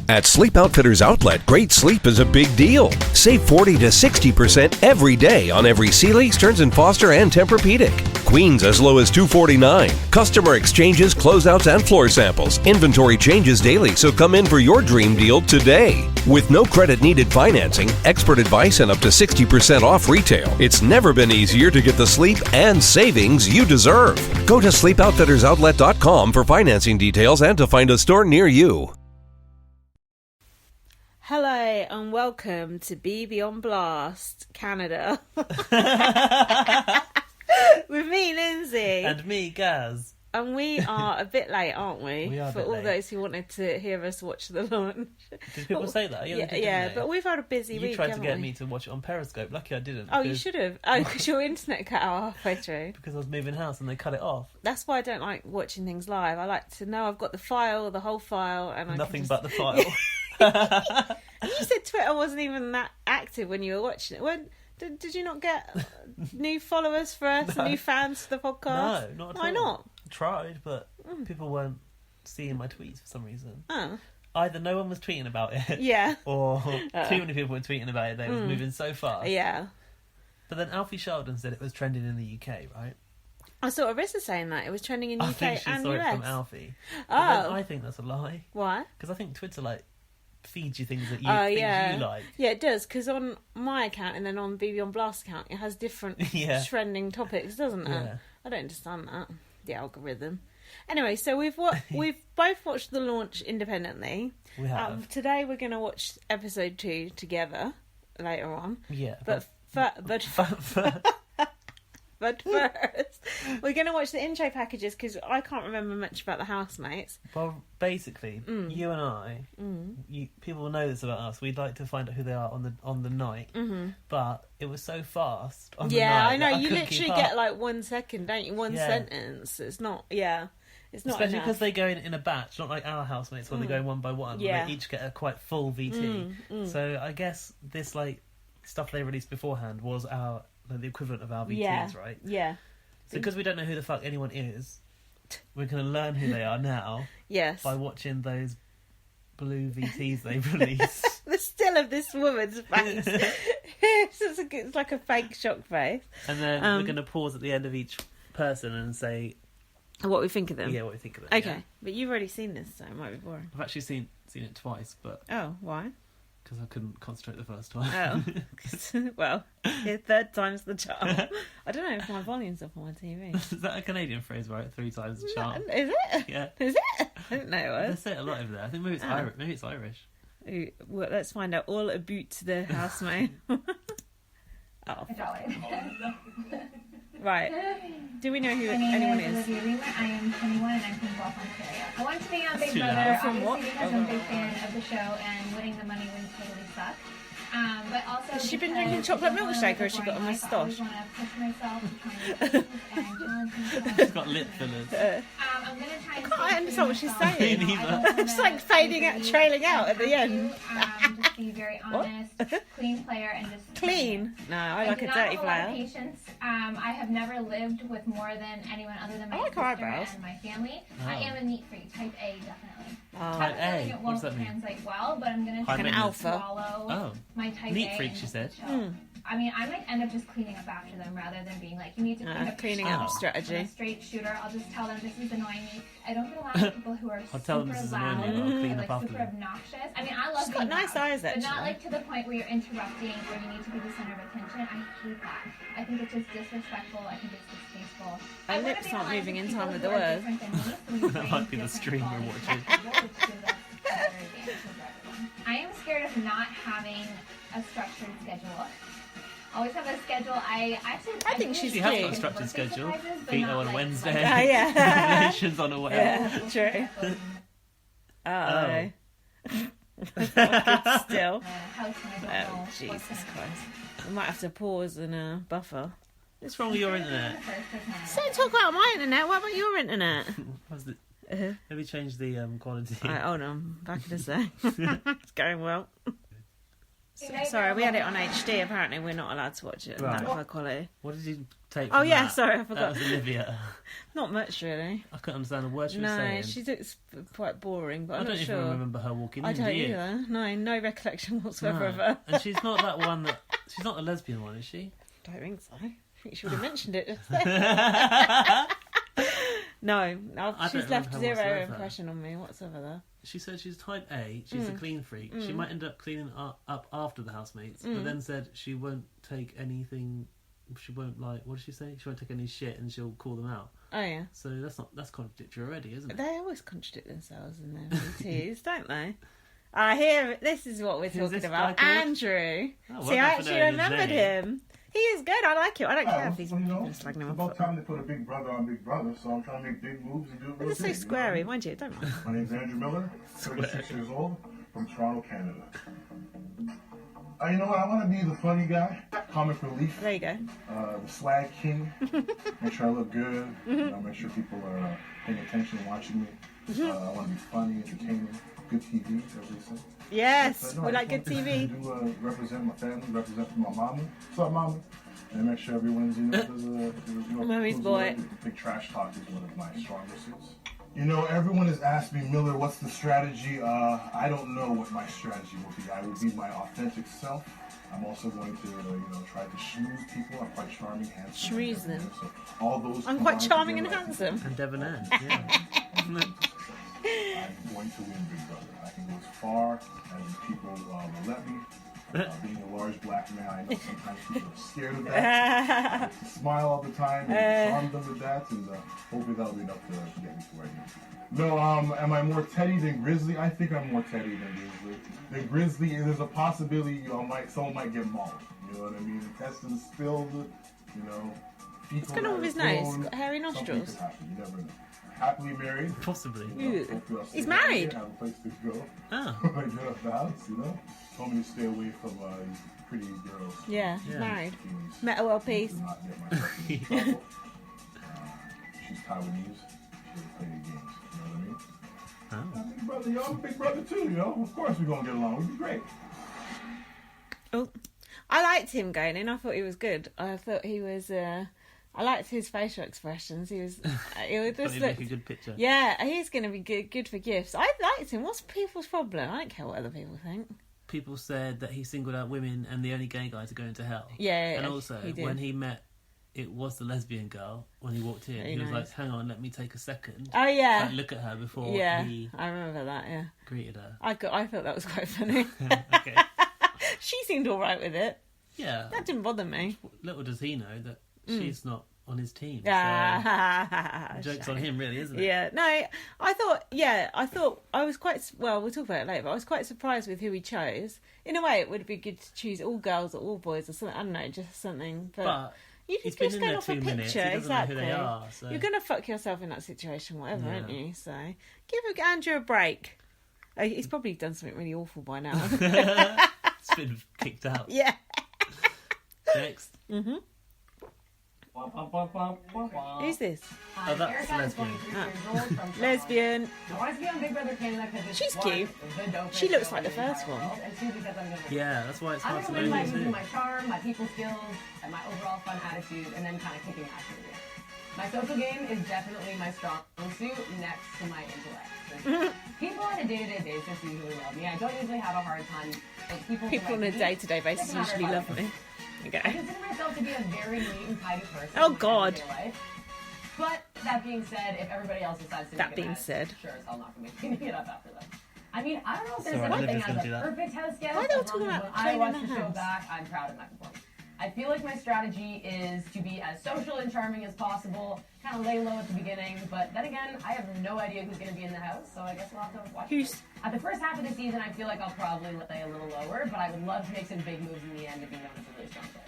At Sleep Outfitters Outlet, great sleep is a big deal. Save 40 to 60% every day on every Sealy, Stearns & Foster, and Tempur-Pedic. Queens as low as $249. Customer exchanges, closeouts, and floor samples. Inventory changes daily, so come in for your dream deal today. With no credit needed financing, expert advice, and up to 60% off retail, it's never been easier to get the sleep and savings you deserve. Go to sleepoutfittersoutlet.com for financing details and to find a store near you. Hello and welcome to BB on Blast, Canada. With me, Lindsay. And me, Gaz. And we are a bit late, aren't we? We are a For bit all late. those who wanted to hear us watch the launch. Did people say that? Yeah, they did, didn't they? But we've had a busy week, You tried to haven't get we? me to watch it on Periscope. Lucky I didn't. Oh, you should have. Oh, because your internet cut out halfway through. Because I was moving house and they cut it off. That's why I don't like watching things live. I like to know I've got the file, the whole file, and I Nothing can but the file. And you said Twitter wasn't even that active when you were watching it. Did you not get new followers for us, new fans for the podcast? No, not at all. Why not? I tried, but people weren't seeing my tweets for some reason. Oh. Either no one was tweeting about it, Yeah. or too many people were tweeting about it. They were moving so fast. Yeah. But then Alfie Sheldon said it was trending in the UK, right? I saw Arissa saying that. It was trending in I UK think she and saw US. it from Alfie. But then I think that's a lie. Why? Because I think Twitter, feeds you things that you yeah. you like. Yeah, it does, because on my account and then on BB on Blast account, it has different trending topics, doesn't it? Yeah. I don't understand that. The algorithm. Anyway, so we've both watched the launch independently. We have. Today we're going to watch episode 2 together later on. Yeah. But first, we're going to watch the intro packages because I can't remember much about the housemates. Well, basically, you and I, people will know this about us. We'd like to find out who they are on the night, but it was so fast. On the night I know. that You couldn't literally keep get up. 1 second, don't you? One sentence. It's not. Yeah, it's not. Especially enough. because they go in a batch, not like our housemates where they go one by one. Yeah. They each get a quite full VT. So I guess this stuff they released beforehand was the equivalent of our VTs, right? Yeah. So because we don't know who the fuck anyone is, we're going to learn who they are now. Yes. By watching those blue VTs they released. The still of this woman's face. It's like a fake shock face. And then we're going to pause at the end of each person and say what we think of them. Yeah, what we think of them. Okay, yeah. But you've already seen this, so it might be boring. I've actually seen it twice, but why? Because I couldn't concentrate the first time. Oh, well, third time's the charm. I don't know if my volume's up on my TV. Is that a Canadian phrase, right? 3 times the charm. Is it? Yeah. Is it? I didn't know it They was. say it a lot over there. I think maybe it's Irish. Maybe it's Irish. Ooh, well, let's find out all about the housemate. Right. Do we know who anyone is? I am 21 and I'm from Guelph, Ontario. I want to be on Big Too Brother, loud. From what? obviously because I'm a big fan of the show and winning the money wouldn't totally suck. But also Has she been because drinking chocolate it's one of milkshake or the has she got a boring life, I always moustache? want to push myself and try new things and challenge myself. She's got lip fillers. I'm going to try and I understand what she's myself. saying. Me neither. It's like fading out, trailing out at the end. Just be very honest, clean player, and just Clean? No, I like do a not dirty have a lot of player. patience. I have never lived with more than anyone other than my I like sister eyebrows. and my family. I am a neat freak, type A, definitely. Oh. Type I have a feeling A? it What does won't that mean? translate well, but I'm going to High try An to alpha. swallow Oh. my type Neat A freak, and she just said. chill. I mean, I might end up just cleaning up after them rather than being like, you need to clean up Cleaning yourself. up strategy. I'm a straight shooter. I'll just tell them this is annoying me. I don't get along with people who are I'll tell them super this is loud annoying me, but I'll clean and up like after super them. obnoxious. I mean, I love She's being got nice loud, eyes, but not actually. like to the point where you're interrupting or you need to be the center of attention. I hate that. I think it's just disrespectful. I think it's distasteful. Her I wanna lips be aren't aligned moving with in time people with who the are words. different than me, so we That bring might be the different stream we're qualities watching. to the table, which gives us better advantages for everyone. I am scared of not having a structured schedule. Always have a schedule. I think she's She has got a cute. structured schedule. Surprises, but Keto not, on like, Wednesday. Ah, yeah. Nations on a way. Yeah, true. Oh. Good still. Oh, Jesus Christ. We might have to pause and buffer. What's wrong with your internet? Don't talk about my internet. What about your internet? How's the... Maybe change the quality. Alright, hold on. Back in a sec. It's going well. Sorry, we had it on HD. Apparently, we're not allowed to watch it in that high quality. What did you take? Oh from yeah, that? sorry, I forgot. That was Olivia. Not much really. I couldn't understand a word she was No, saying. she looks quite boring, but I I'm don't not even sure. remember her walking in. I don't do you? either. No recollection whatsoever No. of her. And she's not that one that. She's not the lesbian one, is she? Don't think so. I think she would have mentioned it just then. No, she's left remember zero whatsoever. impression on me whatsoever there. She said she's type A. She's a clean freak. She might end up cleaning up after the housemates, but then said she won't take anything. She won't what did she say? She won't take any shit, and she'll call them out. Oh yeah. So that's contradictory already, isn't it? They always contradict themselves in their routines, don't they? Here, this is what we're Who's talking this about. guy called? Andrew. Oh, well See, I done for actually knowing his remembered name. him. He is good. I like him. I don't care if these Well, you people know, are slagging it's him about off. time they put a big brother on Big Brother, so I'm trying to make big moves and do it real It's so big, squarey, you know? mind you. Don't mind. My name's Andrew Miller, 36 years old, from Toronto, Canada. You know what? I want to be the funny guy, comic relief, There you go. the swag king. Make sure I look good. You know, make sure people are paying attention and watching me. I want to be funny, entertaining, good TV, as they say. Yes, But no, we I like just good want TV. to represent my family, represent my mama. What's up, mama? And make sure everyone's, does Mommy's goes boy. well. Big trash talk is one of my stronger suits. You know, everyone has asked me, Miller, what's the strategy? I don't know what my strategy will be. I will be my authentic self. I'm also going to, try to schmooze people. I'm quite charming, handsome. Schmooze them. So all those I'm quite combined charming and together, I think handsome. And debonair. Yeah. I'm going to win, Big Brother. I can go as far as people will let me. Being a large black man, I know sometimes people are scared of that. I have to smile all the time and charm them with that, and hopefully that'll be enough to get me to where I need to be. No, am I more Teddy than Grizzly? I think I'm more Teddy than Grizzly. The Grizzly, there's a possibility someone might get mauled. You know what I mean? Intestines spilled, What's going on with his nose? He's got hairy Something nostrils. could happen. You never know. Happily married. Possibly. Ew. Hopefully I'll stay He's down here, married. Have a place to go. Oh. When I get out the house, Told me to stay away from these pretty girls. Yeah, he's Yeah. married. Bikinis. Met a world peace. To not get myself into trouble. She's Taiwanese. She doesn't play the games. You know what I mean? Oh. I'm big brother. I'm a big brother too. Of course we're gonna get along. We'd be great. Oh, I liked him going in. I thought he was good. I thought he was. I liked his facial expressions. He was. He Thought just he'd make looked. a good picture. Yeah, he's going to be good for gifts. I liked him. What's people's problem? I don't care what other people think. People said that he singled out women and the only gay guy to go into hell. Yeah, And also, he did. when he met, it was the lesbian girl, when he walked in, Very he was nice. like, hang on, let me take a second. Oh yeah, Like, look at her before yeah. he I remember that. Yeah, greeted her. I thought that was quite funny. Okay. She seemed all right with it. Yeah. That didn't bother me. Little does he know that she's not on his team. So Ah, joke's on him, really, isn't it? Yeah, no, I thought I was quite, well, we'll talk about it later, but I was quite surprised with who he chose. In a way, it would be good to choose all girls or all boys or something, I don't know, just something. But you he's just been go in there off a 2 minutes. He picture, doesn't know exactly. who they are. So. You're going to fuck yourself in that situation, whatever, Yeah. aren't you? So give Andrew a break. He's probably done something really awful by now. It's been kicked out. Yeah. Next. Who's this? Oh, that's lesbian. Lesbian. I want to be on Big Brother Canada because She's cute. She looks like the first one. Yeah, that's why it's I'm hard to going to win know by who's using who. my charm, my people skills, and my overall fun attitude, and then kind of kicking ass in the end. My social game is definitely my strong suit next to my intellect. People on a day-to-day basis usually love me. I don't usually have a hard time. Like, People on a day-to-day basis Doesn't matter usually if I love me. I Okay. consider myself to be a very neat and tidy person. Oh, in my God. everyday life. But that being said, if everybody else decides to That make it being mad, said. sure as hell not going to be it up after them. I mean, I don't know if there's Sorry, such a Olivia's thing gonna as do a that. perfect house guest. Why are they all as long talking as about when I cleaning watch the the show house? back, I'm proud of my performance. I feel like my strategy is to be as social and charming as possible, kind of lay low at the beginning, but then again, I have no idea who's going to be in the house, so I guess we'll have to watch. Who's- At the first half of the season, I feel like I'll probably lay a little lower, but I would love to make some big moves in the end to be known as a really strong player.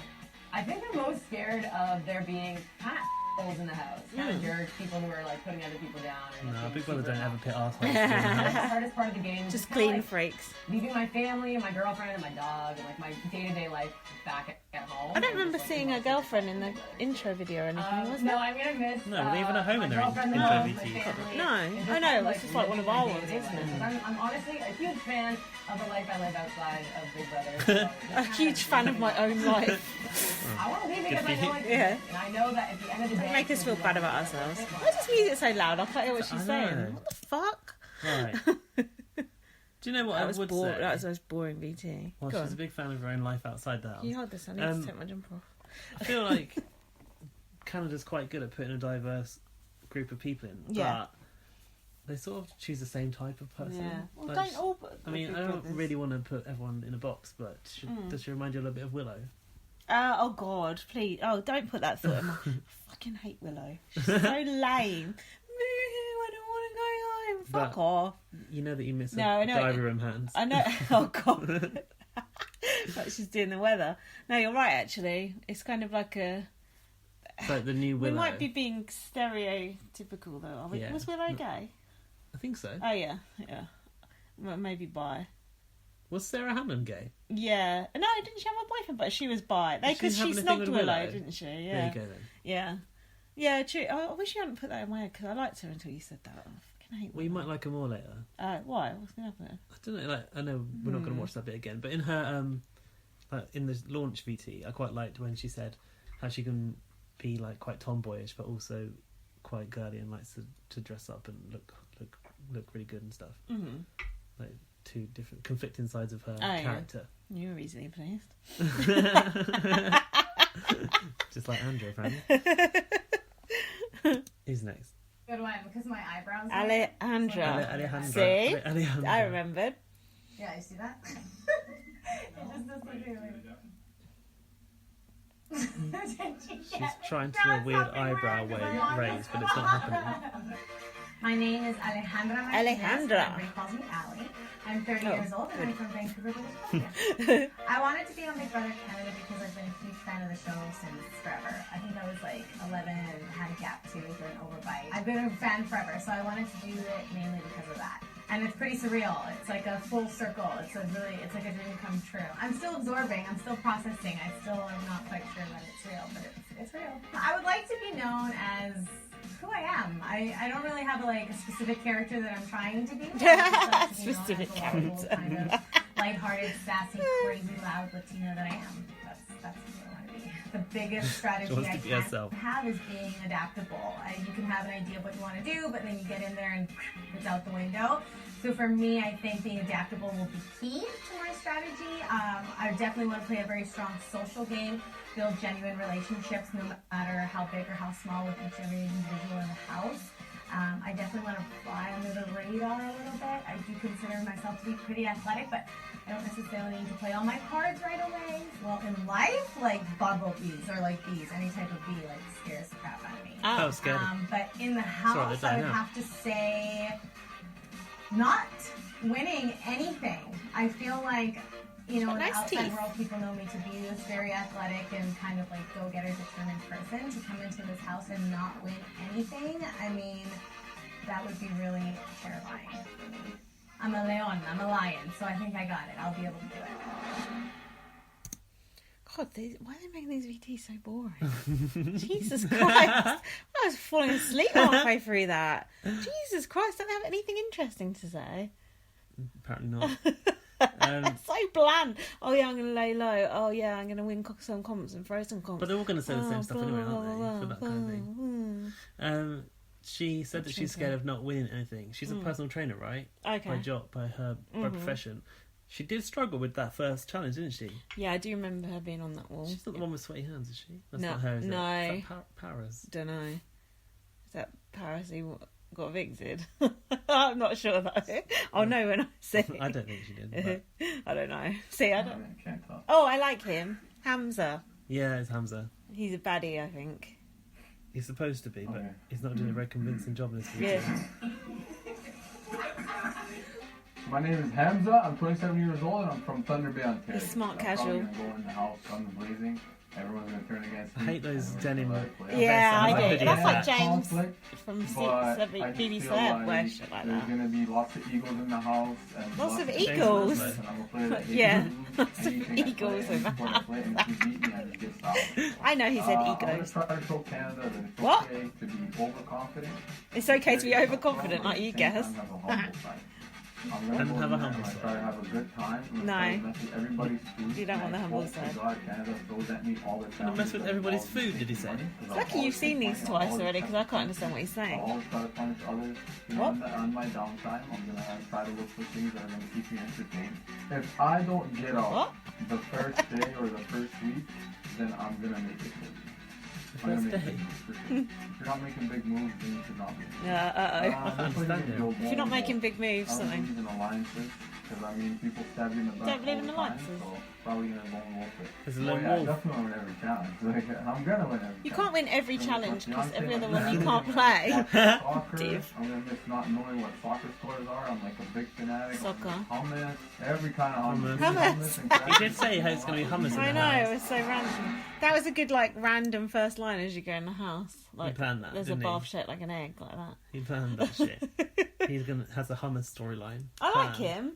I think I'm most scared of there being kind of assholes in the house. Kind of jerks, people who are like putting other people down. Or, No, like, Big Brother super don't ever obnoxious. pit assholes. That's the hardest part of the game. Just Kinda clean like freaks. leaving my family and my girlfriend and my dog and like my day-to-day life back at home. I don't And remember just, seeing a girlfriend in the intro video or anything, was no, there? I mean I missed. No, well, even at home in their my intro girlfriend, VT. my family, No. and just I know, kind it of, was just like one of living our my ones, day-to-day wasn't life. it? 'Cause I'm honestly a huge fan of the life I live outside of Big Brother. So A huge fan of my own life. I want to leave because Good I for know you. I can. Yeah. And I know that at the end of the day, Don't make us it's feel gonna bad be about worth it. ourselves. Why does music so loud? I can't hear what she's I saying. know. What the fuck? Right. Do you know what That I was would boring. say? That was the most boring VT. Well, Go she's a on. big fan of her own life outside the house. Can you hold this? I need Um, to take my jumper off. I feel like Canada's quite good at putting a diverse group of people in, Yeah. but they sort of choose the same type of person. Yeah. Well, Like, don't all put I mean, Big I don't Brothers. really want to put everyone in a box, but does she remind you a little bit of Willow? Oh God, please! Oh, don't put that thought in my. I fucking hate Willow. She's so lame. I don't want to go home. Fuck But- off. You know that you miss No, her I know. diary room hands. I know. Oh God. Like she's doing the weather. No, you're right. Actually, it's kind of like a. It's like the new Willow. We might be being stereotypical though. Are we? Yeah. Was Willow gay? I think so. Oh yeah, yeah. Well, maybe bi. Was Sarah Hammond gay? Yeah. No, didn't she have a boyfriend? But she was bi. Did she Because she have anything snogged with Willow, Willow? didn't she? There Yeah. you go then. Yeah. Yeah, true. I wish you hadn't put that in my head because I liked her until you said that. I fucking hate Well, you Willow. might like her more later. Why? What's going to happen? I don't know. Like, I know we're not going to watch that bit again, but in her like in the launch VT, I quite liked when she said how she can be like quite tomboyish, but also quite girly and likes to dress up and look really good and stuff. Mm-hmm. Like two different conflicting sides of her yeah. character. You were easily pleased. Just like Andrew, apparently. Who's next? Good one, because my eyebrows. Alejandra. Alejandra. See? Alejandra. I remembered. Yeah, you see that? It just does look really. She's trying to do a weird eyebrow raise, but it's not happening. My name is Alejandra. Alejandra. Everybody calls me Allie. I'm 30 Oh, years old and I'm from Vancouver, British Columbia. I wanted to be on Big Brother Canada because I've been a huge fan of the show since forever. I think I was like 11 and had a gap tooth or an overbite. I've been a fan forever, so I wanted to do it mainly because of that. And it's pretty surreal. It's like a full circle. It's like a dream come true. I'm still absorbing. I'm still processing. I still am not quite sure that it's real, but it's real. I would like to be known as who I am. I don't really have a specific character that I'm trying to be. I just like to be known Specific as the lovable, character. kind of lighthearted, sassy, crazy, loud Latina that I am. That's who I want to be. The biggest strategy wants I to be can herself. have is being adaptable. You can have an idea of what you want to do, but then you get in there and it's out the window. So for me, I think being adaptable will be key to my strategy. I definitely want to play a very strong social game, build genuine relationships no matter how big or how small with each and every individual in the house. I definitely want to fly under the radar a little bit. I do consider myself to be pretty athletic, but I don't necessarily need to play all my cards right away. Well, in life, like bumblebees or like bees, any type of bee scares the crap out of me. Oh, scared. But in the house, Sorry, I would have to say not winning anything. I feel like, in the Nice outside teeth. world, people know me to be this very athletic and kind of go-getter, determined person. To come into this house and not win anything, I mean, that would be really terrifying for me. I'm a leon, I'm a lion, so I think I got it. I'll be able to do it. God, why are they making these VTs so boring? Jesus Christ. I was falling asleep halfway through that. Jesus Christ, don't they have anything interesting to say? Apparently not. So bland. Oh yeah, I'm going to lay low. Oh yeah, I'm going to win some comps and throw some comps. But they're all going to say the same stuff anyway, blah, aren't they? For that kind of thing. She said that she's scared of not winning anything. She's a personal trainer, right? Okay. By job, by profession. She did struggle with that first challenge, didn't she? Yeah, I do remember her being on that wall. She's not the one with sweaty hands, is she? That's No, not her, is it? no. Is that Paris? Don't know. Is that Paris who got evicted? I'm not sure though. I'll know when I see. I don't think she did. But... I don't know. See, I don't. Can't talk. Oh, I like him. Hamza. Yeah, it's Hamza. He's a baddie, I think. He's supposed to be, but Okay. he's not doing a very convincing job in this video. Yeah. My name is Hamza. I'm 27 years old and I'm from Thunder Bay, Ontario. He's smart I'm casual. probably gonna go in the house, guns blazing, everyone's gonna turn against I me. hate those everyone's denim- gonna play. Yeah, I That's do. That's like like James conflict, from but I just BBC feel Celeb like wears shit like there's that. gonna be lots of eagles in the house. And Lots of of eagles? And I'm a player that Yeah, hates lots of anything I play, eagles any in the sport I play, and if you beat me, I just get stopped. I know he said I'm gonna egos. try to show Canada that it's What? okay to be overconfident. It's okay to be overconfident, like you guess. I'm gonna And go have a in there humble and I side. try to have a good time. I'm gonna No. try to mess with everybody's food. You don't want the and I humble hope to side. God Canada throws at me all the time. mess with everybody's food, did he say? It's lucky you've seen these twice already because I can't understand what he's I'll saying. always try to punish others. You know, What? on my downtime, I'm gonna try to look for things that are gonna keep me entertained. If I don't get out What? the first day or the first week, then I'm gonna make it. I'm gonna First make day. big moves for sure. If you're not making big moves, then you should not be. Yeah, uh-oh. understand it. If you're not making big moves, I don't something. believe in alliances, because I mean, people stab you in the back Don't believe all in the time, alliances? so probably gonna lone wolf it. There's a Oh, lone yeah, I wolf. definitely win every challenge. Like, I'm gonna win every You challenge. can't win every So, challenge because Beyonce, every other I'm one you gonna can't play. watch soccer. Div. I'm gonna miss not knowing what soccer scores are. I'm like a big fanatic. Soccer. Hummus, every kind of hummus. Hummus. and He did say how it's gonna be hummus in I the know, house. it was so random. That was a good, like, random first line as you go in the house. Like, planned that, there's a didn't he? bath shaped like an egg, like that. He planned that shit. He's gonna has a hummus storyline. I like planned. him.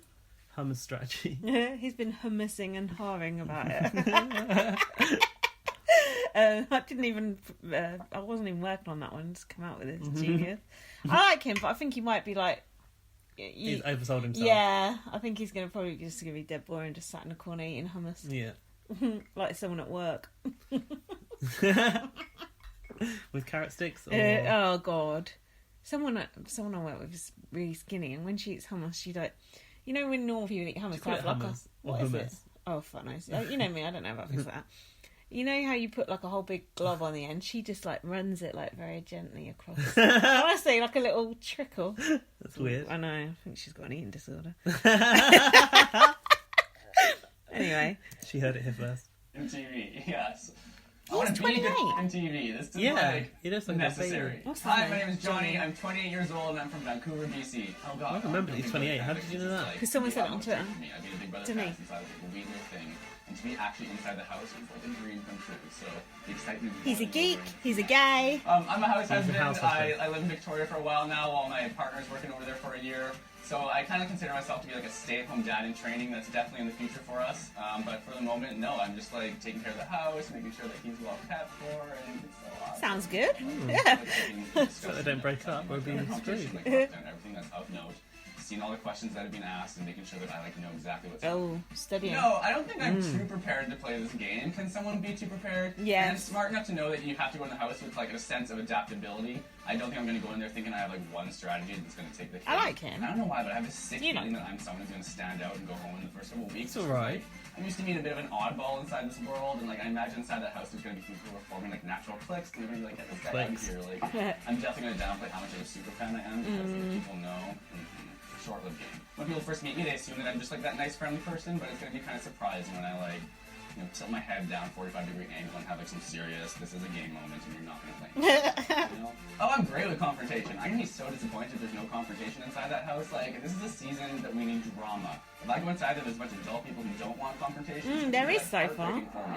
Hummus strategy. He's been hummusing and harring about it. I didn't even. I wasn't even working on that one. Just come out with this genius. I like him, but I think he might be like. He's oversold himself. Yeah, I think he's probably just gonna be dead boring, just sat in a corner eating hummus, Yeah. like someone at work. With carrot sticks. Or... Oh God, someone I work with is really skinny, and when she eats hummus, she like, you know, when normal people eat hummus, call they it have like hummus a or what is hummus? it? Oh fuck knows. You know me, I don't know about things like that. You know how you put like a whole big glob on the end? She just like runs it like very gently across. Honestly, like a little trickle. That's weird. I know. I think she's got an eating disorder. Anyway, She heard it here first. MTV, yes. I He's want to be 28. MTV. This is Yeah, like he looks like a necessary. baby. What's his Hi, name? my name is Johnny. Johnny. I'm 28 years old and I'm from Vancouver, BC. Oh God. I don't remember he's 28. How did you know that? 'Cause someone said it on Twitter. I've been a Big Brother To me. fan since I was like a wee little thing. And to be actually inside the house before the dream come true. So the excitement. is he's a more than geek. alluring. He's a gay. I'm a house He's a husband. house husband. I live in Victoria for a while now while my partner's working over there for a year. So I kind of consider myself to be like a stay-at-home dad in training. That's definitely in the future for us. But for the moment, no. I'm just like taking care of the house, making sure that he's well cared for, and it's so awesome. Sounds good. Yeah. So they don't break up or be screwed. Everything that's of note. Seeing all the questions that have been asked and making sure that I like know exactly what's Oh, studying. No, I don't think I'm too prepared to play this game. Can someone be too prepared? Yes. And I'm smart enough to know that you have to go in the house with like a sense of adaptability. I don't think I'm going to go in there thinking I have like one strategy that's going to take the cake. I like him. I don't know why, but I have this sick You feeling know. that I'm someone who's going to stand out and go home in the first couple of weeks. It's alright. I'm used to being a bit of an oddball inside this world, and like I imagine inside that house there's going to be people who are forming like natural cliques, and they're going to be like, get this guy out of Cliques. here. Like, I'm definitely going to downplay how much of a super fan I am because people know. Short-lived game. When people first meet me, they assume that I'm just like that nice, friendly person, but it's going to be kind of surprising when I like, you know, tilt my head down 45-degree angle and have like some serious, this is a game moment and you're not going to play. You know? Oh, I'm great with confrontation. I'm going to be so disappointed there's no confrontation inside that house. Like, this is a season that we need drama. If I go inside there, there's a bunch of adult people who don't want confrontation. it's there gonna be, is so far. heartbreaking for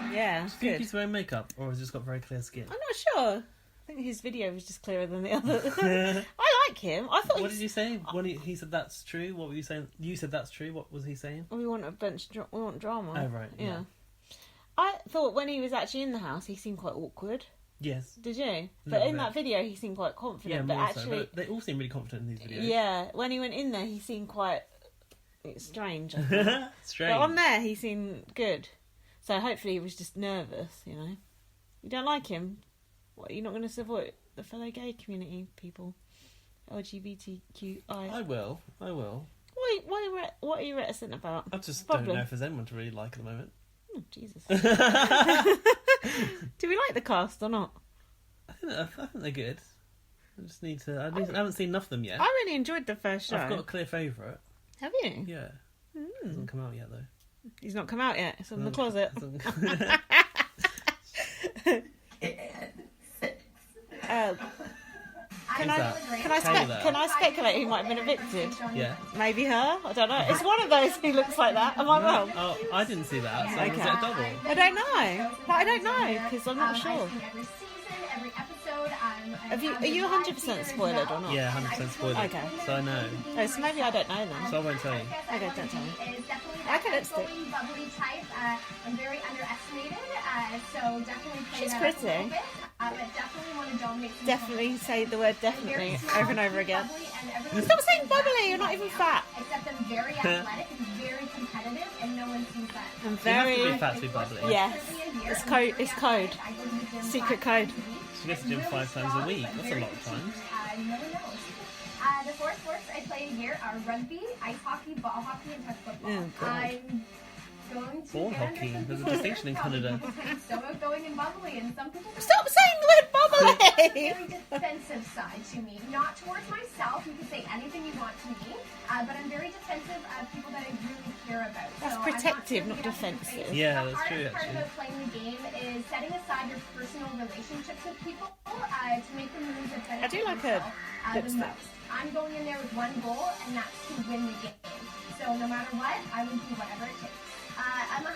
me. Yeah, Do you think good. he's wearing makeup or has he just got very clear skin? I'm not sure. I think his video was just clearer than the other. I like him. I thought What did you say? When he said that's true, what were you saying? You said that's true, what was he saying? we want a bunch. We want drama. Oh, right, yeah. I thought when he was actually in the house, he seemed quite awkward. Yes. Did you? Little But in bit. that video, he seemed quite confident. Yeah, but more actually, so. But they all seem really confident in these videos. yeah, when he went in there, he seemed quite strange. I thought. Strange. But on there, he seemed good. So hopefully, he was just nervous. You know, you don't like him. What? You're not going to support the fellow gay community people, LGBTQI. I will. What are you reticent about? I just Problem. don't know if there's anyone to really like at the moment. Oh, Jesus. Do we like the cast or not? I think they're good. I just need to. I haven't seen enough of them yet. I really enjoyed the first show. I've got a clear favourite. Have you? Yeah. Hasn't come out yet though. He's not come out yet. It's in the closet. I Can Who's I that? Taylor. can I speculate who might have been evicted? Yeah. Maybe her. I don't know. It's one of those who looks like that. Am I wrong? Oh, I didn't see that. So Okay. was it a double? I don't know. But I don't know because I'm not sure. I've seen every season, every episode. Are you 100% spoiled or not? Yeah, 100% spoiled. Okay. So I know. Oh, so maybe I don't know then. So I won't tell you. Okay, don't tell me. I Okay, let's do it. bubbly type. I'm very underestimated, so definitely play She's that pretty. up a little bit. But definitely want to dominate. some Definitely say the word Very definitely small, over and over again. bubbly, and everyone Stop sees saying that. bubbly, you're not even fat. Except I'm very athletic and very competitive, and no one sees that. I'm You have to very. be fat to be bubbly. Yes. It's code. It's code. Secret code. She goes to the gym 5 times a week. That's a lot of times. No one knows. The 4 sports I play here are rugby, ice hockey, ball hockey, and touch football. Oh, God. I'm going to Ball get hockey? under some There's a people's distinction in hair, probably. Canada. People think so outgoing and bubbly, and some people Stop saying the word bubbly. very defensive side to me. Not towards myself. You can say anything you want to me, but I'm very defensive of people that I really care about. That's So protective, I'm not not sure to get up in defensive. your face. Yeah, The that's true, hardest part actually. about playing the game is setting aside your personal relationships with people to make the moves that benefit I do like her yourself, the lipstick. most. I'm going in there with one goal, and that's to win the game. So no matter what, I would do whatever it takes. I'm 100%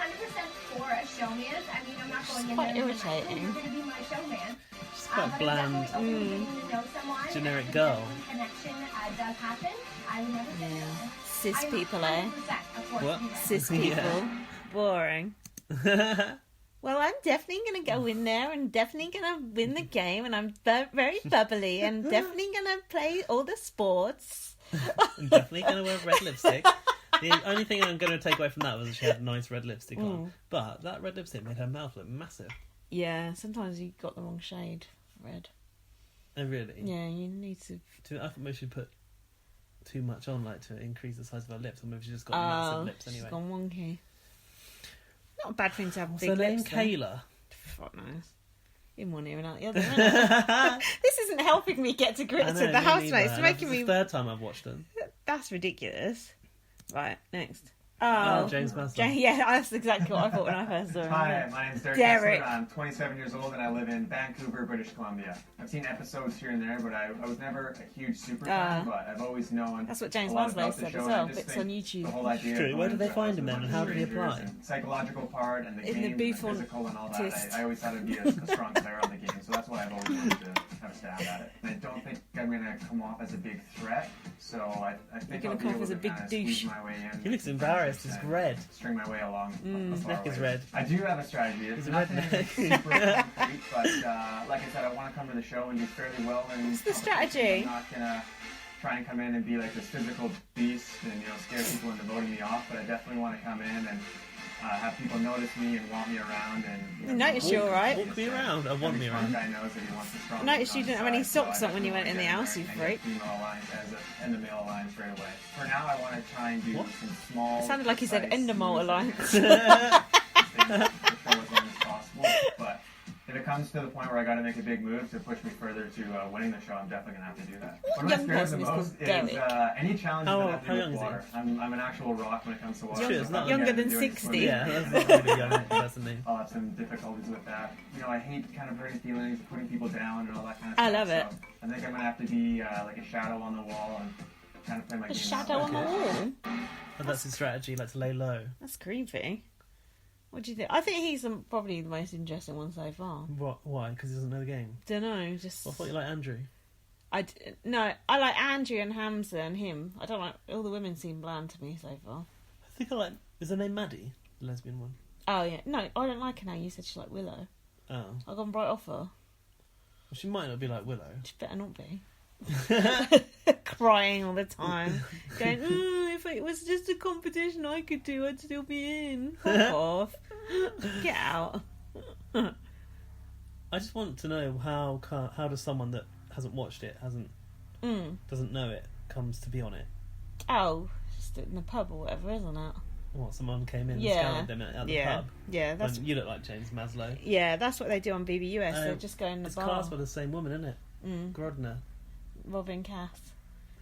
for a showman. I mean, I'm not going in quite there and being like, irritating. "Oh, you're going to be my showman." She's quite But bland. I'm definitely open to getting to know someone. Generic If a girl. genuine connection does happen, I would never say Yeah. no. Cis I'm people, eh? 100% a force What? to be reckoned Cis with. people. Boring. Well, I'm definitely going to go in there and definitely going to win the game, and I'm very bubbly and definitely going to play all the sports. I'm definitely going to wear red lipstick. The only thing I'm going to take away from that was that she had nice red lipstick on. But that red lipstick made her mouth look massive. Yeah, sometimes you got the wrong shade of red. Oh, really? Yeah, you need to. I thought maybe she put too much on, like, to increase the size of her lips, or maybe she just got massive lips she's anyway. gone wonky. Not a bad thing to have What's big her name? lips. though. Kayla. Fuck knows. In one ear and out the other. Isn't it? This isn't helping me get to I grips know, with the me housemates. neither. It's And making that's me. the third time I've watched them. That's ridiculous. Right, next. Oh, James Marsden. Yeah, that's exactly what I thought when I first saw him. Hi, my name's Derek. Derek. Kessler. I'm 27 years old and I live in Vancouver, British Columbia. I've seen episodes here and there, but I was never a huge super fan, but I've always known That's what James a lot Maslow about the said show, as and I well. just Bits think on YouTube. The whole idea True. of Where do they going find to him then, a and how do they strangers apply? and psychological part and the In the game booth and physical and all that. test. I always thought I'd be a strong player on the game, so that's why I've always wanted to have a stab at it. And I don't think I'm going to come off as a big threat, so I think You're I'll gonna be come off able as a to big kind of douche. squeeze my way in. He looks embarrassed. He's and red. String my way along. His neck is red. I do have a strategy. It's He's a nothing redneck. super concrete, but like I said, I want to come to the show and do fairly well. And What's the strategy? I'm not gonna try and come in and be like this physical beast and scare people into voting me off. But I definitely want to come in and have people notice me and want me around. And Notice you all right. Walk me around. I want Every me strong around. guy knows that he wants the strong. Noticed you man didn't have on any his side, socks so I on when you went in the definitely house, you wanna get freak. the Female alliance and the male alliance right away. For now, I want to try and do What? some small. It sounded like he said precise Endemol moves that Alliance. things to show as long as possible. But if it comes to the point where I got to make a big move to push me further to winning the show, I'm definitely gonna have to do that. What am I young scared of person the is most called is Derek? any challenge How that have to do young with is he? water. I'm an actual rock when it comes to water. True, so it's if not- I'm Younger getting than doing 60. swimming, Yeah, that's not really young person name. I'll have some difficulties with that. I hate kind of hurting feelings, putting people down, and all that kind of I stuff. love it. So I think I'm gonna have to be like a shadow on the wall and kind of play my A game. shadow that on the way. wall. But that's his strategy, like to lay low. That's creepy. What do you think? I think he's probably the most interesting one so far. What? Why? Because he doesn't know the game. Don't know. Just I thought you liked Andrew. no. I like Andrew and Hamza and him. I don't like all the women. Seem bland to me so far. I think I like. Is her name Maddie? The lesbian one. Oh yeah, no, I don't like her now. You said she like Willow. Oh. I've gone right off her. Well, she might not be like Willow. She better not be. Crying all the time, going, if it was just a competition I could do, I'd still be in. Fuck off. Get out. I just want to know how does someone that hasn't watched it, doesn't know it, comes to be on it. Oh, just in the pub or whatever, isn't it? What, someone came in and Yeah. scouted them at the Yeah. pub? Yeah, that's When you look like James Maslow. yeah, that's what they do on BBUS. They Oh, just go in the It's bar. cast by the same woman, isn't it? Grodner. Robin Cass.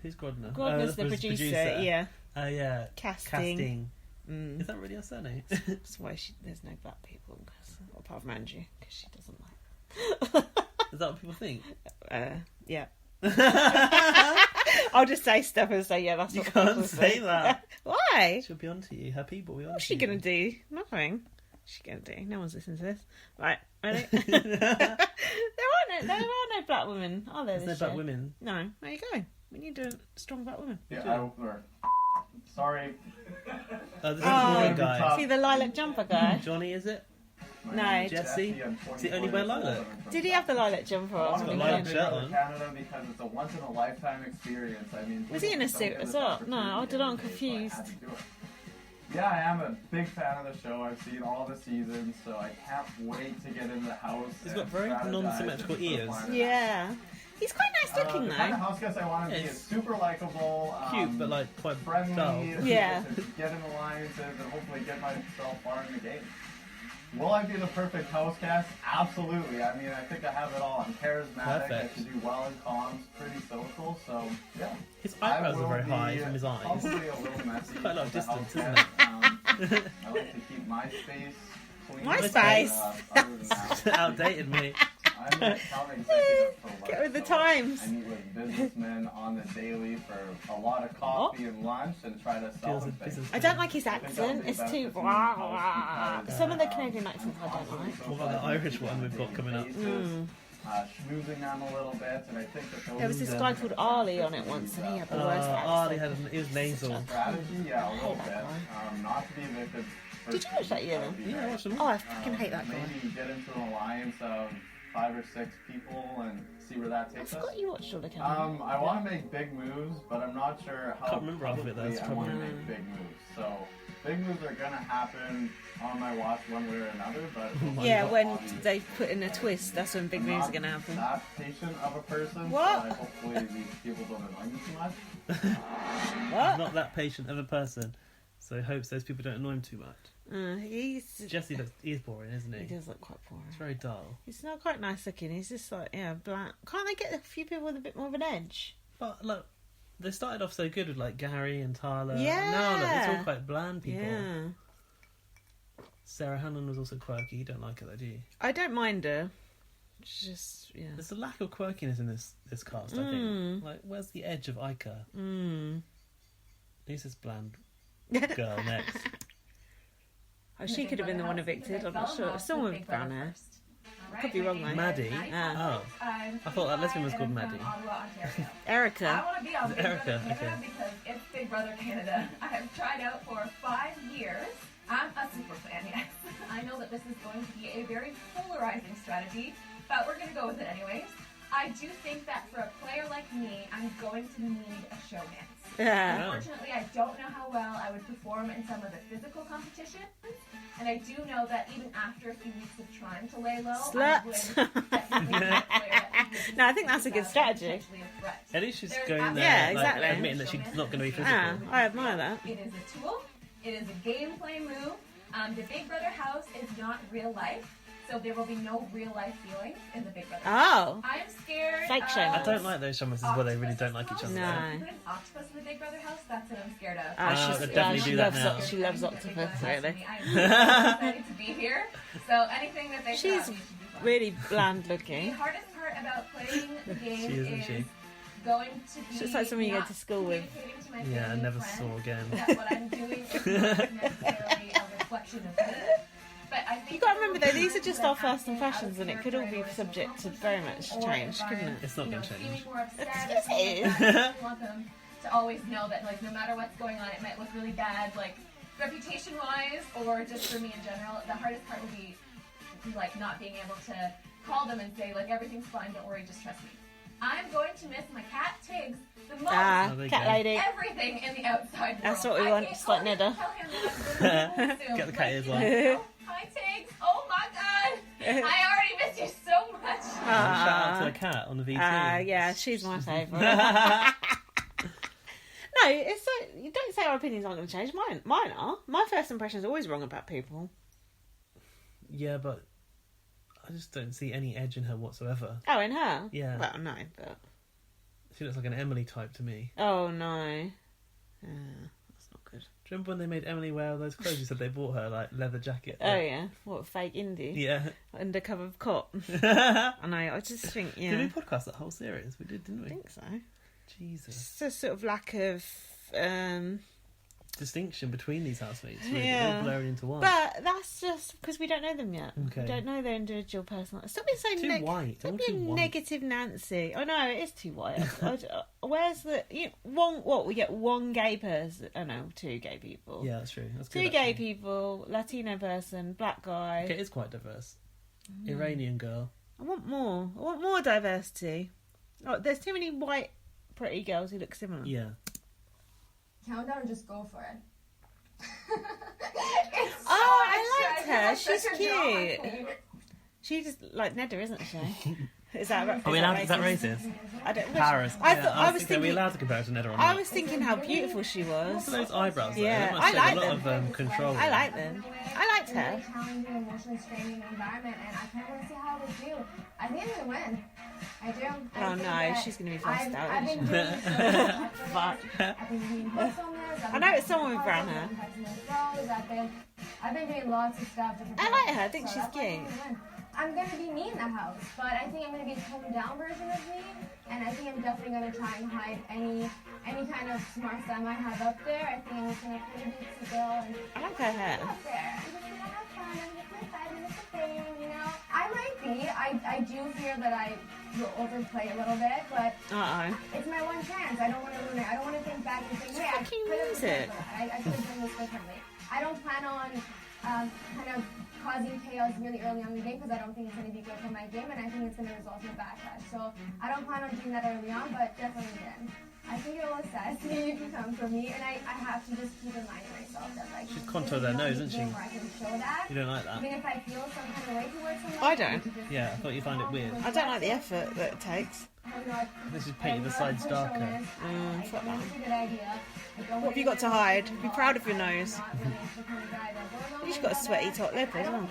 Who's Grodner? Grodner's the that's producer. Yeah, Oh, yeah. casting. Is that really her surname? That's why there's no black people, apart from Andrew, because she doesn't like. Is that what people think? Yeah. I'll just say stuff and say, yeah, that's You what can't people say that. Why? She'll be on to you. Her people will be on What's to she you. going to do? Nothing. What's she going to do? No one's listening to this. Right, ready? there are no black women, are there? There's no this black year? women. No. There you go. We need a strong black woman. Yeah, sorry. Oh, this is Oh. the boring guy. See the lilac jumper guy? Johnny, is it? No. Jesse? Does he only wear lilac? Did he have the lilac jumper I on? want to got be lilac Big shirt Brother on. Canada because it's a once in a lifetime experience. I mean, Was he in a people suit don't as get well? this No, I opportunity don't know, I'm every day, so I had confused. to do it. Yeah, I am a big fan of the show. I've seen all the seasons, so I can't wait to get into the house. He's and got very strategize non-symmetrical and ears. find it. Yeah. He's quite nice looking The kind of though. house guest I want to be Yeah, is super likable, Cute, but like quite friendly, dull. Yeah. to get in alliances and hopefully get myself far in the game. Will I be the perfect house guest? Absolutely. I mean, I think I have it all. I'm charismatic. Perfect. I can do well in comms, pretty social. So yeah. His I eyebrows are will very be high from his eyes. Probably a little messy. Quite a lot of as house distance, isn't guest. I like to keep my space clean. My space. Other than that, Outdated me. I'm an account executive for work. Get with the so times. I meet with businessmen on the daily for a lot of coffee and lunch and try to sell Deals them with things. business. I don't like his accent. It's too. Some of the Canadian accents I don't like. What about the Irish one we've got coming up? Schmoozing them a little bit, and I think that those There was this guy called Arlie on it once, and he had the worst Arlie accent. he was nasal. strategy, yeah, a little hate bit. that Not to be evicted. Did you watch that year then? Yeah, I watched them Oh, all. I fucking hate that guy. Maybe get into an alliance of 5 or 6 people and see where that I takes us. forgot you watched all the Canadian. I want to make big moves, but I'm not sure how Can't remember half of it, publicly that's I want to probably- make big moves. So big moves are gonna happen on my watch one way or another. But Yeah, but when obviously, they put in a twist, that's when big I'm moves not are going to happen. That patient of a person. What? So hopefully these people don't annoy me too much. What? Not that patient of a person. So he hopes those people don't annoy him too much. Jesse he's boring, isn't He he? does look quite boring. It's very dull. He's not quite nice looking. He's just like, yeah, bland. Can't they get a few people with a bit more of an edge? But look, they started off so good with like Gary and Tyler. Yeah. Now look, it's all quite bland people. Yeah. Sarah Hannon was also quirky. You don't like her though, do you? I don't mind her. It's just, yeah. There's a lack of quirkiness in this cast, I think. Like, where's the edge of Ica? Who's this bland girl next? Oh, she could have been the one evicted. I'm not sure. Someone with brown hair. Could be wrong, though. Maddie? Ah. Oh. I thought that lesbian was called Maddie. I Erica. want to be on Is it Big Brother Erica? Canada Okay. because it's Big Brother Canada. I have tried out for 5 years. I'm a super fan, yes. I know that this is going to be a very polarizing strategy, but we're going to go with it anyways. I do think that for a player like me, I'm going to need a showman. Yeah. Unfortunately, I don't know how well I would perform in some of the physical competitions, and I do know that even after a few weeks of trying to lay low, I would Slut. definitely be a player that would No, I think that's a good strategy. potentially a threat. At least she's There's going there, Yeah, like, exactly. admitting that she's not going to be physical. Ah, I admire that. It is a tool. It is a gameplay move. The Big Brother house is not real life, so there will be no real life feelings in the Big Brother house. Oh. I am scared. Fake of showman. I don't like those showmans where they really don't like each other. No. Put an octopus in the Big Brother house. That's what I'm scared of. they'd definitely she do that loves now. She loves octopus, really. I'm so excited to be here. So anything that they put She's out needs to be fun. really bland The looking. hardest part about playing the game She is, isn't is she? going to be She looks like someone you go not to school with. communicating to my Yeah, I family never and saw friends again. that what I'm doing is not necessarily a reflection of me. But I think You got to remember though, these are just our first impressions, and it could all be subject to very much change, couldn't it? It's not going to feeling change. more upset. Yes, it is. I want them to always know that, like, no matter what's going on, it might look really bad, like, reputation-wise, or just for me in general. The hardest part will be, like, not being able to call them and say, like, everything's fine, don't worry, just trust me. I'm going to miss my cat, Tiggs, the most. Ah, Oh, there you cat go. lady. Everything in the outside world. That's what we I want, can't just like always Neda. tell him that I'm going to soon. Get the cat ears Like, on. oh, hi, Tiggs. Oh, my God. I already missed you so much. Shout out to a cat on the VT. Yeah, she's my favourite. No, it's like, you don't say our opinions aren't going to change. Mine are. My first impression is always wrong about people. Yeah, but I just don't see any edge in her whatsoever. Oh, in her? Yeah. Well, no, but... She looks like an Emily type to me. Oh, no. That's not good. you remember when they made Emily wear all those clothes? You said they bought her like leather jacket. Oh yeah, what fake indie? Yeah. Undercover of cop. I know. I just think Did we podcast that whole series? We did, didn't we? I think so. Jesus. It's a sort of lack of. Distinction between these housemates. Really. Yeah. All blurring into one. But that's just because we don't know them yet. Okay. We don't know their individual personalities. Stop being so Too white. Stop All being too white. negative, Nancy. I know it is too white. Where's the one? What we get? One gay person. Oh no, two gay people. Yeah, that's true. That's good, Two gay actually. people, Latino person, black guy. Okay, it is quite diverse. Iranian girl. I want more. I want more diversity. Oh, there's too many white, pretty girls who look similar. Yeah. Countdown or just go for it? I liked her. It's such She's a drama cute. queen. She's just like Neda, isn't she? Is that Are we allowed? Is that racist? I don't. Paris. I Yeah, thought. I was thinking, are we thinking. allowed to compare it to Neda or not? I was thinking how beautiful she was. Look at those eyebrows. Though. Yeah, They must I show like a lot them. of control. I like them. I liked Very her. challenging, emotionally straining environment, and I can't wait to see how they do. I think I'm gonna win. I do. Oh no, she's gonna be fussed out. I've isn't been she? doing so Fuck. I've been doing hooks on this. I know it's someone with brown hair. I've been doing lots of stuff. I like her. I think she's cute. I'm gonna be me in the house, but I think I'm gonna be a toned down version of me, and I think I'm definitely gonna try and hide any kind of smarts that I might have up there. I think I'm just gonna play the Dixie girl and I like her hair. up there. I'm just gonna have fun. I'm just gonna 5 minutes of fame, you know. I might be. I do fear that I will overplay a little bit, but it's my one chance. I don't want to ruin it. I don't want to think back and think, hey, I fucking could have lose done it. that. I could have done this differently. I don't plan on kind of causing chaos really early on in the game because I don't think it's going to be good for my game, and I think it's going to result in a backlash. So I don't plan on doing that early on, but definitely then. I think you're a little sassy if you come from me, and I have to just keep in mind myself that like She's contoured her nose, isn't she? where I can show that. You don't like that? Even if I feel some kind of way towards someone. I don't. Yeah, I thought you find it weird. I don't like the effort that it takes. This is painting the sides darker. Fuck that. What What have you got to hide? Be proud of your nose. You just got a sweaty top lip as well.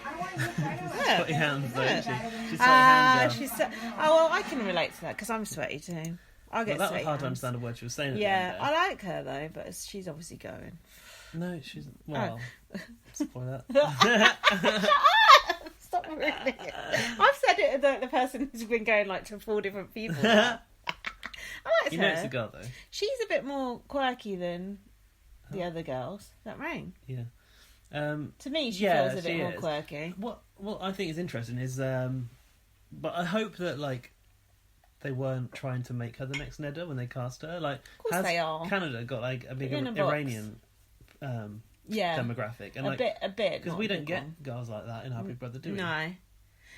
Sweaty hands, though, isn't she? She's sweaty hands. Well, I can relate to that because I'm sweaty too. I Well, get that was sweaty hard to hands. understand a word she was saying. At Yeah, the I end like her though, but she's obviously going. there. No, she's well. Spoil that. Stop ruining it. I've said it to the person who's been going like to 4 different people. I like You her. know it's a girl though. She's a bit more quirky than the other girls. Is that right? Yeah. To me, she Yeah, feels a she bit more is. quirky. What I think is interesting is, but I hope that like they weren't trying to make her the next Neda when they cast her. Like, Of course has they are. Canada got like a big In a box. Iranian Yeah, demographic, and a like bit, because not we a don't big get one. girls like that in our Big Brother, do we? No.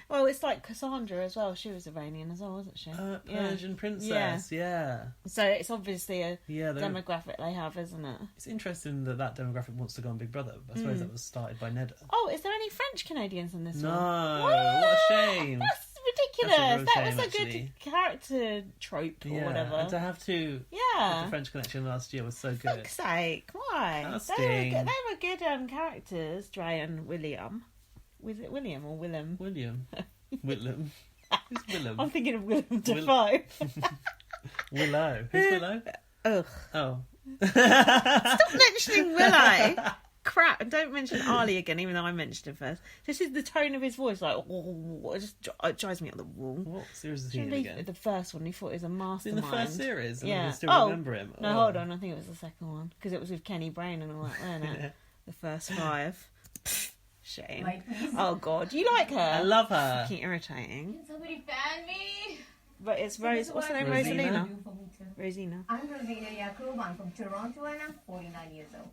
Well, it's like Cassandra as well. She was Iranian as well, wasn't she? Persian princess, yeah. So it's obviously a Yeah, demographic they have, isn't it? it's interesting that demographic wants to go on Big Brother. I suppose that was started by Neda. Oh, is there any French Canadians in this No, one? what a shame. That's ridiculous. That's a real That was shame, a good actually. character trope or Yeah, whatever. and to have to the Yeah. French Connection last year was so good. Fuck's sake, why? That They sting. were good characters, Dre and William. Was it William or Willem? William. Willem. Who's Willem? I'm thinking of Willem Dafoe. Willow. Who's Willow? Ugh. Oh. Stop mentioning Willow. Crap, and don't mention Ali again, even though I mentioned him first. This is the tone of his voice, like, it drives me up the wall. What series is he in Shouldn't be again? the first one, he thought he was a In mastermind. the first series, and I Yeah. can still remember him. No, Oh. hold on, I think it was the second one, because it was with Kenny Brain and all that, wasn't it? Yeah. The first 5. Shame. Like, Oh, God, you like her? I love her. Fucking irritating. can somebody fan me? But it's Rose, what's her name, Rosina? Rosalina? Do for me too. Rosina. I'm Rosina Yakub. I'm from Toronto and I'm 49 years old.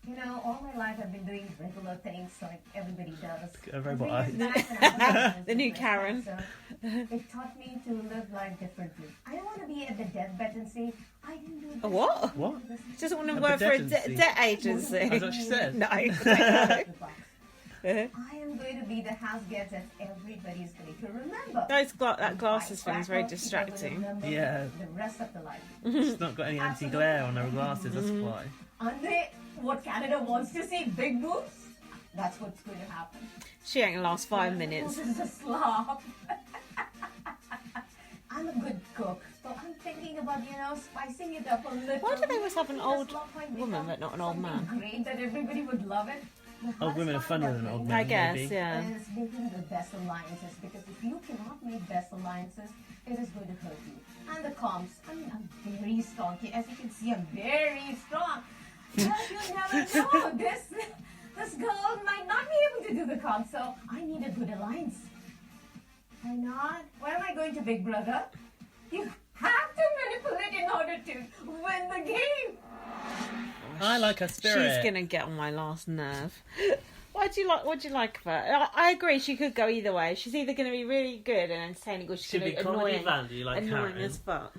You know, all my life I've been doing regular things like everybody does. A robot eye. The new Karen. So it taught me to live life differently. I don't want to be at the deathbed and say, I didn't do this. A what? What? She doesn't want to A work for a pedetency. debt agency. That's what she said. No. I I am going to be the house guest that everybody's going to remember. that glasses thing is very distracting. Yeah. The rest of the life. She's not got any anti-glare on her glasses, that's why. Andre, what Canada wants to see, big boobs? That's what's going to happen. She ain't gonna last 5 minutes. This is a slob. I'm a good cook. So I'm thinking about, spicing it up a little. Why do they always have an Does old love point woman become but not an old something man? Great that everybody would love it. The Old women are hardest part funnier about than old playing men. I guess, maybe. yeah. is making the best alliances, because if you cannot make best alliances, it is going to hurt you. And the comps, I'm very strong. As you can see, I'm very strong. But you never know. This girl might not be able to do the comp, so I need a good alliance. Why not? Why am I going to Big Brother? You have to manipulate in order to win the game. I like her spirit. She's gonna get on my last nerve. What do you like of her? I agree. She could go either way. She's either going to be really good and entertaining, or she's She'd going be to be comedy annoying, value like annoying Karen. as fuck.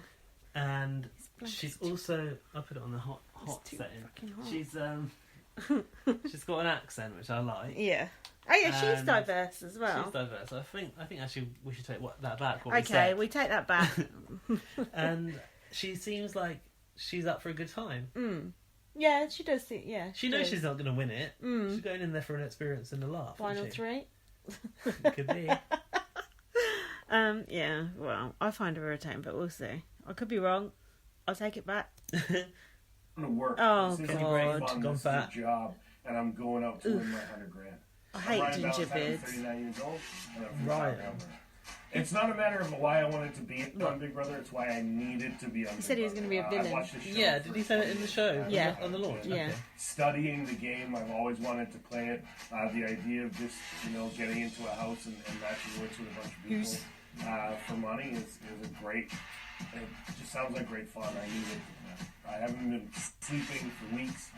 And bloody she's too- also, I'll put it on the hot too setting. fucking hot. She's got an accent which I like. Yeah. Oh yeah, she's And diverse as well. She's diverse. I think actually we should take that back. What Okay, we said. we take that back. And she seems like she's up for a good time. Yeah, she does. Yeah, She knows does. she's not going to win it. She's going in there for an experience and a laugh. Final isn't she? three. Could be. Yeah. Well, I find her irritating, but we'll see. I could be wrong. I'll take it back. I'm gonna work. Oh, This is God. fun. Gone This is fat. a job, and I'm going out to win my $100,000. I hate Ryan ginger Valentine, I'm beards. 39 years old, and I'm from Ryan. South Alberta. It's not a matter of why I wanted to be on Big Brother. It's why I needed to be on. He said he was going to be a villain. I watched the show. Yeah, did he say it in the show? Yeah. On the launch? Yeah. Okay. Studying the game, I've always wanted to play it. The idea of just getting into a house and matching wits with a bunch of people for money is a great. It just sounds like great fun. I need it. I haven't been sleeping for weeks,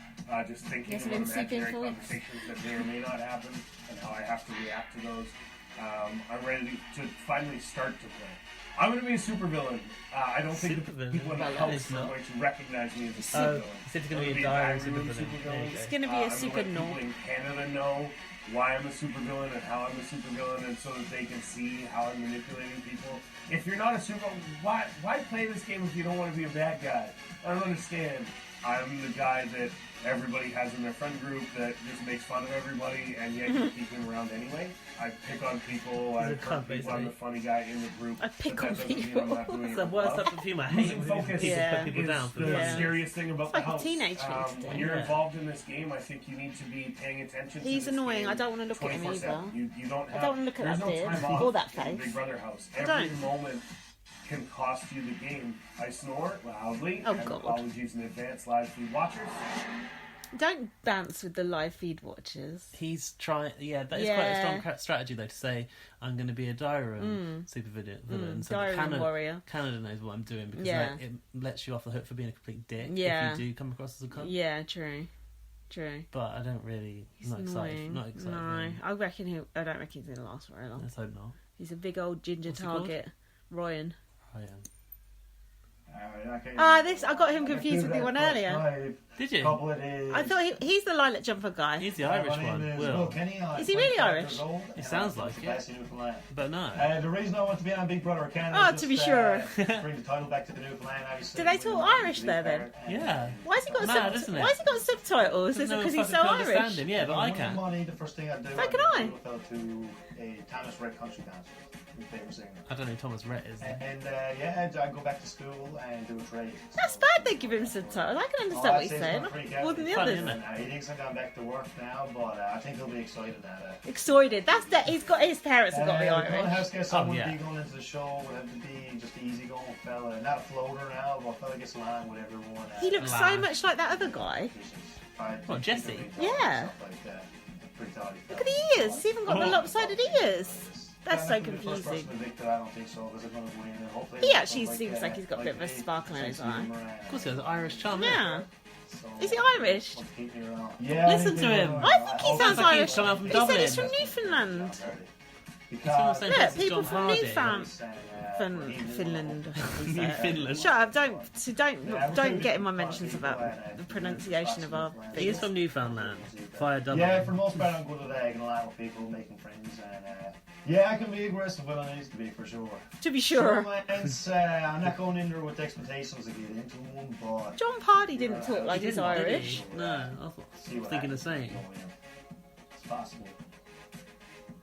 just thinking Yes, about been sleeping imaginary for weeks. conversations that may or may not happen and how I have to react to those. I'm ready to finally start to play. I'm going to be a supervillain. I don't think the Supervillain? people in the Well, house it's are not. going to recognize me as a Oh, supervillain. he said it's going I'm to be a gonna dire backroom supervillain. There you go. It's going to be a I'm super gonna let norm. people in Canada know why I'm a supervillain and how I'm a supervillain, and so that they can see how I'm manipulating people. If you're not a supervillain, why play this game if you don't want to be a bad guy? I don't understand. I'm the guy that everybody has in their friend group that just makes fun of everybody, and yet you keep him around anyway. I pick on people. I He's a cunt, people. I'm the funny guy in the group. I pick but on that doesn't mean people. I'm not doing It's it the with worst love. type of humour. I hate Losing when focus people Yeah. put people is down for the the scariest thing about It's like the a house. teenage thing to do. When you're Yeah. involved in this game, I think you need to be paying attention to He's this annoying. game I don't want to look at him 24/7. either. You don't have, I don't want to look at there's that no beard time off or that in face. Big Brother house. I Every don't. moment can cost you the game. I snore loudly. Oh, and God. apologies in advance, live feed watchers. Don't bounce with the live feed watchers. He's trying. Yeah, that is quite a strong strategy though to say I'm going to be a diary super villain. So Diary room warrior. Canada knows what I'm doing because Yeah. like, it lets you off the hook for being a complete dick Yeah. if you do come across as a cunt. Yeah, true. But I don't really. he's Not excited. annoying. Not excited. No, no. I don't reckon he's gonna last very long. Let's hope not. He's a big old ginger What's he called? target, Ryan. I am. I got him confused with the one earlier. Did you? I thought he's the lilac jumper guy. He's the Irish one. Will. Is he really Irish? He sounds like it, but no. The reason I want to be on Big Brother Canada Oh, is to be just, sure. bring the title back to the Newfoundland. Do they talk Irish there then? Yeah. Why has he got Mad, isn't it? Why has he got subtitles? Is it No one because he's so fucking can Irish? understand him. Yeah, but I can. Money, the first thing I'd do, So can I. to a Thomas Rhett country dance. They were singing. I don't know who Thomas Rhett is. And I'd go back to school and do a trade. That's bad they give him subtitles. I can understand what he's saying. More than the Funny, others. isn't it? He thinks I'm going back to work now, but I think he'll be excited at it. Excited. That's that. He's got his parents have got to be The Irish. house guest I wouldn't yeah. be going into the show. Would have to be just an easygoing fella, not a floater now, but a fella gets along with everyone. He looks so Lad. much like that other guy. What, Jesse? Yeah. Look at the ears. He's even got the lopsided ears. That's so confusing. He actually seems like he's got a bit of a sparkle in his eye. Of course, he has Irish charm. Yeah. Is he Irish? Yeah, Listen to him. I think he sounds like he's Irish. come out from He said he's Dublin. from Newfoundland. It's almost the same Look, place as people John from Hardy. Finland. Finland. Shut up! Don't get in my mentions about the pronunciation of our He is things. from Newfoundland. Via Dublin. Yeah, for the most part, I'm good at getting along with people, making friends, and yeah, I can be aggressive when I need to be, for sure. To be sure, I'm not going in there with expectations to get into one, but John Pardy didn't talk like He he's didn't, did he? Irish. No, I was thinking the same. It's possible.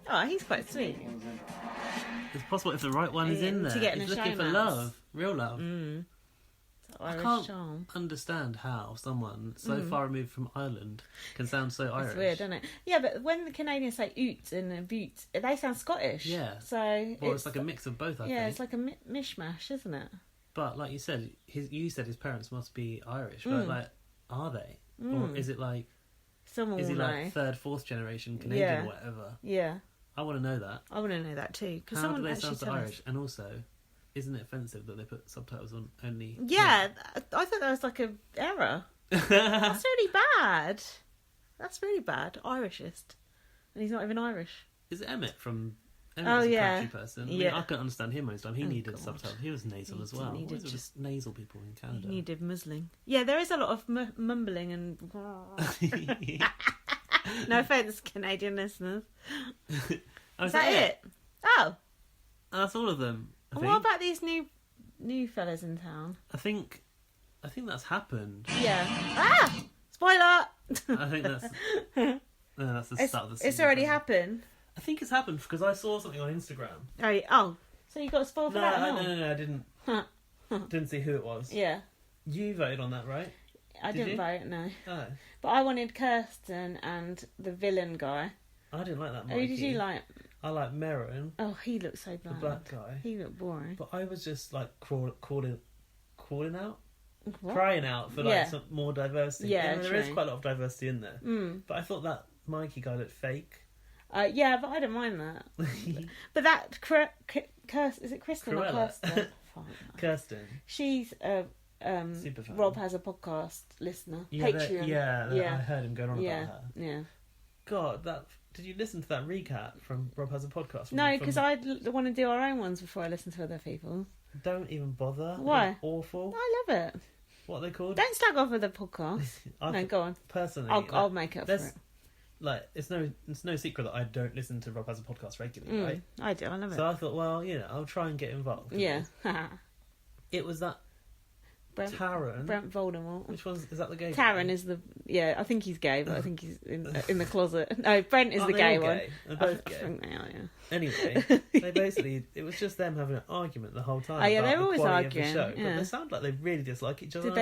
Oh, he's quite sweet. It's possible if the right one is in there. To get in He's a looking for showmance. love. Real love. I Irish can't charm. understand how someone so far removed from Ireland can sound so Irish. It's weird, isn't it? Yeah, but when the Canadians say oot and a boot, they sound Scottish. Yeah. So Well, it's like a mix of both, I think. it's like a mishmash, isn't it? But like you said, you said his parents must be Irish. But like, are they? Or is it like, Someone is he will like know. third, fourth generation Canadian Yeah. or whatever? Yeah, I want to know that. I want to know that too. Because How someone do they actually sound so tell us. Irish? And also, isn't it offensive that they put subtitles on only? Yeah, I thought that was like a error. That's really bad. That's really bad. Irishist. And he's not even Irish. Is it Emmett from? Oh, Emmett's a yeah. country person. I mean, Yeah. I couldn't understand him most of the time. He needed God. subtitles. He was nasal He as well. needed What is it with just- nasal people in Canada? He needed muzzling. Yeah, there is a lot of mumbling and... No offence, Canadian listeners. Oh, Is that it? Oh, That's all of them. I and think. what about these new fellas in town? I think that's happened. Yeah. Ah! Spoiler! I think that's. No, that's the start of the season. It's already happened. I think it's happened because I saw something on Instagram. Oh, so you got a spoil for No, that? I didn't. Didn't see who it was. Yeah. You voted on that, right? I Did didn't you? vote, no. Oh, But I wanted Kirsten and the villain guy. I didn't like that. Who Mikey. did you like? I like Merrin, Oh, he looked so the bad. black guy. He looked boring. But I was just like calling out, What? crying out for like Yeah. some more diversity. Yeah, You know, there is true. quite a lot of diversity in there. Mm. But I thought that Mikey guy looked fake. Yeah, but I don't mind that. But that is it Kristen or Cruella. Kirsten? Fuck. Kirsten. She's a Super fan. Rob has a podcast listener. Yeah, Patreon. I heard him going on yeah, about her. yeah. God, did you listen to that recap from Rob Has a Podcast? No, because I want to do our own ones before I listen to other people's. Don't even bother. Why? It's awful. I love it. What are they called? Don't slag off other podcasts. No, go on. Personally, I'll make up for there's- it. Like, it's no secret that I don't listen to Rob Has a Podcast regularly, right? I do. I love it. So I thought, well, I'll try and get involved. Yeah. It was that Brent Taron. Voldemort. Which one's is that the gay? Taron is the I think he's gay, but I think he's in the closet. No, Brent is Aren't the they gay all one. gay? They're both I gay. think they are, yeah. Anyway, they basically it was just them having an argument the whole time. Oh, yeah, about they're the always quality arguing, Of the show, yeah. But they sound like they really dislike each other. Did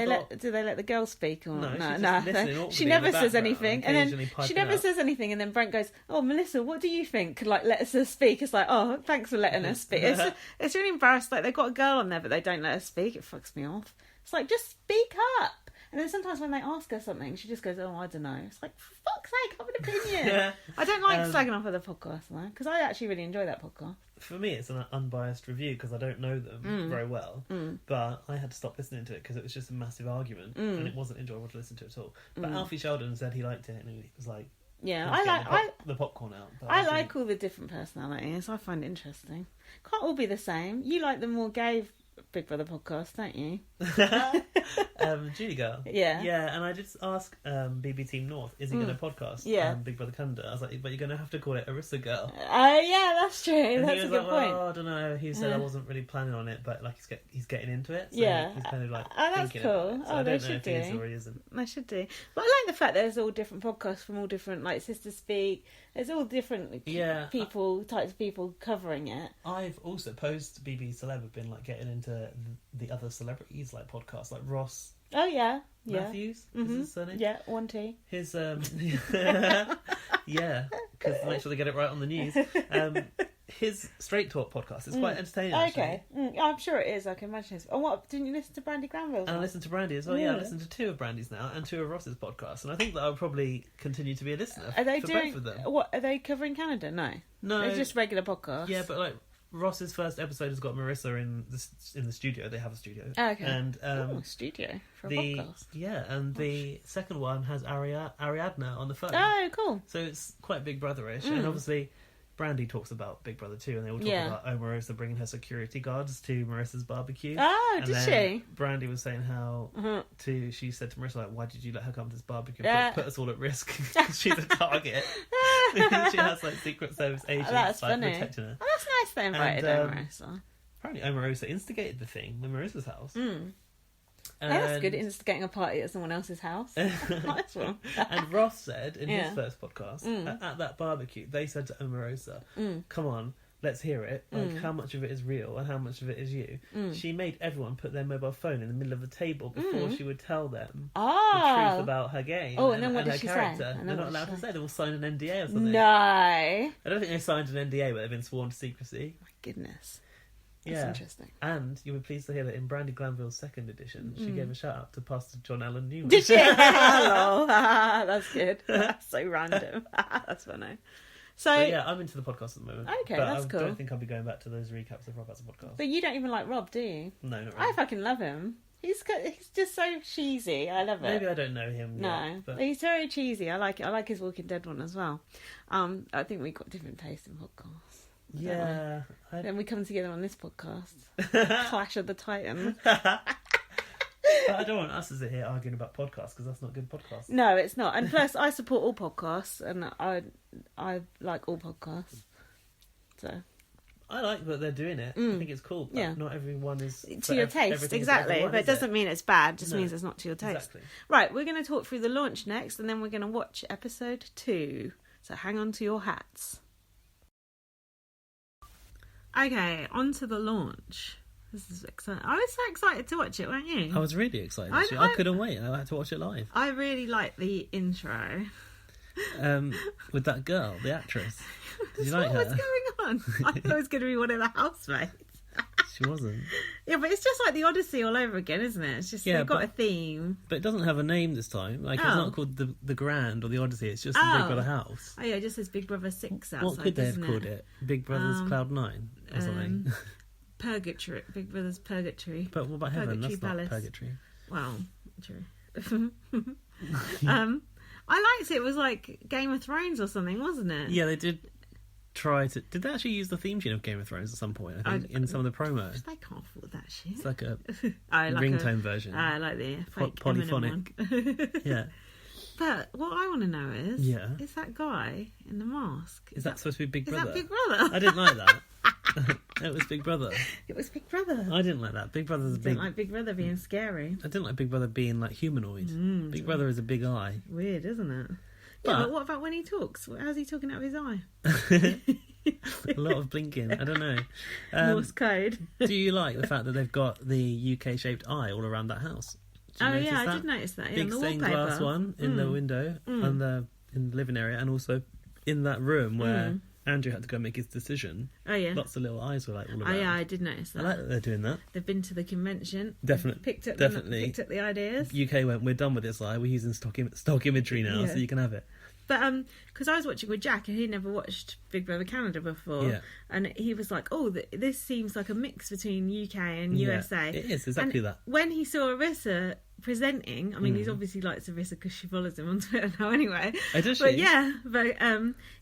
they let the girl speak or No, she's no? just No, listening awkwardly she in never the says background, anything, and then occasionally she piping never up. says anything, and then Brent goes, "Oh, Melissa, what do you think?" Like, let us speak. It's like, oh, thanks for letting us speak. It's really embarrassed. Like, they've got a girl on there, but they don't let her speak. It fucks me off. It's like, just speak up. And then sometimes when they ask her something, she just goes, "Oh, I don't know." It's like, for fuck's sake, have an opinion. Yeah. I don't like slagging off other podcasts though, because I actually really enjoy that podcast. For me, it's an unbiased review because I don't know them very well. But I had to stop listening to it because it was just a massive argument and it wasn't enjoyable to listen to at all. But Alfie Sheldon said he liked it and he was like, Yeah, he was I getting like the popcorn out. But I like all the different personalities. I find it interesting. Can't all be the same. You like the more gay Big Brother podcast, don't you? Julie Girl. Yeah. Yeah, and I did ask BB Team North, is he going to podcast Yeah. Big Brother Canada? I was like, but you're going to have to call it Arissa Girl. Oh, yeah, that's true. And That's he a was good like, point. well, I don't know. He said I wasn't really planning on it, but like he's getting into it. So Yeah. he's kind of like Oh, that's thinking cool. about it. So Oh, I they don't know should if he is do. or he isn't. I should do. But I like the fact that there's all different podcasts from all different, like Sister Speak. There's all different people, types of people covering it. I've also post BB Celeb have been like getting into the other celebrities like podcasts like Ross Oh, yeah. Yeah. Matthews is his surname. Yeah, 1T. His yeah, because make sure they get it right on the news. His Straight Talk podcast is quite entertaining. Okay. I'm sure it is. I can imagine it. Oh, what? Didn't you listen to Brandy Granville? And I listened to Brandy as well. Yeah, I listened to 2 of Brandy's now and 2 of Ross's podcasts, and I think that I'll probably continue to be a listener. Are they for doing both of them? what? Are they covering Canada? No, No, they're just regular podcasts. yeah, but like Ross's first episode has got Marissa in the studio. They have a studio. Oh, okay. And studio for a the podcast. yeah, and the second one has Ariadna on the phone. Oh, cool. So it's quite Big Brother-ish, and obviously Brandy talks about Big Brother too, and they all talk about Omarosa bringing her security guards to Marissa's barbecue. Oh, and did then she? Brandy was saying how she said to Marissa, like, why did you let her come to this barbecue? Put us all at risk because she's a target. She has like Secret Service agents That's like funny. protecting her. Oh, that's nice they invited Omarosa. Apparently Omarosa instigated the thing in Marissa's house. That's good, instigating a party at someone else's house. Nice one. And Ross said in Yeah. his first podcast, at that barbecue, they said to Omarosa, come on, let's hear it. Like, how much of it is real and how much of it is you? She made everyone put their mobile phone in the middle of the table before she would tell them the truth about her game. Oh, and then what her did she character. say? They're not allowed to say. They will sign an NDA or something. No. I don't think they signed an NDA, but they've been sworn to secrecy. My goodness. That's interesting. And you'll be pleased to hear that in Brandy Glanville's second edition, she gave a shout out to Pastor John Allen Newman. Did she? Hello. That's good. That's so random. That's funny. So yeah, I'm into the podcast at the moment. Okay, but that's cool. I don't think I'll be going back to those recaps of Rob as a podcast. But you don't even like Rob, do you? No, not I really. fucking love him. He's just so cheesy. I love it. Maybe I don't know him. No, yet, but he's very cheesy. I like it. I like his Walking Dead one as well. I think we got different tastes in podcasts. yeah, Then we come together on this podcast. Clash of the Titans. but I don't want us to sit here arguing about podcasts because that's not good podcasts. No, it's not. And plus, I support all podcasts, and I like all podcasts. So I like that they're doing it. I think it's cool. But not everyone is to your taste, exactly. But it doesn't mean it's bad. It just means it's not to your taste. Exactly. Right, we're going to talk through the launch next, and then we're going to watch episode 2. So hang on to your hats. Okay, on to the launch. This is exciting. I was so excited to watch it, weren't you? I was really excited. I couldn't wait. I had to watch it live. I really like the intro. With that girl, the actress. Did you like her? What's going on? I thought it was going to be one of the housemates. She wasn't. Yeah, but it's just like the Odyssey all over again, isn't it? It's just they've got a theme. But it doesn't have a name this time. Like, it's not called the Grand or the Odyssey. It's just the Big Brother house. Oh yeah, it just says Big Brother 6 outside. What could they have called it? Big Brother's Cloud 9 or something. Purgatory. Big Brother's Purgatory. But what about Heaven? Purgatory That's Palace. not Purgatory. Well, true. I liked it. It was like Game of Thrones or something, wasn't it? Yeah, they did try to... Did they actually use the theme tune of Game of Thrones at some point? I think in some of the promos. They can't afford that shit. It's like a I like ringtone version. I like the fake polyphonic. one. Yeah. But what I want to know is that guy in the mask? Is that supposed to be Big Brother? Is that Big Brother? I didn't like that. It was Big Brother. It was Big Brother. I didn't like that. Big Brother's I didn't like Big Brother being scary. I didn't like Big Brother being like humanoid. Big Brother is a big eye. Weird, isn't it? But, yeah, but what about when he talks? How's he talking out of his eye? A lot of blinking. I don't know. Morse code. Do you like the fact that they've got the UK-shaped eye all around that house? Oh yeah, I did notice that. Big the stained wallpaper. glass one in the window and in the living area, and also in that room where Andrew had to go make his decision. Oh yeah, lots of little eyes were like all around. Oh yeah, I did notice that. I like that they're doing that. They've been to the convention. Definitely, picked up the ideas. UK went, we're done with this eye. We're using stock imagery now, so you can have it. But because I was watching with Jack and he'd never watched Big Brother Canada before, and he was like, "Oh, this seems like a mix between UK and USA." It is exactly that. When he saw Arissa presenting, I mean, he's obviously likes Arissa because she follows him on Twitter now, anyway. Oh, does she? But yeah,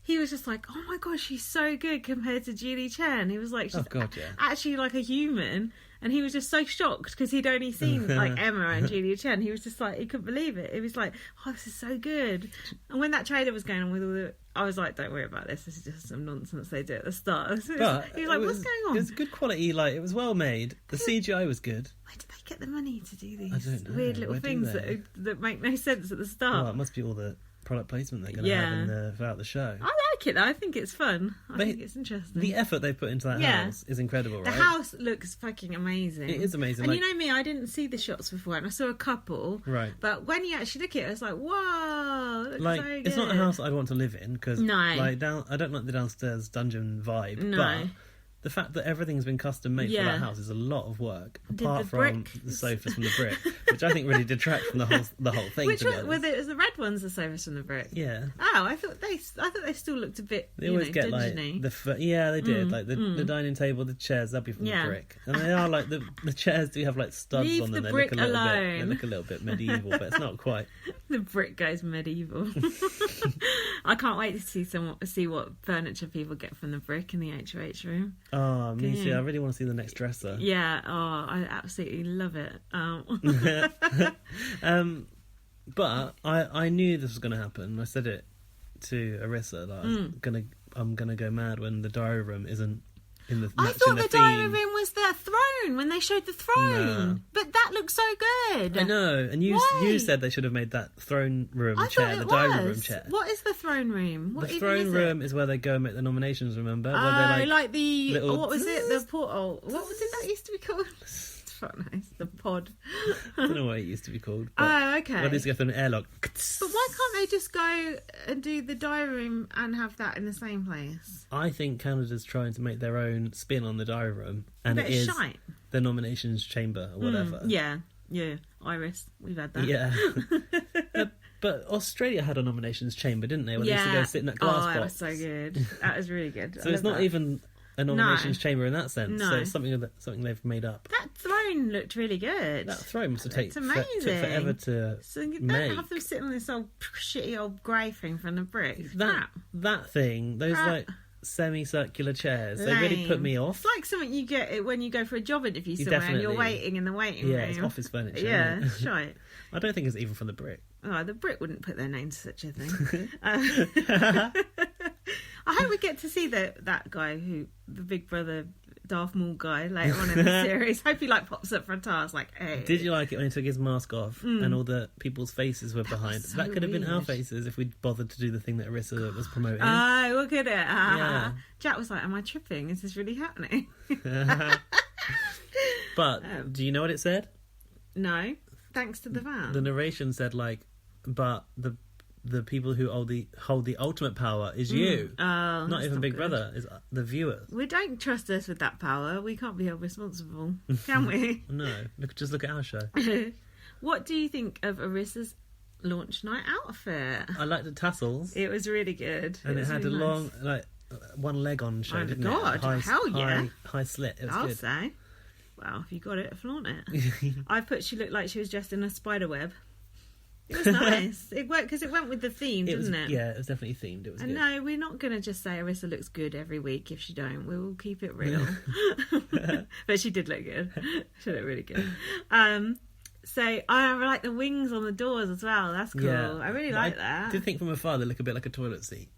he was just like, "Oh my gosh, she's so good compared to Julie Chen." He was like, "She's actually like a human." And he was just so shocked because he'd only seen like Emma and Julia Chen. He was just like, he couldn't believe it. He was like, "Oh, this is so good." And when that trailer was going on with all the, I was like, "Don't worry about this. This is just some nonsense they do at the start." But he was like, "What's going on?" It was good quality. Like, it was well made. The CGI was good. Where did they get the money to do these I don't know. weird little things that make no sense at the start? Well, it must be all the product placement they're going to have throughout the show. I like it though. I think it's fun. I think it's interesting. The effort they put into that house is incredible, right? The house looks fucking amazing. It is amazing. And you know me, I didn't see the shots before, and I saw a couple. Right. But when you actually look at it, it's like, whoa, it looks like, so good. it's not a house I'd want to live in because, No. like, I don't like the downstairs dungeon vibe. No. But the fact that everything's been custom made for that house is a lot of work. Apart from the sofas from the brick, which I think really detracts from the whole thing. Which one? Was it the red ones, the sofas from the brick? Yeah. Oh, I thought they still looked a bit. They always get dungeony. like they did like the dining table, the chairs. That'd be from the brick, and they are like the chairs do have like studs Leave on them. the They brick look a little alone. bit. They look a little bit medieval, but it's not quite. The brick goes medieval. I can't wait to see what furniture people get from the brick in the HOH room. Oh, me too. I really want to see the next dresser. Yeah. Oh, I absolutely love it. But I knew this was going to happen. I said it to Arissa that I'm gonna go mad when the diary room isn't in the. I thought the diary theme. room was the throne when they showed the throne, No. but that looks so good. I know, and you Why? said they should have made that throne room I chair thought the it diary was. room chair. What is the throne room? What The even throne is room it? is where they go and make the nominations. Remember? Where Oh, they like the little- what was it? The portal. What was it that used to be called? It's quite nice. The pod. I don't know what it used to be called. But Oh, okay. Where they used to go through an airlock. But why can't they just go and do the diary room and have that in the same place? I think Canada's trying to make their own spin on the diary room, and But it it's is shite. the nominations chamber or whatever. Yeah. Iris, we've had that. Yeah. But Australia had a nominations chamber, didn't they? Where they used to go sit in that glass that box. was so good. That was really good. So it's not even a nominations chamber in that sense. No. So it's something they've made up. That throne looked really good. That throne must have It's took amazing. forever to So you don't make. have them sitting on this old shitty old grey thing from the brick. That thing, those Crap. like semicircular chairs, they really put Lame. me off. It's like something you get when you go for a job interview You somewhere and you're definitely- waiting in the waiting Yeah, room. it's office furniture. Yeah, isn't it? shite. I don't think it's even from the brick. Oh, the Brit wouldn't put their name to such a thing. I hope we get to see that guy the Big Brother Darth Maul guy later on in the series. Hope he pops up for a task like, hey. Did you like it when he took his mask off and all the people's faces were behind? so That could have been our weird. faces if we'd bothered to do the thing that Arissa was promoting. Oh, look at it. Yeah. Jack was like, am I tripping? Is this really happening? But do you know what it said? No. Thanks to the van. The narration said but the people who hold the ultimate power is you. Oh, not that's even Big good. Brother, is the viewers. We don't trust us with that power. We can't be held responsible, can we? No, just look at our show. What do you think of Arissa's launch night outfit? I like the tassels, It was really good. and it was had really a long nice. one leg on show, Oh, didn't God, it? hell yeah. high slit. It was I'll good. say. Well, if you got it, flaunt it. I put she looked like she was dressed in a spider web. It was nice. It worked because it went with the theme, didn't it? Yeah, it was definitely themed. It was And good. no, we're not going to just say Arissa looks good every week if she don't. We will keep it real. But she did look good. She looked really good. So I like the wings on the doors as well. That's cool. Yeah. I really But like I that. did think from afar they look a bit like a toilet seat.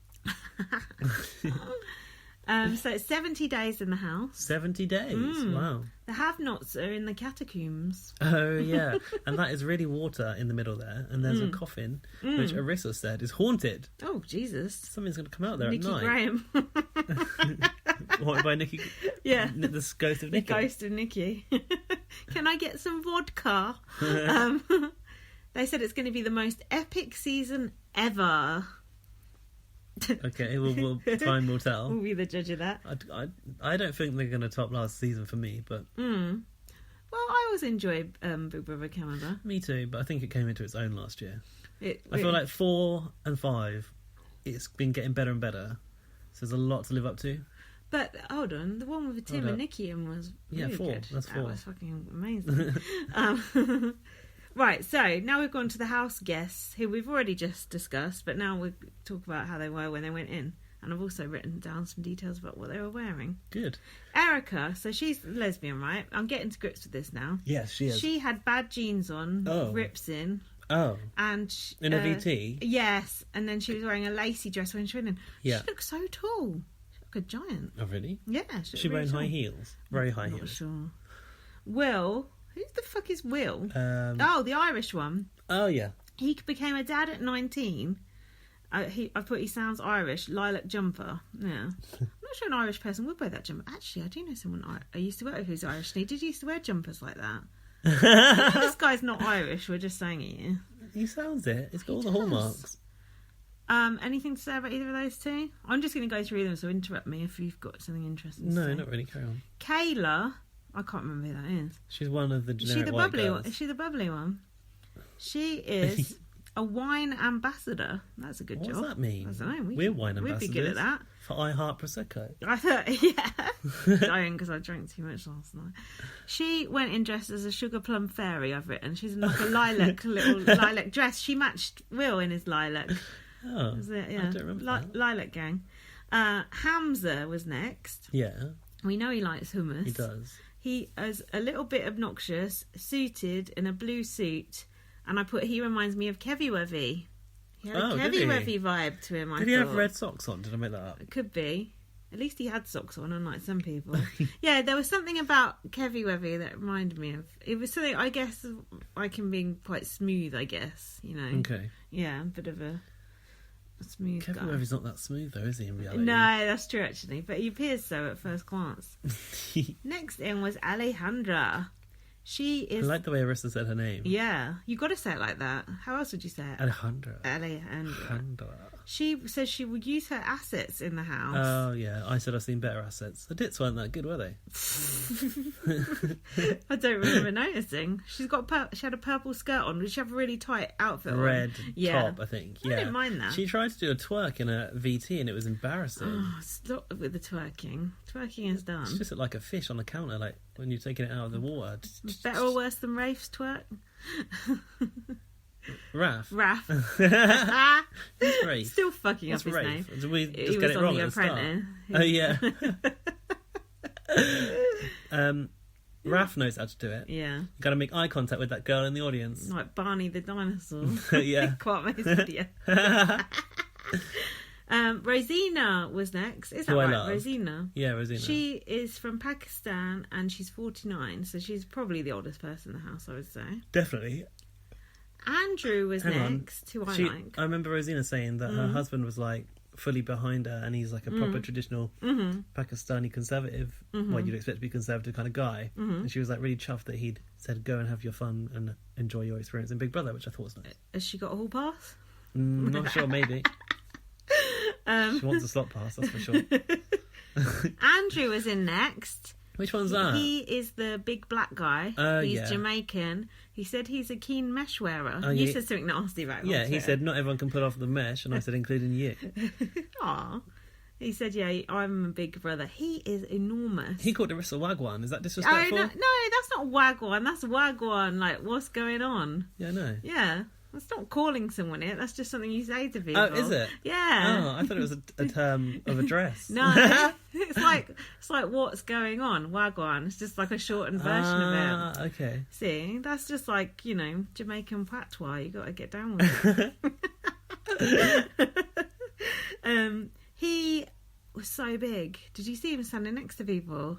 So it's 70 days in the house. 70 days. Wow. The have-nots are in the catacombs. Oh yeah, and that is really water in the middle there, and there's a coffin which Arissa said is haunted. Oh, Jesus. Something's going to come out there Nikki at night. Graham. Haunted by Nikki. Yeah. The ghost of Nikki. Ghost of Nikki. Can I get some vodka? They said it's going to be the most epic season ever. Okay, well, time will tell. We'll be the judge of that. I don't think they're going to top last season for me, but Well, I always enjoy Big Brother Canada. me too. But I think it came into its own last year. I I feel like 4 and 5, it's been getting better and better. So there's a lot to live up to. But hold on, the one with Tim Hold and up. Nikki in was Yeah, really 4. good. That's That 4. was fucking amazing. Right, so now we've gone to the house guests, who we've already just discussed, but now we'll talk about how they were when they went in. And I've also written down some details about what they were wearing. Good. Erica, so she's lesbian, right? I'm getting to grips with this now. Yes, she is. She had bad jeans on, Oh. rips in, Oh, and in a VT? Yes, and then she was wearing a lacy dress when she went in. Yeah. She looked so tall. She looked like a giant. Oh, really? Yeah, Is she she looked wearing really high tall. heels? Very high Not heels. sure. Will, who the fuck is Will? Oh, The Irish one. yeah. He became a dad at 19. I put he sounds Irish. Lilac jumper. Yeah. I'm not sure an Irish person would wear that jumper. Actually, I do know someone I used to work with who's Irish. And he did used to wear jumpers like that. This guy's not Irish. We're just saying it. He sounds it. It's got all the hallmarks. Anything to say about either of those two? I'm just going to go through them, so interrupt me if you've got something interesting to say. No, not really. Carry on. Kayla, I can't remember who that is. She's one of the Is generic she the white bubbly girls. one? Is she the bubbly one? She is a wine ambassador. That's a good What job. does that mean? I don't know. We're wine We'd ambassadors. be good at that. For I Heart Prosecco. I thought, yeah. Dying because I drank too much last night. She went in dressed as a sugar plum fairy, I've written. She's in like a little lilac dress. She matched Will in his lilac. Oh, Was it? Yeah. I don't remember that. Lilac gang. Hamza was next. Yeah, We know he likes hummus. he does. He is a little bit obnoxious, suited in a blue suit, and I put he reminds me of Kevy Wevy. He had a Oh, did Kevy he? Wevy vibe to him. Did he have red socks on? Did I make that up? It could be. At least he had socks on, unlike some people. Yeah, there was something about Kevy Wevy that reminded me of. It was something, I guess, like him being quite smooth, I guess, you know. Okay. Yeah, a bit of a smooth Kevin guy. Weavy's not that smooth, though, is he, in reality? No, that's true, actually. But he appears so at first glance. Next in was Alejandra. She I is... like the way Arissa said her name. Yeah, you got to say it like that. How else would you say it? Alejandra. Alejandra. She says she would use her assets in the house. Oh, yeah. I said I've seen better assets. The dits weren't that good, were they? I don't remember noticing. She had a purple skirt on. Did she have a really tight outfit on? Red top, I think. I Yeah. didn't mind that. She tried to do a twerk in a VT and it was embarrassing. Oh, stop with the twerking. Twerking is done. She just looked like a fish on the counter, like when you're taking it out of the water. Better or worse than Rafe's twerk? Raph. Raph. Who's Rafe? Still fucking What's up his Rafe? name. Did we He just get was it on wrong The at the start? Apprentice. Oh, yeah. Raph knows how to do it. Yeah. You got to make eye contact with that girl in the audience. Like Barney the dinosaur. Yeah. Quite nice video. Rosina was next. Is that Who I right? love. Rosina. Yeah, Rosina. She is from Pakistan and she's 49, so she's probably the oldest person in the house, I would say. Definitely. Andrew was Hang on. next, who I She- like. I remember Rosina saying that her husband was like fully behind her and he's like a proper traditional Pakistani conservative, what you'd expect to be conservative kind of guy. And she was like really chuffed that he'd said go and have your fun and enjoy your experience in Big Brother, which I thought was nice. Has she got a hall pass? Not sure, maybe. She wants a slot pass, that's for sure. Andrew was in next. Which one's that? He is the big black guy. He's yeah. Jamaican. He said he's a keen mesh wearer. Oh, You yeah. said something nasty about him. Yeah, on he Twitter. said not everyone can pull off the mesh, and I said including you. Aw. He said, yeah, I'm a big brother. He is enormous. He called Arissa Wagwan. Is that Oh, disrespectful? no, that's not Wagwan. That's Wagwan. Like, what's going on? Yeah, no. Yeah. That's not calling someone it. That's just something you say to people. Oh, is it? Yeah. Oh, I thought it was a term of address. No, it's like what's going on, Wagwan. It's just like a shortened version of it. Okay. See, that's just like, you know, Jamaican patois. You got to get down with it. He was so big. Did you see him standing next to people?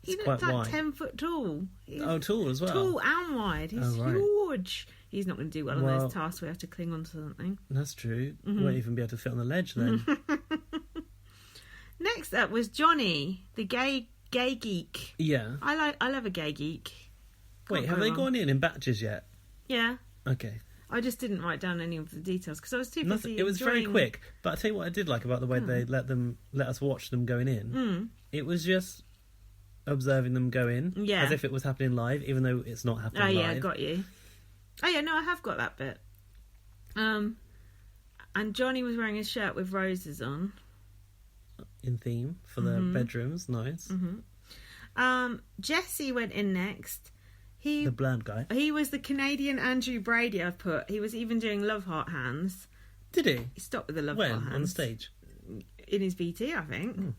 He It's looked quite like wide. 10 foot tall. He's Tall as well. tall and wide. He's Oh, right. huge. He's not going to do well on Well- those tasks where we have to cling on to something. That's true. Won't even be able to fit on the ledge then. Next up was Johnny, the gay geek. Yeah. I love a gay geek. Wait, Can't have go they wrong. gone in batches yet? Yeah. Okay. I just didn't write down any of the details because I was too busy. Nothing, it was very enjoying- quick, but I tell you what I did like about the way they let us watch them going in. It was just observing them go in, Yeah. as if it was happening live, even though it's not happening Oh live. yeah, got you. Oh yeah, no, I have got that bit. And Johnny was wearing a shirt with roses on. In theme for the bedrooms, nice. Jesse went in next. The bland guy. He was the Canadian Andrew Brady. I've put. He was even doing love heart hands. Did he? He stopped with the love When? heart hands On the stage? in his VT, I think.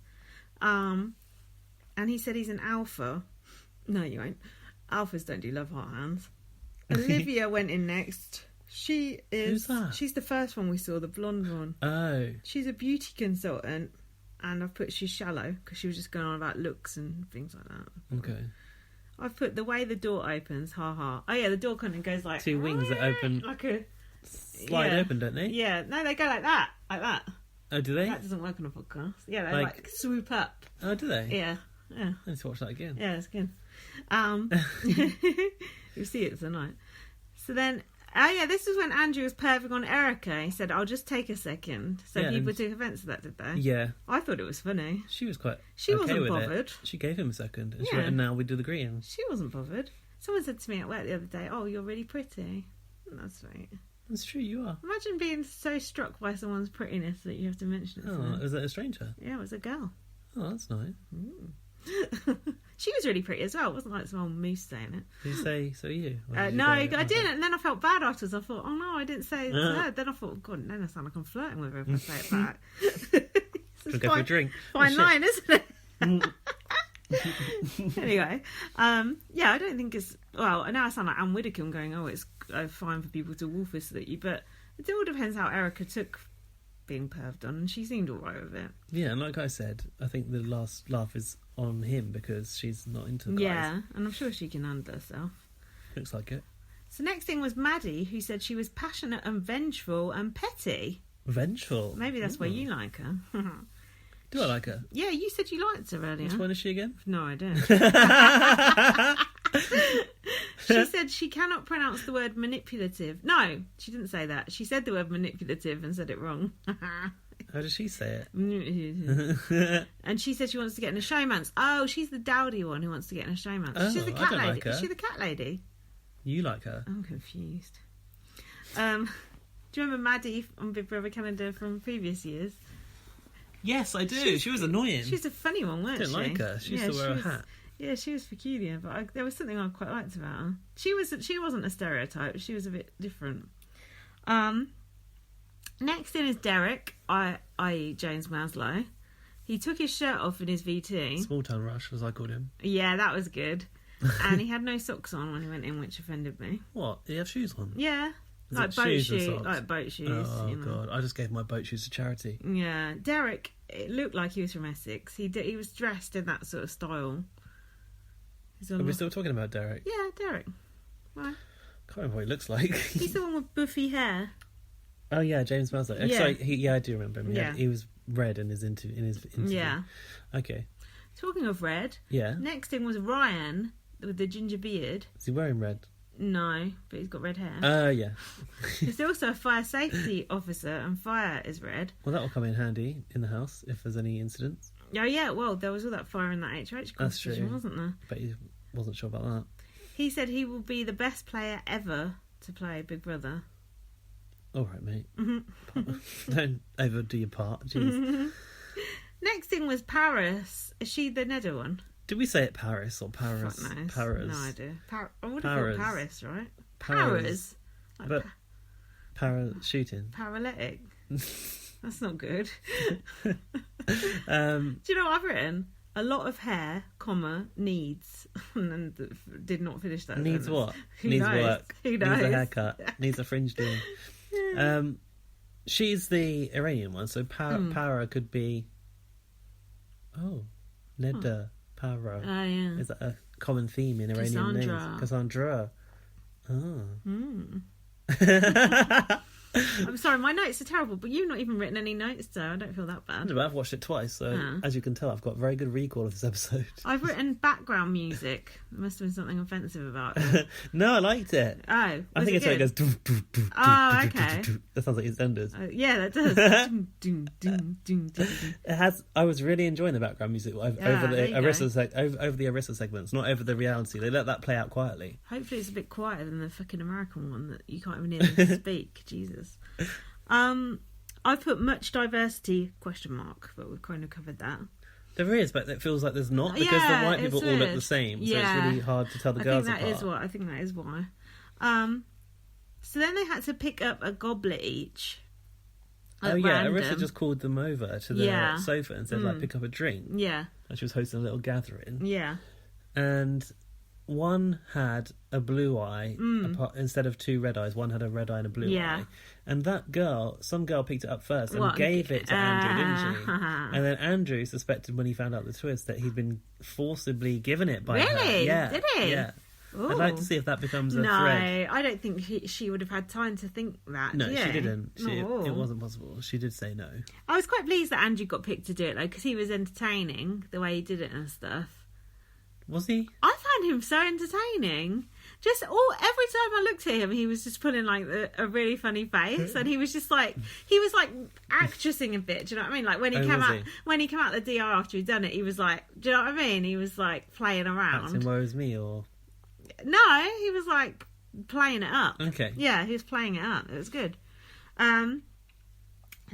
And he said he's an alpha. No, you ain't. Alphas don't do love heart hands. Olivia went in next. She is. Who's that? She's the first one we saw, the blonde one. Oh. She's a beauty consultant, and I've put she's shallow because she was just going on about looks and things like that. Okay. I've put the way the door opens, ha ha. Oh yeah, the door kind of goes like Two wings that open. like a Slide yeah. open, don't they? Yeah, no, they go like that, like that. Oh, do they? That doesn't work on a podcast. Yeah, they Like- like swoop up. Oh, do they? Yeah, yeah, I need to watch that again. yeah. It's good. You'll see it tonight. So then, oh yeah, this is when Andrew was perving on Erica. He said, "I'll just take a second." So Yeah, people and- took offence to that, did they? Yeah. I thought it was funny. She was quite She okay wasn't with bothered. it. She gave him a second. And she Yeah. went, and now we do the greetings. She wasn't bothered. Someone said to me at work the other day, "Oh, you're really pretty." That's sweet. That's true, you are. Imagine being so struck by someone's prettiness that you have to mention it. to Oh, them. was that a stranger? Yeah, it was a girl. Oh, that's nice. She was really pretty as well. It wasn't like some old moose saying it. Did you say, so are you? Or did you No, go, I "Oh, didn't. And then I felt bad afterwards. I thought, oh no, I didn't say it to her. Then I thought, God, then I sound like I'm flirting with her if I say it back. It's Go for a drink. Fine Oh, shit. line, isn't it? Anyway, yeah, I don't think it's... Well, I know I sound like Anne Widdecombe going, oh, it's fine for people to wolf whistle at you, but it all depends how Erica took being perved on, and she seemed alright with it. Yeah, and like I said, I think the last laugh is on him because she's not into guys. Yeah, and I'm sure she can handle herself. Looks like it. So next thing was Maddie, who said she was passionate and vengeful and petty. Vengeful. Maybe that's why you like her. Do I like her? Yeah, you said you liked her earlier. Which one is she again? No, I don't. She said she cannot pronounce the word manipulative. No, she didn't say that. She said the word manipulative and said it wrong. How does she say it? And she said she wants to get in a showman's. Oh, she's the dowdy one who wants to get in a showman's. Oh, She's the I cat don't lady. like her. Is she the cat lady? You like her? I'm confused. Do you remember Maddie on Big Brother Canada from previous years? Yes, I do. She was annoying. She's a funny one, weren't I she? didn't like her. She used to wear a hat. Yeah, she was peculiar, but there was something I quite liked about her. She wasn't a stereotype. She was a bit different. Next in is Derek, i.e. James Maslow. He took his shirt off in his VT. Small Town Rush, as I called him. Yeah, that was good. And he had no socks on when he went in, which offended me. What? Did he have shoes on? Yeah. Is Like it boat shoes and shoes. socks? Like boat shoes. Oh, you know. God. I just gave my boat shoes to charity. Yeah. Derek, it looked like he was from Essex. He was dressed in that sort of style. Are we still talking about Derek? Yeah, Derek. Why? Can't remember what he looks like. He's the one with buffy hair. Oh, yeah, James Maslow. Yeah. Sorry, I do remember him. Yeah. He was red in his interview. Yeah. Okay. Talking of red, Yeah. next thing was Ryan with the ginger beard. Is he wearing red? No, but he's got red hair. Yeah. There's also a fire safety officer, and fire is red. Well, that will come in handy in the house if there's any incidents. Oh, yeah, well, there was all that fire in that HH That's competition, true. wasn't there? But he wasn't sure about that. He said he will be the best player ever to play Big Brother. All right, mate. Mm-hmm. Don't overdo your part. Jeez. Next thing was Paris. Is she the Nedda one? Did we say it Paris or Paris? Fuck knows. Paris. No idea. I would have thought Paris, right? Paris. Paris. Like But parachuting. paralytic. That's not good. Um, Do you know what I've written? A lot of hair, comma, needs. And then did not finish that needs sentence. what? Who Needs knows? work. Who Needs knows? a haircut. Needs a fringe doing. She's the Iranian one, so Para could be. Oh, Nedda Para. Oh, yeah. Is that a common theme in Iranian names? Cassandra. Oh. I'm sorry, my notes are terrible, but you've not even written any notes, so I don't feel that bad. But I've watched it twice, so as you can tell, I've got very good recall of this episode. I've written background music. There must have been something offensive about it. No, I liked it. Oh, I think it's good? when it goes. Oh, okay. That sounds like EastEnders. Yeah, that does. Doom, doom, doom, doom, doom. It has. I was really enjoying the background music over there the you over the Arissa segments, not over the reality. They let that play out quietly. Hopefully it's a bit quieter than the fucking American one that you can't even hear them speak. Jesus. I put much diversity ? But we've kind of covered that. There is, but it feels like there's not because the white people all look the same, so it's really hard to tell the girls apart. I think that is why. So then they had to pick up a goblet each. Random. Arissa just called them over to their sofa and said, pick up a drink. Yeah. And she was hosting a little gathering. Yeah. And one had a blue eye, instead of two red eyes, one had a red eye and a blue eye. And some girl picked it up first and gave it to Andrew, didn't she? And then Andrew suspected when he found out the twist that he'd been forcibly given it by her. Really? Yeah. Did he? Yeah. Ooh. I'd like to see if that becomes a thread. No, I don't think she would have had time to think that. No, do she you? didn't. No. It wasn't possible. She did say no. I was quite pleased that Andrew got picked to do it, though, because he was entertaining the way he did it and stuff. Was he? I found him so entertaining. Just every time I looked at him, he was just putting like a really funny face, and he was like actressing a bit. Do you know what I mean? Like when he came out the DR after he'd done it, he was like, do you know what I mean? He was like playing around. Acting Woe Is Me, or no, he was like playing it up. Okay, yeah, he was playing it up. It was good.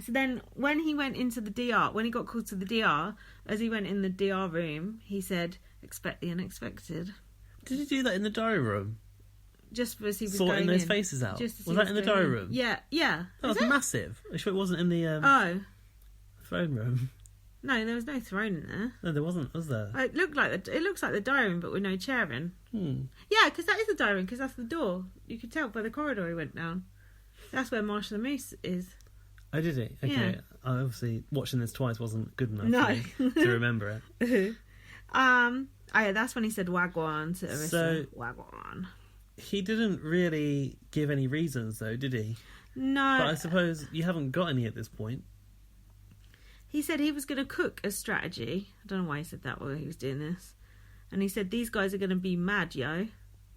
So then when he went into the DR, when he got called to the DR, as he went in the DR room, he said, "Expect the unexpected." Did he do that in the diary room? Just as he was sorting going those in. faces out. Was that in the diary room? Yeah, yeah. That was massive. Are you sure it wasn't in the throne room? No, there was no throne in there. No, there wasn't, was there? It looks like the diary room, but with no chair in. Yeah, because that is the diary room, because that's the door. You could tell by the corridor he went down. That's where Marshall the Moose is. Oh, did he? Okay. Yeah. Obviously, watching this twice wasn't good enough No. for me to remember it. Oh yeah, that's when he said wagwan to Arissa. So- Wagwan. He didn't really give any reasons, though, did he? No. But I suppose you haven't got any at this point. He said he was going to cook a strategy. I don't know why he said that while he was doing this. And he said, these guys are going to be mad, yo.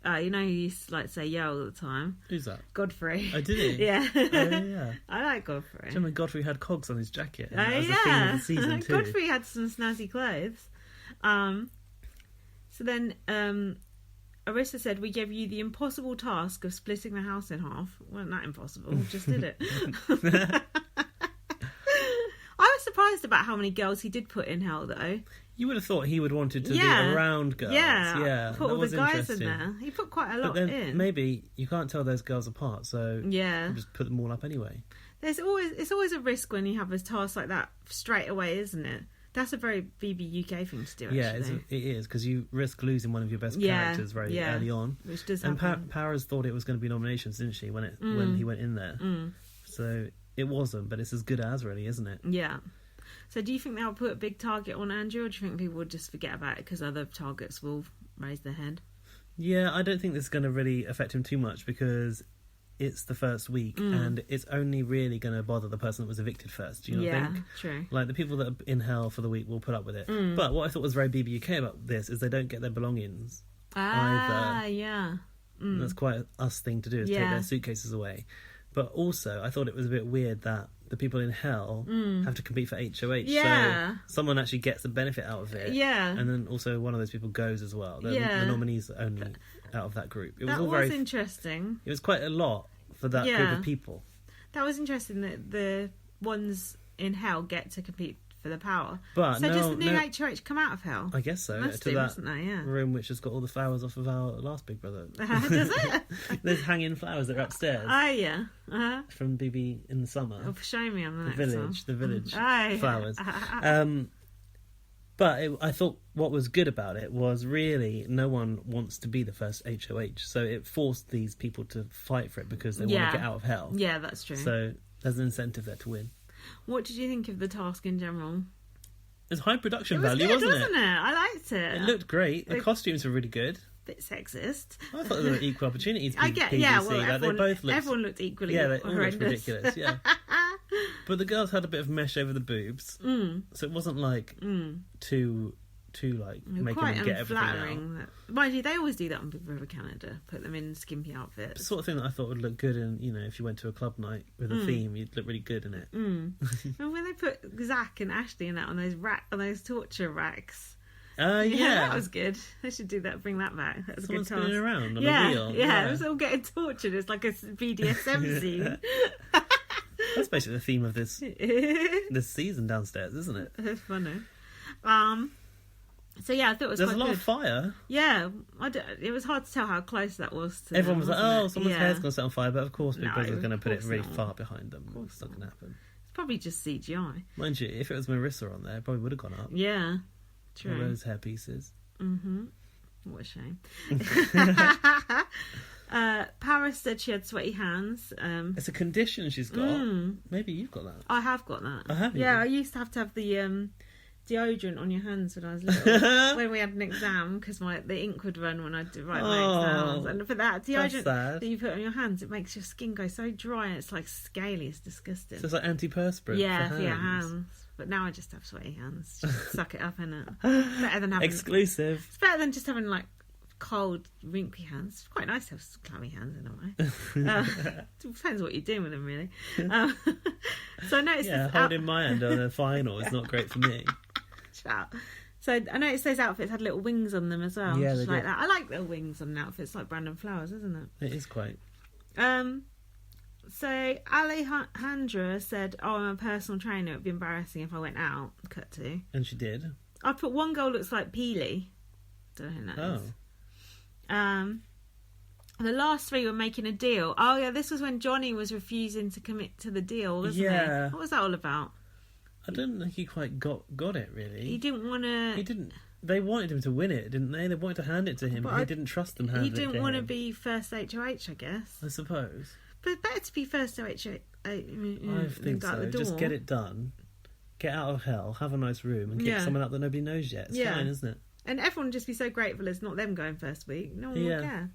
You know who used to like say yo all the time? Who's that? Godfrey. Oh, did he? Yeah. Oh, yeah. I like Godfrey. Do you remember Godfrey had cogs on his jacket? Oh, And that was the theme of the season, too. Godfrey had some snazzy clothes. So then Arissa said, we gave you the impossible task of splitting the house in half. Wasn't that impossible? Just did it. I was surprised about how many girls he did put in hell, though. You would have thought he would wanted to Yeah. be around girls. Yeah, put that all was the guys in interesting. there. He put quite a But lot then in. maybe you can't tell those girls apart, so Yeah. just put them all up anyway. It's always a risk when you have a task like that straight away, isn't it? That's a very BB UK thing to do, actually. Yeah, it is, because you risk losing one of your best Yeah, characters very yeah. early on. Which does And happen. Powers thought it was going to be nominations, didn't she, when he went in there? So it wasn't, but it's as good as, really, isn't it? Yeah. So do you think they'll put a big target on Andrew, or do you think people would just forget about it because other targets will raise their head? Yeah, I don't think this is going to really affect him too much, because it's the first week, and it's only really going to bother the person that was evicted first. Do you not think? True. Like, the people that are in hell for the week will put up with it. But what I thought was very BBUK about this is they don't get their belongings either. Yeah. That's quite an us thing to do, is take Yeah. their suitcases away. But also, I thought it was a bit weird that the people in hell have to compete for HOH. Yeah. So someone actually gets the benefit out of it. Yeah. And then also one of those people goes as well. The nominees are only out of that group. It was That all was very... interesting. It was quite a lot for that group Yeah. of people. That was interesting that the ones in hell get to compete for the power. But so does the new no, HOH come out of hell? I guess so. Must To do, that mustn't they? Yeah. room which has got all the flowers off of our last Big Brother. Does it? There's hanging flowers that are upstairs Oh, yeah. from BB in the summer. Oh, show me on the next The village Aye. flowers. But I thought what was good about it was really no one wants to be the first HOH, so it forced these people to fight for it because they want to get out of hell. Yeah, that's true. So there's an incentive there to win. What did you think of the task in general? It's high production It was value, good, wasn't it? I liked it. It looked great. The It- costumes were really good. Bit sexist. I thought there were equal opportunities. I get, PVC. yeah. Well, Like, everyone, they both looked, everyone looked equally yeah, they all looked horrendous. ridiculous. Yeah, but the girls had a bit of mesh over the boobs, so it wasn't like too like making Quite them get everything out. unflattering. Mind you, they always do that on Big Brother Canada. Put them in skimpy outfits. The sort of thing that I thought would look good, and if you went to a club night with a theme, you'd look really good in it. Remember when they put Zach and Ashley in that on those torture racks? Yeah, that was good. They should do that. Bring that back. That was someone a good spinning task. around on Yeah, a wheel. yeah, it was all getting tortured. It's like a BDSM scene. That's basically the theme of this season downstairs, isn't it? It's funny. So yeah, I thought it was There's a quite lot good. of fire. Yeah, it was hard to tell how close that was to Everyone them, was like, wasn't "Oh, it? someone's Yeah. hair's going to set on fire," but of course, Big No, Brother's going to of put it course really not. far behind them. It's not going to happen. It's probably just CGI. Mind you, if it was Marissa on there, it probably would have gone up. Yeah, All true. those hair pieces. What a shame. Paris said she had sweaty hands. It's a condition she's got. Maybe you've got that. I have got that. Oh, have you? Yeah, I used to have the deodorant on your hands when I was little. When we had an exam, because the ink would run when I did write my exams. And for that deodorant sad. that you put on your hands, it makes your skin go so dry and it's like scaly. It's disgusting. So it's like antiperspirant. Yeah, for your hands. hands. But now I just have sweaty hands. Just suck it up, innit? Better than having... Exclusive. It's better than just having, like, cold, wrinkly hands. It's quite nice to have clammy hands in a way. Depends what you're doing with them, really. So I noticed Yeah, this... holding my hand on a final is not great for me. Shut up. So I noticed those outfits had little wings on them as well. Yeah, just they like do. that. I like little wings on outfits, like Brandon Flowers, isn't it? It is quite. So Alejandra said, "Oh, I'm a personal trainer. It'd be embarrassing if I went out." Cut to. And she did. I put one girl looks like Peely. Don't know who that is. The last three were making a deal. Oh yeah, this was when Johnny was refusing to commit to the deal, wasn't Yeah. he? What was that all about? I don't think he quite got it, really. He didn't want to. He didn't. They wanted him to win it, didn't they? They wanted to hand it to him, but he didn't trust them handing He it to didn't want to him. be first HOH, I guess. I suppose. But better to be first to I think out so. the door. Just get it done. Get out of hell. Have a nice room and kick Yeah. someone out that nobody knows yet. It's fine, isn't it? And everyone would just be so grateful it's not them going first week. No one Yeah. would care.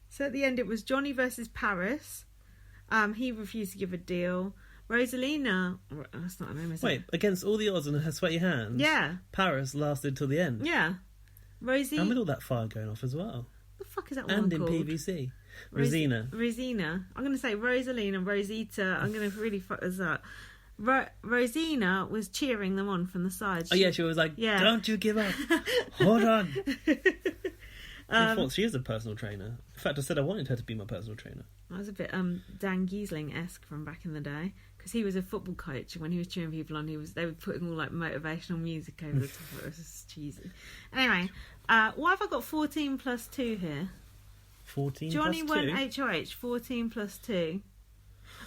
So at the end it was Johnny versus Paris. He refused to give a deal. Rosalina... That's not her name, is it? Wait, against all the odds and her sweaty hands, Yeah. Paris lasted till the end. Yeah. Rosie... And with all that fire going off as well. What the fuck is that And one in called? PVC. Rosina. Rosina. I'm going to say Rosalina, Rosita. I'm going to really fuck this up. Rosina was cheering them on from the side. She was like, don't you give up. Hold on. I thought she is a personal trainer. In fact, I said I wanted her to be my personal trainer. I was a bit Dan Giesling-esque from back in the day, because he was a football coach, and when he was cheering people on, they were putting all like motivational music over the top of it. It was just cheesy. Anyway, why have I got 14 plus 2 here? 14 Johnny plus 2? won HOH, 14 plus 2.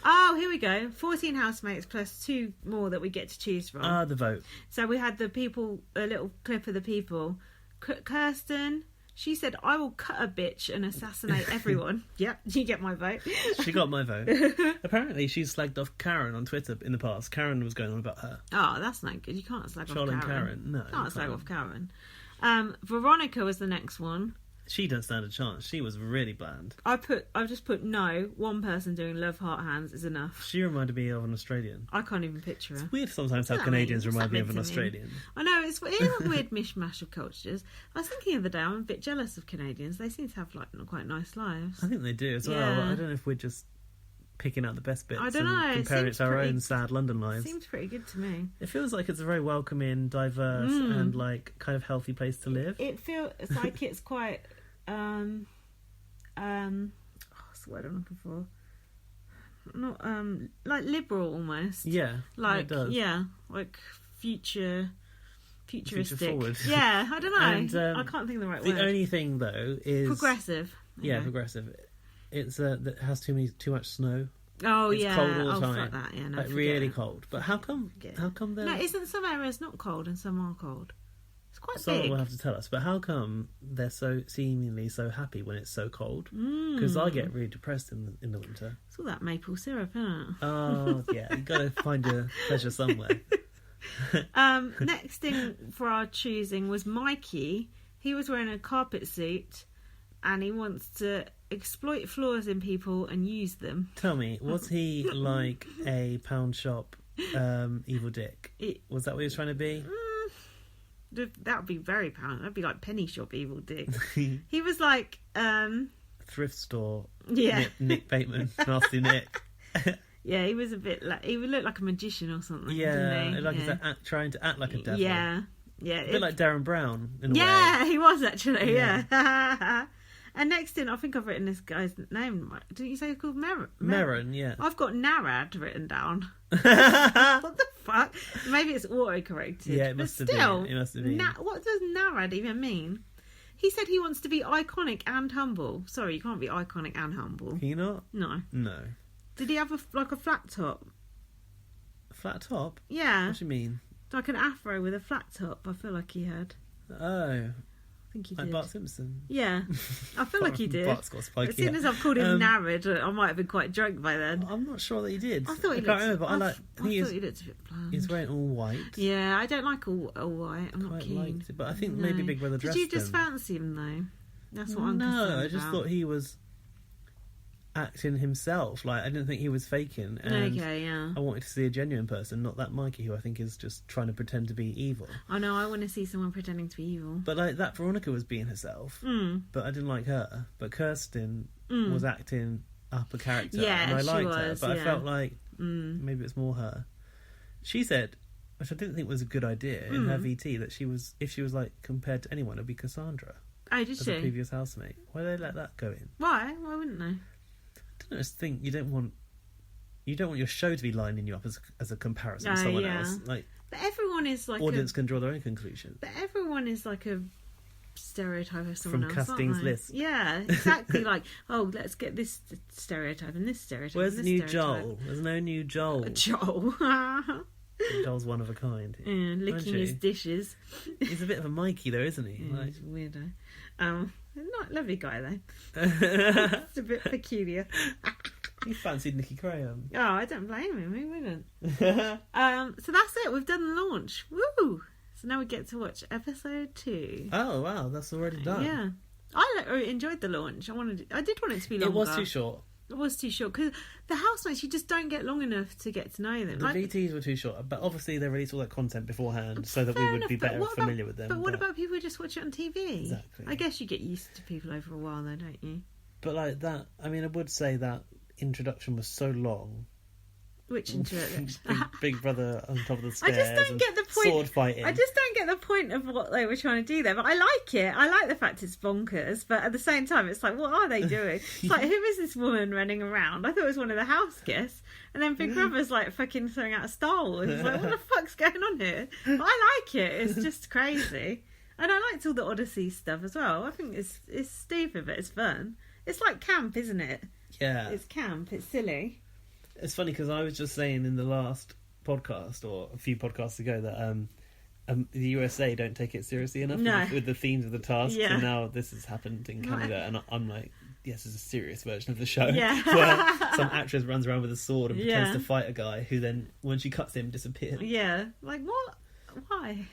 Oh, here we go. 14 housemates plus 2 more that we get to choose from. The vote. So we had the people, a little clip of the people. Kirsten, she said, I will cut a bitch and assassinate everyone. Yep, you get my vote. She got my vote. Apparently, she's slagged off Karen on Twitter in the past. Karen was going on about her. Oh, that's not good. You can't slag Charlotte off Karen. and Karen. No, You can't slag can't. off Karen. Veronica was the next one. She didn't stand a chance. She was really bland. I've just put no. One person doing love heart hands is enough. She reminded me of an Australian. I can't even picture her. It's weird sometimes how What's that Canadians mean? remind me What's of an that meant to Australian. I know, it's a weird mishmash of cultures. I was thinking the other day, I'm a bit jealous of Canadians. They seem to have like quite nice lives. I think they do as well. Yeah. I don't know if we're just picking out the best bits I don't and know, it comparing it seems to our pretty- own sad London lives. Seems pretty good to me. It feels like it's a very welcoming, diverse, and like kind of healthy place to live. It feels like it's quite what's the word I'm looking for? Not like liberal almost. Yeah, Like it does. yeah, like futuristic. forward. Yeah, I don't know. And, I can't think of the right The word. only thing though is Progressive. Yeah, Okay. progressive. It's that it has too much snow. Oh It's yeah. cold all the oh, time. fuck that. Yeah, no, Like forget really it. cold. But how come? Forget it. How come No, they're? isn't some areas not cold and some are cold? It's quite Someone big. will have to tell us. But how come they're so seemingly so happy when it's so cold? Mm. Because I get really depressed in the winter. It's all that maple syrup, isn't it? Oh yeah, you got to find your pleasure somewhere. Next thing for our choosing was Mikey. He was wearing a carpet suit, and he wants to exploit flaws in people and use them. Tell me, was he like a pound shop evil dick? Was that what he was trying to be? That would be very pound. That'd be like penny shop evil dick. He was like, Thrift store. yeah, Nick Bateman, nasty Nick. yeah. He was a bit like he would look like a magician or something. Yeah, didn't he? like yeah. he's trying to act like a devil. Yeah, yeah. A bit like Darren Brown in a way. yeah, he was actually. Yeah. And next in, I think I've written this guy's name. Didn't you say it's called Merron, yeah. I've got Narad written down. What the fuck? Maybe it's autocorrected. Yeah, it but must have still, been. It must have been. What does Narad even mean? He said he wants to be iconic and humble. Sorry, you can't be iconic and humble. Can you not? No. No. Did he have a flat top? Flat top? Yeah, What do you mean? like an afro with a flat top. I feel like he had. Oh, I think he like did. Bart Simpson. Yeah, I feel like he did. Bart's got spiky As soon hair. as I've called him Narad, I might have been quite drunk by then. I'm not sure that he did. I thought he can't looked. remember. But I I thought he looked a bit bland. He's wearing all white. Yeah, I don't like all white. I'm not Quite keen. liked it, but I think No. maybe Big Brother Did dressed you just him. fancy him though? That's what I'm No, concerned I just about. thought he was acting himself. Like I didn't think he was faking. And Okay, yeah. I wanted to see a genuine person, not that Mikey who I think is just trying to pretend to be evil. I know. I want to see someone pretending to be evil. But like that Veronica was being herself, but I didn't like her. But Kirsten was acting up a character, Yeah, and I she liked her. was, But I yeah. felt like maybe it's more her. She said, which I didn't think was a good idea in her VT, that if she was like compared to anyone, it'd be Cassandra Oh, did as a she? previous housemate. Why did they let that go in? Why? Why wouldn't they? I don't know, I just think you don't want your show to be lining you up as a comparison to Oh, someone yeah. else. Like But everyone is like audience can draw their own conclusions. But everyone is like a stereotype of someone From else. Casting's aren't they? list. Yeah, exactly. Like, oh, let's get this stereotype and this stereotype. Where's and the this new stereotype. Joel? There's no new Joel. Joel. Joel's one of a kind. Yeah, licking his you? dishes. He's a bit of a Mikey though, isn't he? Yeah, Like, he's a weirdo. Not lovely guy though. It's a bit peculiar. He fancied Nicky Graham. Oh, I don't blame him. Who wouldn't? So that's it. We've done the launch. Woo! So now we get to watch episode 2. Oh wow, that's already done. Yeah, I enjoyed the launch. I did want it to be longer. It was too short. It was too short because the housemates, you just don't get long enough to get to know them. The VTs were too short, but obviously they released all that content beforehand so that we Fair would enough, be but better what familiar about- with them. But what about people who just watch it on TV? Exactly. I guess you get used to people over a while, though, don't you? But like that, I mean, I would say that introduction was so long. Which introduction? Big Brother on top of the I stairs. just don't and get the point. Sword fighting. I just don't get the point of what they were trying to do there. But I like it. I like the fact it's bonkers. But at the same time, it's like, what are they doing? It's like, who is this woman running around? I thought it was one of the house guests. And then Big Brother's like fucking throwing out a Star Wars. It's like, what the fuck's going on here? But I like it. It's just crazy. And I liked all the Odyssey stuff as well. I think it's stupid, but it's fun. It's like camp, isn't it? Yeah. It's camp. It's silly. It's funny because I was just saying in the last podcast or a few podcasts ago that the USA don't take it seriously enough with the themes of the tasks, Yeah. and now this has happened in Canada, and I'm like, yes, it's a serious version of the show, Yeah. where some actress runs around with a sword and pretends Yeah. to fight a guy who then, when she cuts him, disappears. Yeah. Like, what? Why?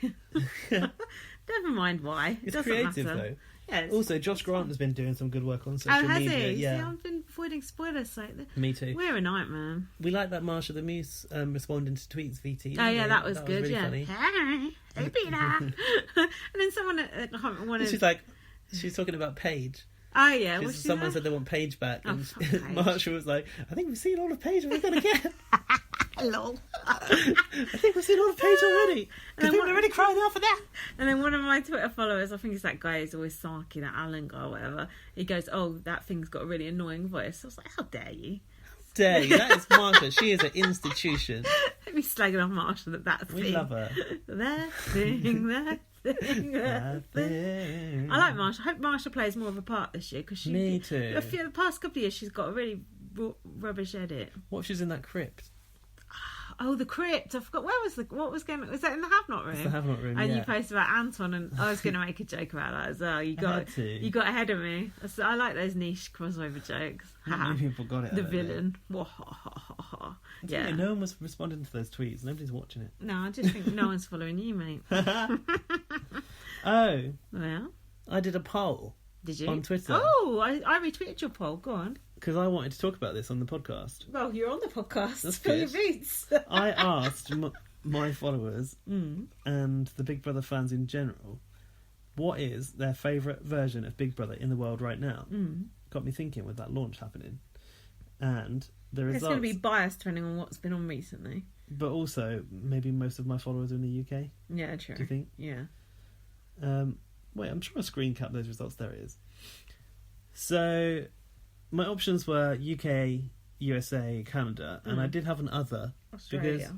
Never mind why. It It's doesn't creative matter. though. Yeah, it's- Also, Josh Grant has been doing some good work on social Oh, has media. he? Yeah, See, I've been avoiding spoilers. So me too. we're a nightmare. We like that Marsha the Muse responding to tweets, VT. Oh yeah, that was good. really Yeah. funny. Hey Peter. And then someone, I can't remember one of. She's like, she's talking about Paige. Oh yeah, was she Someone there? said they want Paige back, Oh, and fuck Paige. Marsha was like, "I think we've seen all of Paige. We're gonna get. Hello. I think we've seen all of Paige already. And Because then people what- are already crying out for that." And then one of my Twitter followers, I think it's that guy who's always sarky, that Alan guy or whatever. He goes, "Oh, that thing's got a really annoying voice." I was like, "How dare you?" Dare you? That is Marsha. She is an institution. Let me slagging off Marsha that We thing. love her. That thing, that thing, that thing. I like Marsha. I hope Marsha plays more of a part this year because she. Me too. The past couple of years, she's got a really rubbish edit. What if she's in that crypt? Oh, the crypt! I forgot. What was going? Was that in the Have-Not room? It's the Have-Not room, And yeah. you posted about Anton, and I was going to make a joke about that as well. You got had to. you got ahead of me. So I like those niche crossover jokes. Not many people got it. The I don't villain. Yeah. Yeah. No one was responding to those tweets. Nobody's watching it. No, I just think no one's following you, mate. Oh, Well, I did a poll did you on Twitter Oh, I retweeted your poll. Go on. because I wanted to talk about this on the podcast. Well, you're on the podcast. That's Spill your good. boots. I asked my followers Mm. and the Big Brother fans in general, what is their favourite version of Big Brother in the world right now? Got me thinking with that launch happening. And the It's results... going to be biased depending on what's been on recently. But also, maybe most of my followers are in the UK, Yeah, true. do you think? Yeah. Wait, I'm trying to screen cap those results. There it is. So, my options were UK, USA, Canada, and I did have an other. Australia. Because,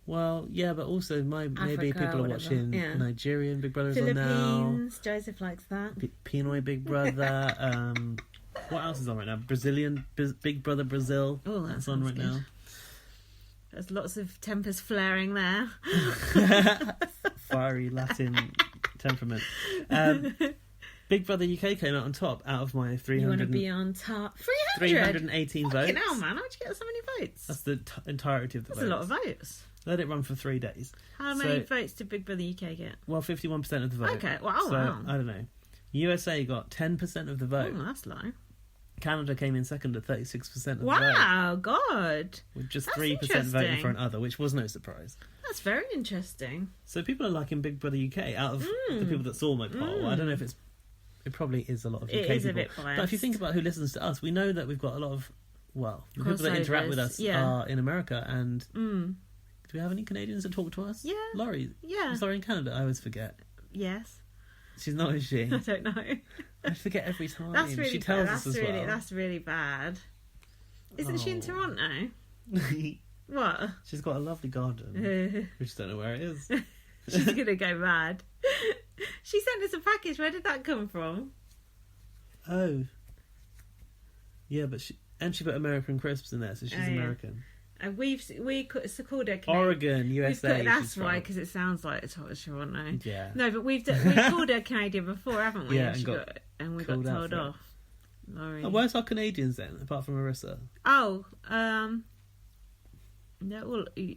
well, yeah, but also maybe Africa, people are whatever. watching Yeah. Nigerian Big Brothers on now. Philippines. Joseph likes that. Pinoy Big Brother. What else is on right now? Brazilian Big Brother Brazil. Oh, that That's on sounds right good. now. There's lots of tempers flaring there. Fiery Latin temperament. Big Brother UK came out on top out of my You want to 300, be on top. 300? 318 votes. Fucking hell, man. How'd you get so many votes? That's the entirety of the That's votes. a lot of votes. Let it run for 3 days. How many votes did Big Brother UK get? Well, 51% of the vote. Okay, wow, So, wow. I don't know. USA got 10% of the vote. Oh, that's low. Canada came in second at 36% of the vote. Wow, God. With just That's 3% voting interesting. for another, which was no surprise. That's very interesting. So people are liking Big Brother UK out of the people that saw my poll. I don't know if it probably is a lot of UK It is people. a bit biased. But if you think about who listens to us, we know that we've got a lot of, the people that interact with Crossovers, us yeah. are in America. And do we have any Canadians that talk to us? Yeah. Laurie. Yeah. Is Laurie in Canada? I always forget. Yes. She's not, is she? I don't know. I forget every time. That's really she tells bad. us as well. That's really bad. Isn't she in Oh. Toronto? What? She's got a lovely garden. We just don't know where it is. She's gonna go mad. She sent us a package. Where did that come from? Oh. Yeah, but she put American crisps in there, so she's Oh, yeah. American. And we called it Canadian. Oregon, USA. That's why, because it sounds like a torture, wouldn't it? Yeah. No, but we've called her Canadian before, haven't we? Yeah, and we got called out told for it. off. Laurie. Oh, where's our Canadians then, apart from Marissa? Oh, no, well, I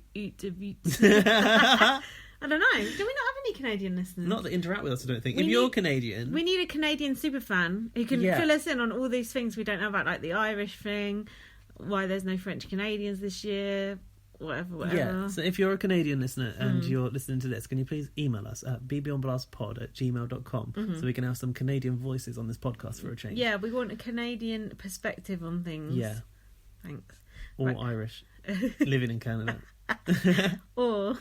don't know. Do we not have any Canadian listeners? Not that interact with us, I don't think. If you're Canadian... We need a Canadian superfan who can fill us in on all these things we don't know about, like the Irish thing, why there's no French Canadians this year, whatever. Yeah, so if you're a Canadian listener and you're listening to this, can you please email us at bbonblastpod@gmail.com so we can have some Canadian voices on this podcast for a change. Yeah, we want a Canadian perspective on things. Yeah. Thanks. Or Right. Irish, living in Canada. Or...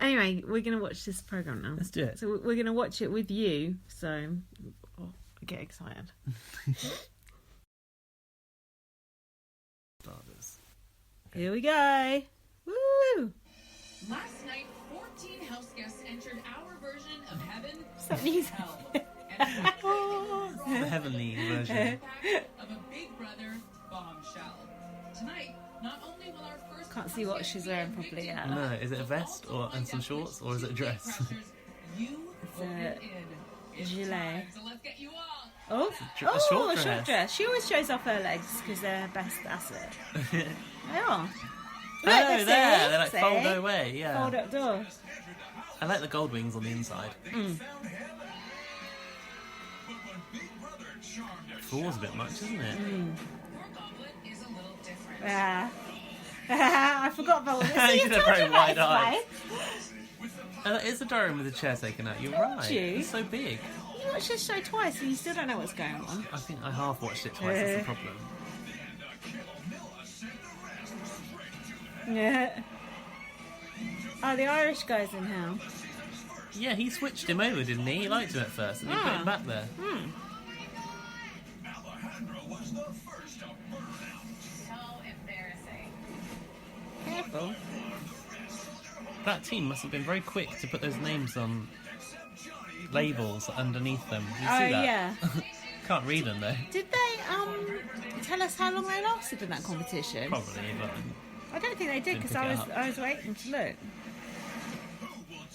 Anyway, we're going to watch this program now. Let's do it. So we're going to watch it with you, so get excited. Here we go. Woo! Last night, 14 house guests entered our version of heaven Something's hell. The heavenly version. Of a Big Brother bombshell. Tonight, not only will our first Can't see what she's wearing properly yet. No, is it a vest and some shorts, or is it a dress? It's a gilet. So let's get you all. Oh, a short a short dress. dress. She always shows off her legs because they're her best asset. They are. Oh, there, they're like see? fold away, yeah. Fold up door. I like the gold wings on the inside. Falls a bit much, isn't it? Your goblet is a little different. Yeah. I forgot about this. You See, did I a told very you about wide it, eye. right? It's a diary room with a chair taken out. You're Told right. you. It's so big. You watched this show twice and you still don't know what's going on. I think I half watched it twice. That's the problem. Yeah. Oh, the Irish guy's in here. Yeah, he switched him over, didn't he? He liked him at first, and he put him back there. So embarrassing. Careful. That team must have been very quick to put those names on labels underneath them. Did you see that? Yeah. Can't read them though. Did they tell us how long they lasted in that competition? Probably, but I don't think they did Didn't because pick it up. I was waiting to look.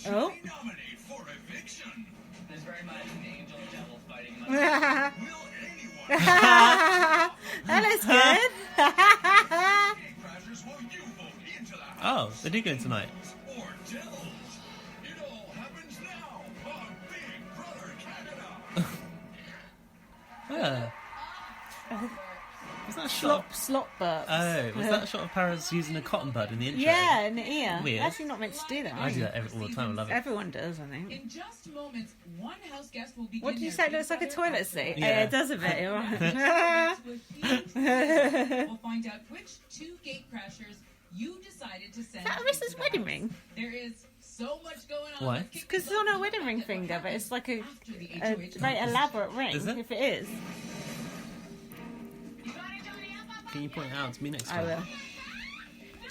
Oh. There's very much an angel devil fighting in my That looks good. oh, they do go tonight. Yeah. Was that a shot? Slop burps. Oh, was that a shot of Paris using a cotton bud in the intro? Yeah, in the ear. Weird. Actually not meant to do that. I do that all the time. I love it. Everyone does, I think. In just moments, one house guest will begin. What did you their say? It looks like a Big Brother toilet seat. Yeah. Yeah, it does a bit. You're right. We'll find out which two gate crashers you decided to send. Is that into Arissa's the wedding house. ring? There is so much going on. Why? Let's kick Because this it's on off her with wedding ring what finger, but happens it's like a after the HOH very elaborate ring. Is it? If it is, Can you point it out to me next I time? will.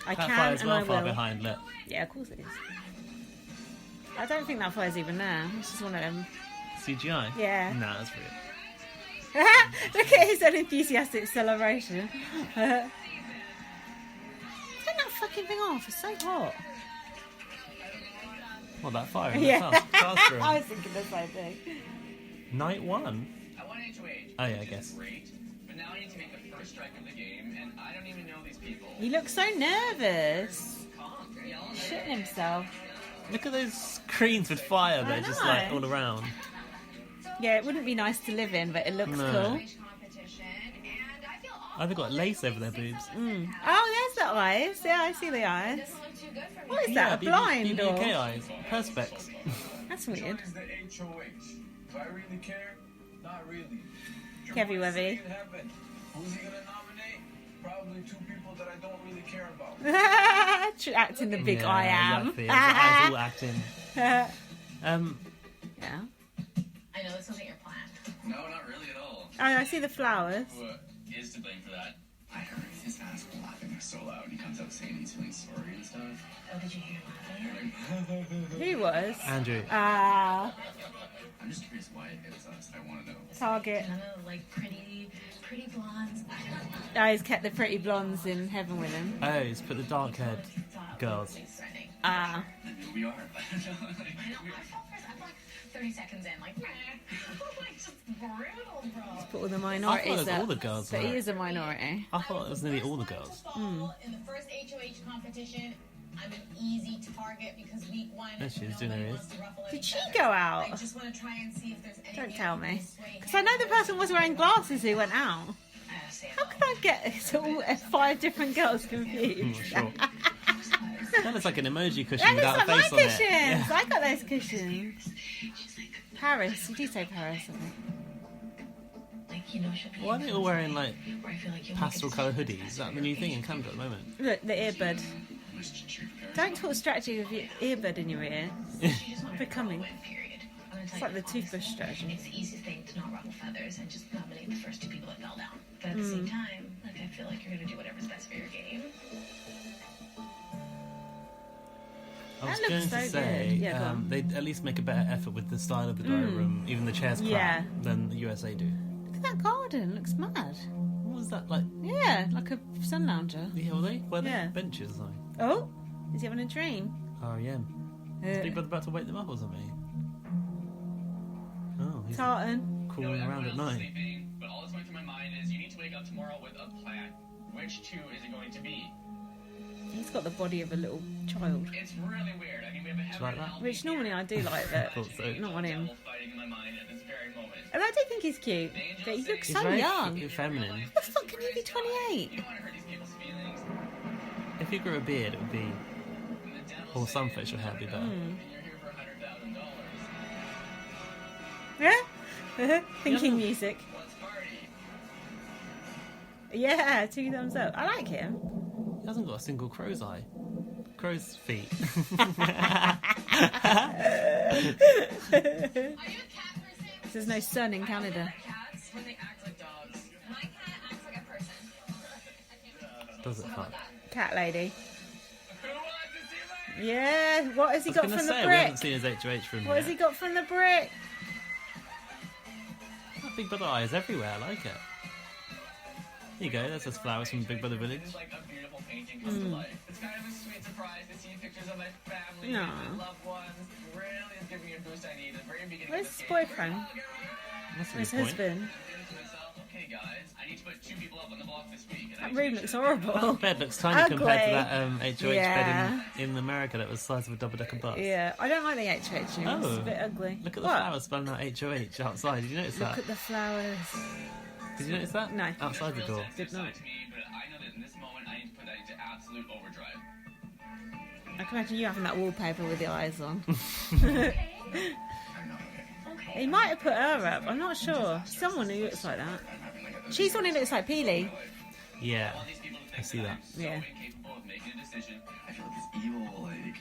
I That can fire's and well I far will. behind, look. Yeah, of course it is. I don't think that fire's even there. It's just one of them. CGI? Yeah. Nah, that's real. Look at his unenthusiastic celebration. Turn that fucking thing off. It's so hot. What, that fire in Yeah. the classroom? I was thinking the same thing. Night one? I want HOH. Oh, yeah, I guess. Great. But now I need to make the first strike of the game, and I don't even know these people. He looks so nervous. Calm, yell at Shitting himself. Look at those screens with fire I there, just like know. all around. Yeah, it wouldn't be nice to live in, but it looks No. cool. Oh, they've got lace over their boobs. Oh, there's the eyes. Yeah, I see the eyes. What is that? A blind or? BBK eyes. Perspex. That's weird. Is the HOH? Do I really care? Not really. Kevy Wevy. Who's he gonna nominate? Probably two people that I don't really care about. Acting the big Yeah, I am. Exactly. Eyes all acting. Yeah. I know this wasn't your plan. No, not really at all. Oh, I see the flowers. Who is to blame for that? I heard his ass laughing so loud. He comes out saying he's feeling sorry and stuff. Oh, did you hear laughing? Who was? Andrew. I'm just curious why it is us. I want to know. Target. None of the, like, pretty pretty blondes. Oh, he's kept the pretty blondes in heaven with him. Oh, he's put the dark-haired girls. Ah. We are. I know. I felt first. I'm like 30 seconds in, like, like just brutal, bro. Put all the I thought minorities it was up. all the girls. But were. he is a minority. I thought it was nearly all the girls. In the first HOH competition, I'm an easy target because week 1. There she is, doing her ears. Did she go out? I just want to try and see if there's any. Don't tell me. Because I know the person was wearing glasses who went out. How could I get all 5 different girls confused? I'm not sure. That looks like an emoji cushion That without looks a like face my on cushions. it. Yeah. I got those cushions. Paris. You do say Paris, I think. Why are they all wearing like pastel colour hoodies? Is that the new thing in Canada at the moment? Look, the earbud. Don't talk strategy with your earbud in your ear. It's becoming. It's like the toothbrush strategy. It's the easiest thing to not ruffle feathers and just nominate the first 2 people that fell down. But at the same time, like I feel like you're gonna do whatever's best for your game. I was That going looks to so say good. Yeah, go on. they'd at least make a better effort with the style of the diary room, even the chairs crap, Yeah. than the USA do. Look at that garden. Looks mad. What was that like? Yeah, like a sun lounger. Yeah, were they Yeah. benches or something? Oh, is he having a dream? R.E.M. Is Big Brother about to wake them up or something? Oh, he's Tartan. crawling around at night. Sleeping, but all that's going through my mind is you need to wake up tomorrow with a plan. Which 2 is it going to be? He's got the body of a little child. It's really weird. I mean, we have a Do you like that? Which normally I do like, but Thought so. not on him. fighting in my mind at this very moment. And I do think he's cute, but he looks He's so very young. feminine. What the fuck can you be 28? You don't want to hurt these people's feelings. If he grew a beard, it would be, or some facial hair would be better. And you're here for $100,000. Yeah? Thinking music. Let's party. Yeah, 2 thumbs up. I like him. He hasn't got a single crow's eye. Crow's feet. There's no sun in Canada. Cats, when they act like dogs. My cat acts like a person. Does it fun? Cat lady. Who wants to see my... Yeah, what has he got from the We brick? haven't seen his HOH room What yet. has he got from the brick? That Big Brother eye is everywhere, I like it. Here you go, there's those flowers from Big Brother Village. It's like a beautiful painting come to life. It's kind of a sweet surprise to see pictures of my family No. and my loved ones. Really is giving me a boost I need at the very beginning Where's of his this game. boyfriend? That's a Where's good his point. husband? To myself, okay guys, I need to put 2 people up on the block this week. And I That need to room make looks sure That horrible. bed looks tiny compared to that HOH Yeah. bed in America that was the size of a double-decker bus. Yeah, I don't like the HH room. It's Oh. a bit ugly. Look at the What? flowers spelling out HOH outside. Did you notice Look that? at the flowers. Did you notice that? No. Outside the door. Did not. to me, but I know that in this moment I need to put that into absolute overdrive. I can imagine you having that wallpaper with the eyes on. He might have put her up. I'm not sure. Someone who looks like that. She's the one who looks like Peely. Yeah, I see that. Yeah. Incapable of making a decision. I feel like it's evil, like.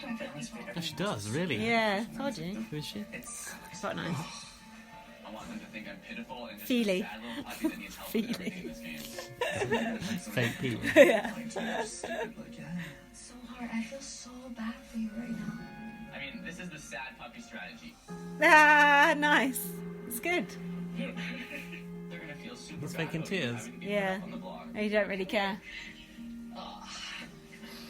Don't balance fair. Oh, she does, really? Yeah, told you. Who is she? It's Quite nice. I want them to think I'm pitiful and just Feely. a sad little puppy that needs help with everything in this game. Fake Pete. Yeah. stupid, like, yeah. So hard. I feel so bad for you right now. I mean, this is the sad puppy strategy. Ah, nice. It's good. They're gonna feel super He's bad faking about tears. having people Yeah. up on the block. You don't really care.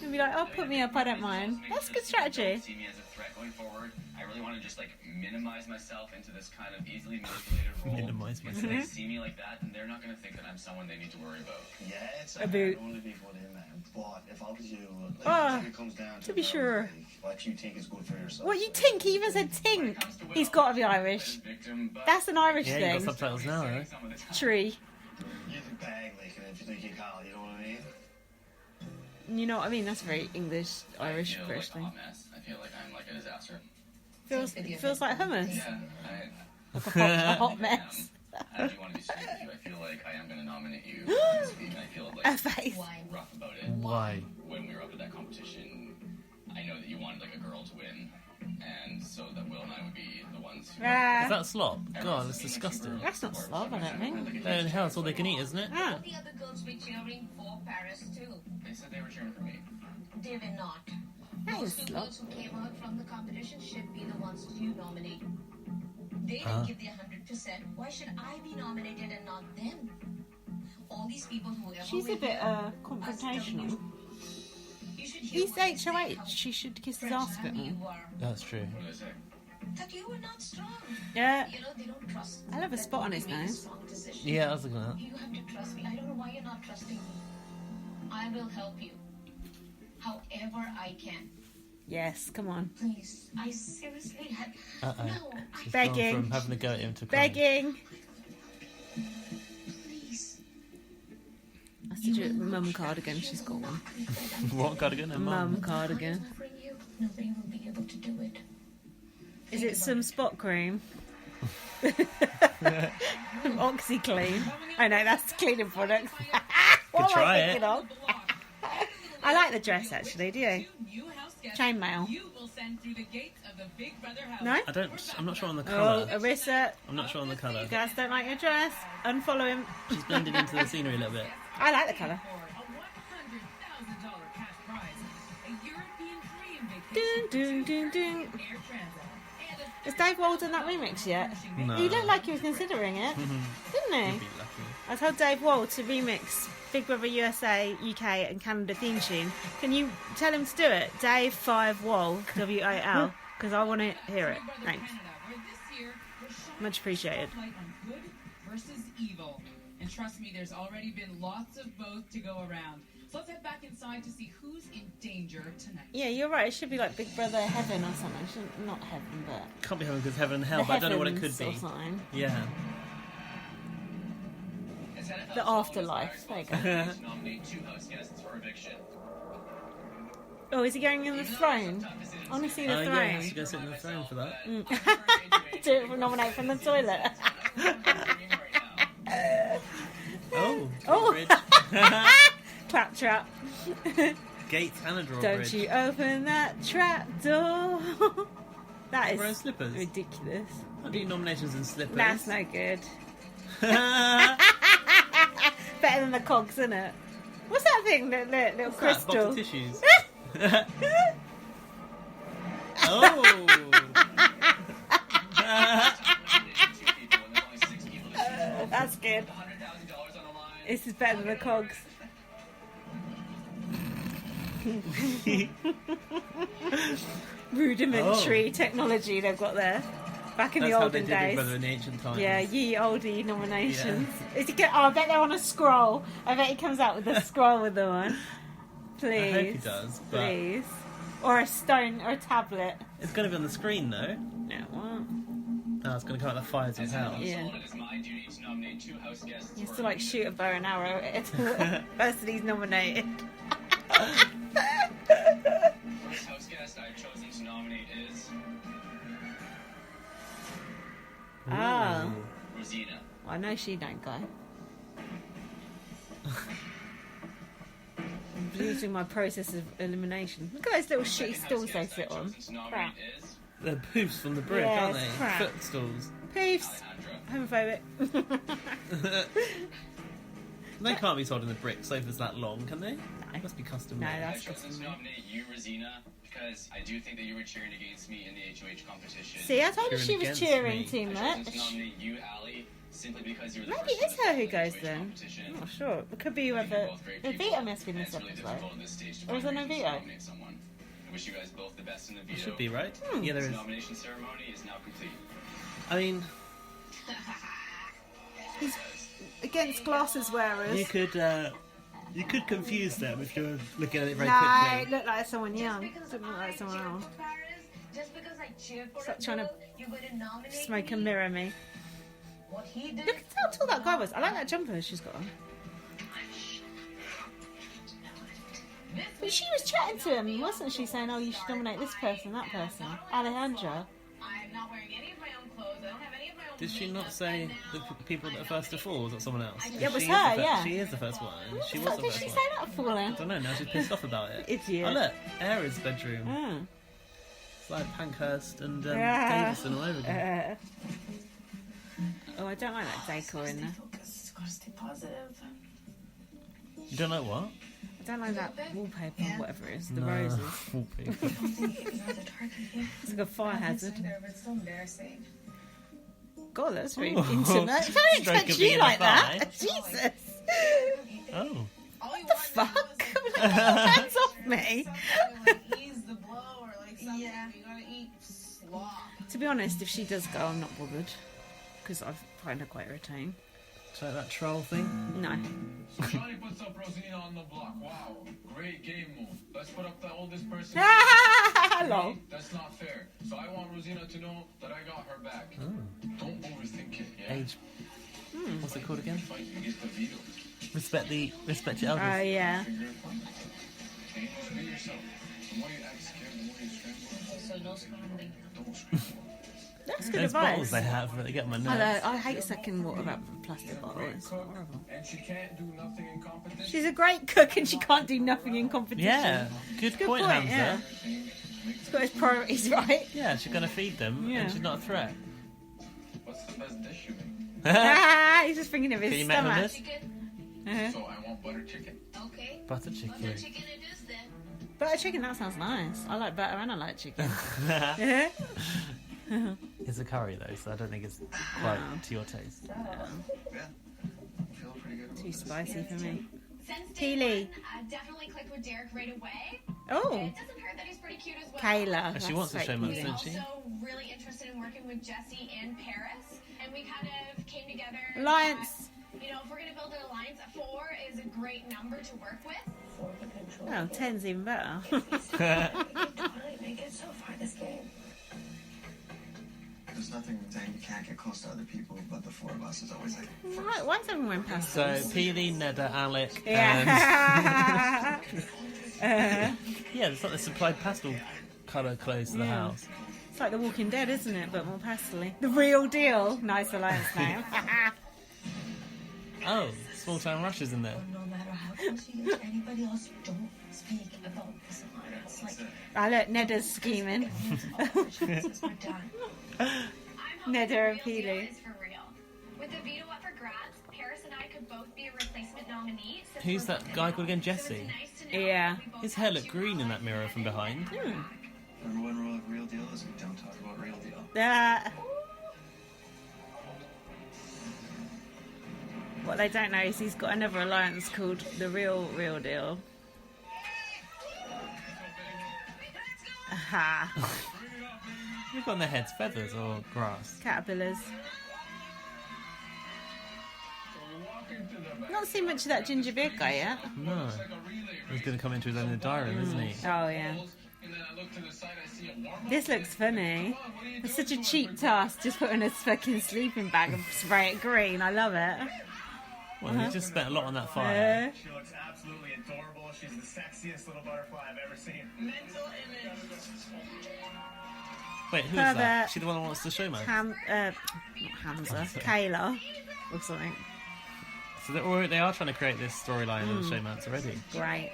You'll be like, oh, put me up, I don't mind. That's good strategy. See me as a threat going forward. I really want to just like minimize myself into this kind of easily manipulated role. Minimize If myself. they see me like that, then they're not going to think that I'm someone they need to worry about. Yeah, it's A boot. only be for them, man. But if I was you, like, Ah, I think it comes down to be sure. like, what you think is good for yourself. What you think? He even said tink. He's got to be Irish. Victim, but That's an Irish Yeah, you got thing. subtitles now, though. some of the time. Tree. You can bag, like, and if you think you can't, you know what I mean? You know what I mean? That's a very English, Irish, I feel British like a thing. hot mess. I feel like I'm like a disaster. Feels like hummus. Yeah, Like a hot mess. I do want to be straight with you. I feel like I am going to nominate you for this week, and I feel A like face. rough about it. Why? When we were up at that competition, I know that you wanted like a girl to win, and so that Will and I would be the ones who. Is Ah, that slop? God, that's disgusting. that's not slop, I don't think. Oh, hell, it's all they can eat, isn't it? Ah. The other girls were cheering for Paris too. They said they were cheering for me. They were not. That Those is two slop. girls who came out from the competition should be the ones you nominate. They Ah. didn't give their 100%. Why should I be nominated and not them? all these people who ever She's a went bit here, confrontational. you should hear He's what they say. HOH. She should kiss his ass a bit more. You are, That's true. that you were not strong. Yeah. You know, they don't trust. I love a spot on his Make a nose. strong decision. Yeah, I was looking at that. You have to trust me. I don't know why you're not trusting me. I will help you, however I can. Yes, come on. Please, I seriously had Uh-oh. no. She's Begging. gone from having a go at him to crying. Begging. Please. That's such a mum cardigan. She's got one. What cardigan? A mum. Mum cardigan. Offering you, nobody will be able to do it. Is it some spot cream? OxyClean. I know, that's cleaning product. What am try I it. thinking of? I like the dress actually, do you? New house guests Chainmail. you will send through the gates of the Big Brother house. No? I'm not sure on the Oh, colour. Arissa, I'm not sure on the colour. you guys don't like your dress? Unfollow him. She's blended into the scenery a little bit. I like the colour. For a $100,000 cash prize, a European dream Dun, vacation dun, dun, dun. Air Transit, and a Has Dave Wall done that remix yet? No. He looked like he was considering it, didn't You'd he? be lucky. I told Dave Wall to remix Big Brother USA, UK and Canada theme tune. Can you tell him to do it? Dave 5 Wall, WAL, because I want to hear it. Big Brother Thanks. Canada, where this year was shone Much appreciated. a spotlight on good versus evil. And trust me, there's already been lots of both to go around. So let's head back inside to see who's in danger tonight. Yeah, you're right. It should be like Big Brother Heaven or something. Shouldn't, not Heaven, but Can't be heaven because heaven and hell, the but I don't know what it Heavens could or be. something. Yeah. The afterlife. There you go. Nominate 2 house guests for eviction. Oh, is he going in the throne? I want to see the Oh, throne. yeah, she goes sit in the throne for that. Do it for nominate from the toilet. Oh, Oh. bridge. Clap trap. Gates and a drawbridge. Don't you open that trap door. That Wearing is slippers. ridiculous. I do nominations in slippers. That's no good. Better than the cogs, isn't it? What's that thing? Little What's that? Box crystal. of tissues. Oh. That's good. This is better than the cogs. Rudimentary technology they've got there. Back in That's the how olden they did Big days. Brother in the ancient times. Yeah, ye oldie nominations. Is he I bet they're on a scroll. I bet he comes out with a scroll with them on. Please. I hope he does, but Please. Or a stone or a tablet. it's going to be on the screen though. No, what? Oh, it's going to come out the fires of hell. Yeah. It is my duty to nominate 2 house guests. He has for to like shoot a bow and arrow at the person he's nominated. First house guest I've chosen to nominate is Oh. Rosina. I know she don't go. I'm losing my process of elimination. Look at those little shitty stools they sit on. Crap. They're poofs from the bridge, Yes, aren't they? crap. Footstools. Poofs. Homophobic. They can't be sold in the brick sofas that long, can they? It must be custom No, made. that's I've chosen to custom. nominate you, Rosina, because I do think that you were cheering against me in the HOH competition. See, I told you she was Against cheering me. too I've chosen much. to nominate you, Ali, simply because you were the Maybe first it's her who one goes to then. competition. I'm not sure. It could be I think you're whoever. both great The people, veto must be in and this it's really episode. difficult at this stage to Or is find there no reasons to veto? nominate someone. I wish you guys both the best in the veto. It should be, right? Hmm. Yeah, there This is. nomination ceremony is now complete. I mean, He's against glasses wearers. you could confuse them if you were looking at it very No, it quickly. looked like someone young. Didn't look like someone else. Just because I cheered for Stop a trying to girl, you're going to nominate Smoke me? and mirror me. What he did. Look at how tall that guy was. I like that jumper she's got on. But she was chatting to him, wasn't she? Saying, "Oh, you should nominate this person, that person." Alejandra. I'm not wearing any of my own clothes. I don't have any of my own Did she makeup, not say and the now people that are first to fall, or was that someone else? Yeah, it was She her, is the yeah. She is the first one. What She the was fuck the did first she one. say that for I then? don't know, now she's pissed off about it. Idiot. Oh look, Aira's bedroom. Mm. It's like Pankhurst and Yeah. Davison all over again. Oh, I don't like that decor in there. Focus. Gotta stay positive. You don't know what? I don't like that wallpaper, whatever it is, the No. roses. Wallpaper. You're the target here. It's like a fire hazard. But it's so embarrassing. God, that's very Oh. intimate. I don't Stroke expect of you the like inner that. thigh. Jesus. Oh. What the fuck? Hands off me. Ease the blow or like something. Yeah. You gotta eat slop. To be honest, if she does go, I'm not bothered. Because I find her quite irritating. Is that troll thing? No. Johnny puts up Rosina on the block. Wow, great game move. Let's put up the oldest person. Hello. That's not fair. So I want Rosina to know that I got her back. Oh. Don't overthink it. Yeah? Age. What's it called again? Fight against the veto. Respect your Oh, elders. yeah. Figure it out. And just be yourself. The more you act scared, the more you scramble. So no scrambling. Don't scramble. That's good Those bottles advice. they have, but they get on my I know, nerves. I hate sucking water out of a plastic bottle. It's horrible. And she can't do nothing in competition. She's a great cook and she can't do nothing in competition. Yeah, good point, Hamza. Yeah. He's got his priorities right. Yeah, she's gonna feed them, Yeah. and she's not a threat. What's the best dish you make? He's just thinking of his Can you make her stomach. this? Uh-huh. So I want butter chicken. Okay. Butter chicken. Butter chicken it is then. Butter chicken, that sounds nice. I like butter and I like chicken. It's a curry though, so I don't think it's quite to your taste. Yeah. Feel pretty good. Too spicy for me. Since Teely. day one, definitely clicked with Derek right away. Oh. It doesn't hurt that he's pretty cute as well. Kayla. And she wants to show cute. much, doesn't she? Also really interested in working with Jesse and Paris, and we kind of came together. Alliance. You know, if we're gonna build an alliance, 4 is a great number to work with. Oh, 10's even better. Make it so far this game. There's nothing saying you can't get close to other people, but the 4 of us is always like. Why is everyone past So us? Peely, Neda, Alec, Yeah. and yeah, it's like the supplied pastel colour clothes to the Yeah. house. It's like The Walking Dead, isn't it? But more pastely. The real deal. Nice alliance name. Oh, Small Town Rush is in there. No matter how close you get to anybody else, don't speak about this alliance. Like, I look, Neda's scheming. Neda and Peely. is for real. With the veto up for grabs, Paris and I could both be a replacement nominee. since Who's we're that both guy in called again? love. So Jesse? it's nice to know Yeah. we both His have hair looked two green in options that mirror from behind. Number one rule of Real Deal is we don't talk about Real Deal. What they don't know is he's got another alliance called The Real Deal. Aha. You've got on their heads feathers or grass. Caterpillars. Not seen much of that ginger beard guy yet. No. He's going to come into his own diary, isn't he? Oh, yeah. This looks funny. It's such a cheap task, just putting a fucking sleeping bag and spray it green. I love it. Well, he just spent a lot on that fire. She looks absolutely adorable. She's the sexiest little butterfly I've ever seen. Mental image. Wait, who is Pervert. that? She the one that wants the showman? Not Hamza. Kayla. Or something. So they are trying to create this storyline of the showmans already. Great.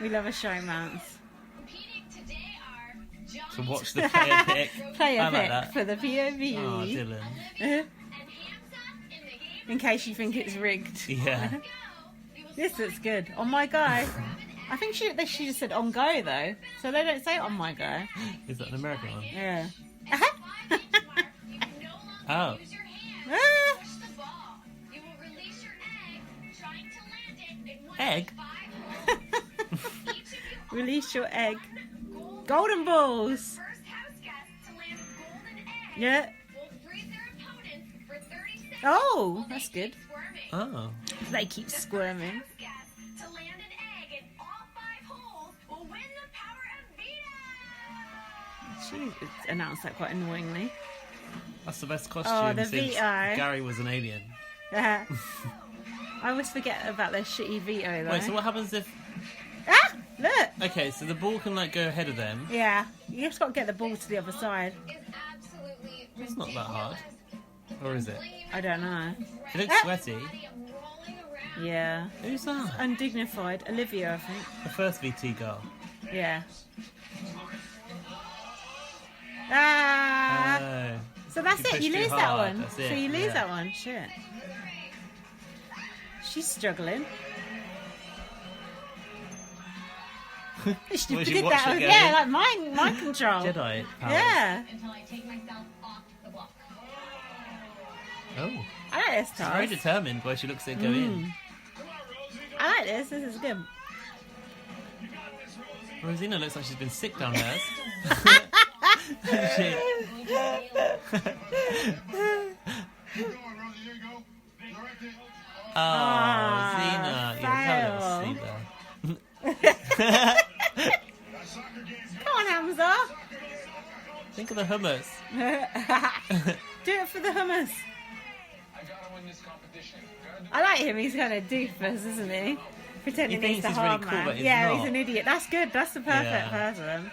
We love a showmance. So watch the player pick. Player I like pick that. for the POV. Oh, Dylan. In case you think it's rigged. Yeah. This looks good. On my guy. I think they should have said on go though. So they don't say on my guy. Is that an American one? Yeah. Oh. Egg? Release your egg. Golden balls. Yeah. Oh, that's good. Oh. They keep squirming. She announced that quite annoyingly. That's the best costume Oh, the since VI. Gary was an alien. I always forget about their shitty veto though. Wait, so what happens if... Ah! Look! Okay, so the ball can like go ahead of them. Yeah, you just got to get the ball to the other side. It's not that hard. Or is it? I don't know. It looks sweaty. Yeah. Who's that? Undignified. Olivia, I think. The first VT girl. Yeah. Ah! Oh. So that's She it, pushed you too lose that hard, one. that's So it, you lose yeah. that one. Shit. She's struggling. She Well, she did watched that. it go. Yeah, like mind control. Jedi powers. Yeah. Until I take myself off the block. Oh. I like this She's very task. determined where she looks at it go in. I like this. This is good. Rosina looks like she's been sick down there. She- Oh, Zena. Yeah, let's have a little sleep there. Come on, Hamza. Think of the hummus. Do it for the hummus. I like him. He's kind of doofus, isn't he? Pretending He he's thinks the he's really hard cool, man. but he's Yeah, not. he's an idiot. That's good. That's the perfect Yeah. person.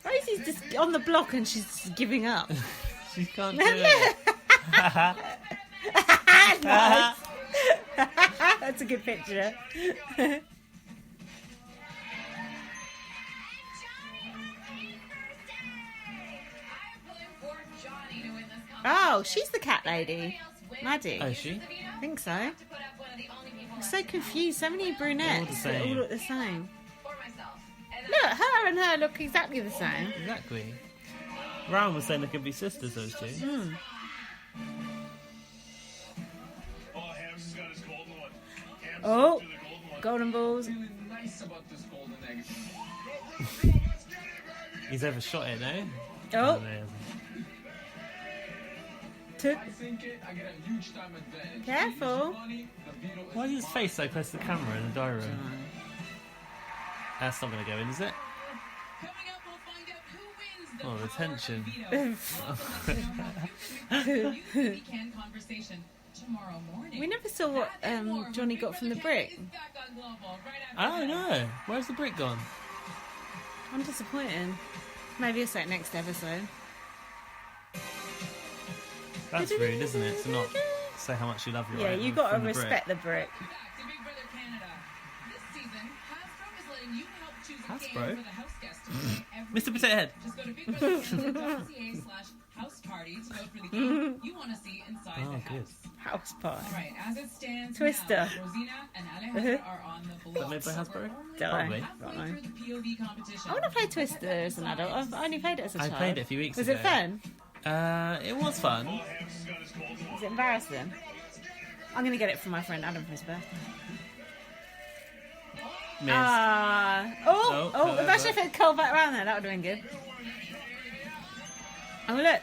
Rosie's just on the block and she's just giving up. She can't do it. Nice. That's a good picture. Oh, she's the cat lady. Maddie. Oh, is she? I think so. I'm so confused. So many brunettes that all look the same. Look, her and her look exactly the same. Exactly. Ryan was saying they could be sisters, those two. Mm. Oh, golden balls. He's overshot it now. Oh. No, he hasn't. Careful. Why is his face so close to the camera in the diary room? That's not going to go in, is it? Oh, the tension. We never saw what Johnny got from the brick. Oh no, where's the brick gone? I'm disappointed. Maybe it's like next episode. That's rude, isn't it? To not say how much you love your Yeah, item you got to from the respect the brick. Hasbro? Mr. Potato Head. Just go to bigbrothercanada.ca/houseparty to vote for the game you want to see inside the house. House party. All right, as it stands Twister. now, Rosina and Alejandra are on the Is that made by Hasbro? Probably. halfway through the POV competition. I want to play Twister as an adult. I've only played it as a I child. played it a few weeks Was ago. it fun? It was fun. Was it embarrassing? I'm going to get it for my friend Adam for his birthday. Missed. Imagine if it curled back around there. That would have been good. Oh, look.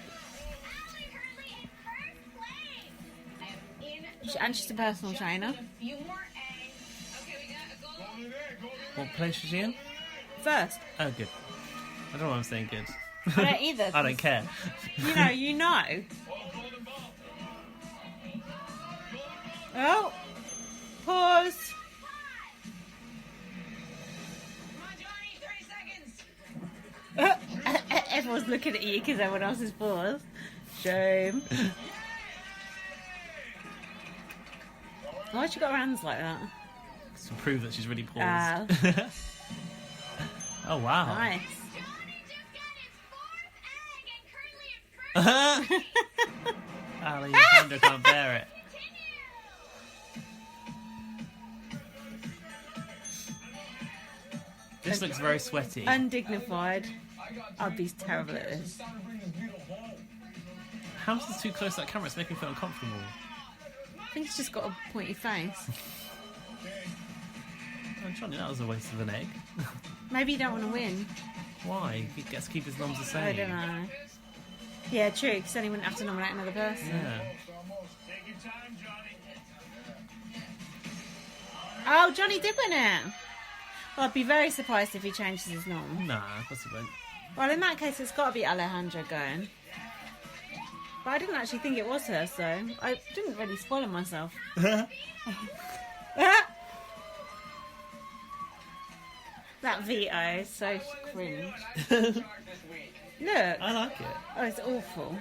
And she's a personal trainer. What place is she in? First. Oh, good. I don't know why I'm saying good. I don't either. I don't care. You know. Oh. Pause. Everyone's looking at you because everyone else is paused. Shame. Why'd you got her hands like that? To prove that she's really paused. Ah. Oh, wow. Nice. Alejandra can't bear it. This looks very sweaty. Undignified. I'd be terrible at this. Hamster's too close to that camera, it's making me feel uncomfortable. I think he's just got a pointy face. Oh, Johnny, that was a waste of an egg. Maybe you don't want to win. Why? He gets to keep his noms the same. I don't know. Yeah, true, because then he wouldn't have to nominate another person. Yeah. Oh, Johnny did win it. Well, I'd be very surprised if he changes his nom. Nah, of course he won't. Well, in that case, it's got to be Alejandra going. But I didn't actually think it was her, so I didn't really spoil myself. That veto is so cringe. Look. I like it. Oh, it's awful.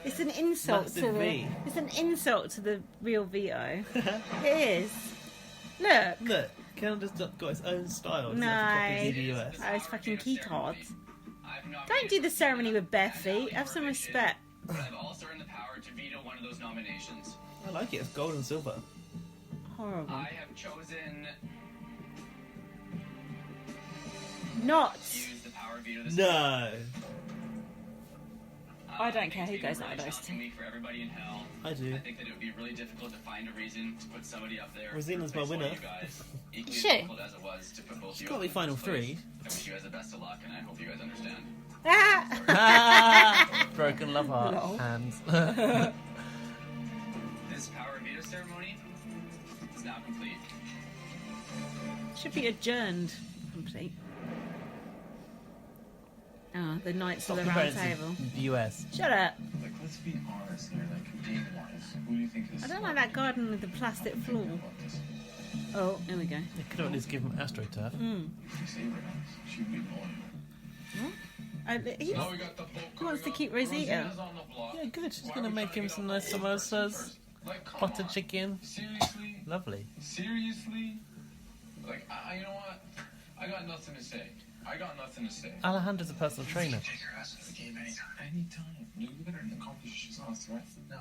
It's an insult Massive to the. V. It's an insult to the real veto. It is. Look. Look, Canada's got its own style. It's No. like a copy of the US. Oh, it's fucking key cards. Don't do the ceremony with bare feet. Have some respect. I've also earned the power to veto one of those nominations. I like it. It's gold and silver. Horrible. I have chosen Not. to use the power veto this No. I don't care who goes out of those two. For everybody in hell. I do. I think that it would be really difficult to find a reason to put somebody up there. Rosina's my winner. Equally She? difficult as it was to put both She's you got to up be in final first place. 3. I wish you guys the best of luck, and I hope you guys understand. Broken love heart. Lol. Hands. This power veto ceremony is now complete. Should be adjourned. Complete. Oh, the Knights of the Round Table. US. Shut up. Like, let's be honest here, like, game-wise, who do you think is I don't like that garden with the plastic floor. Oh, here we go. They could at least give him AstroTurf. She'd be He wants to keep Rosita. Yeah, good. She's going to make him some nice samosas. Potted chicken. Seriously? Lovely. Seriously? Like, you know what? I got nothing to say. Alejandra's a personal trainer. Take her ass to the game anytime. You better in the competition's on, right? No.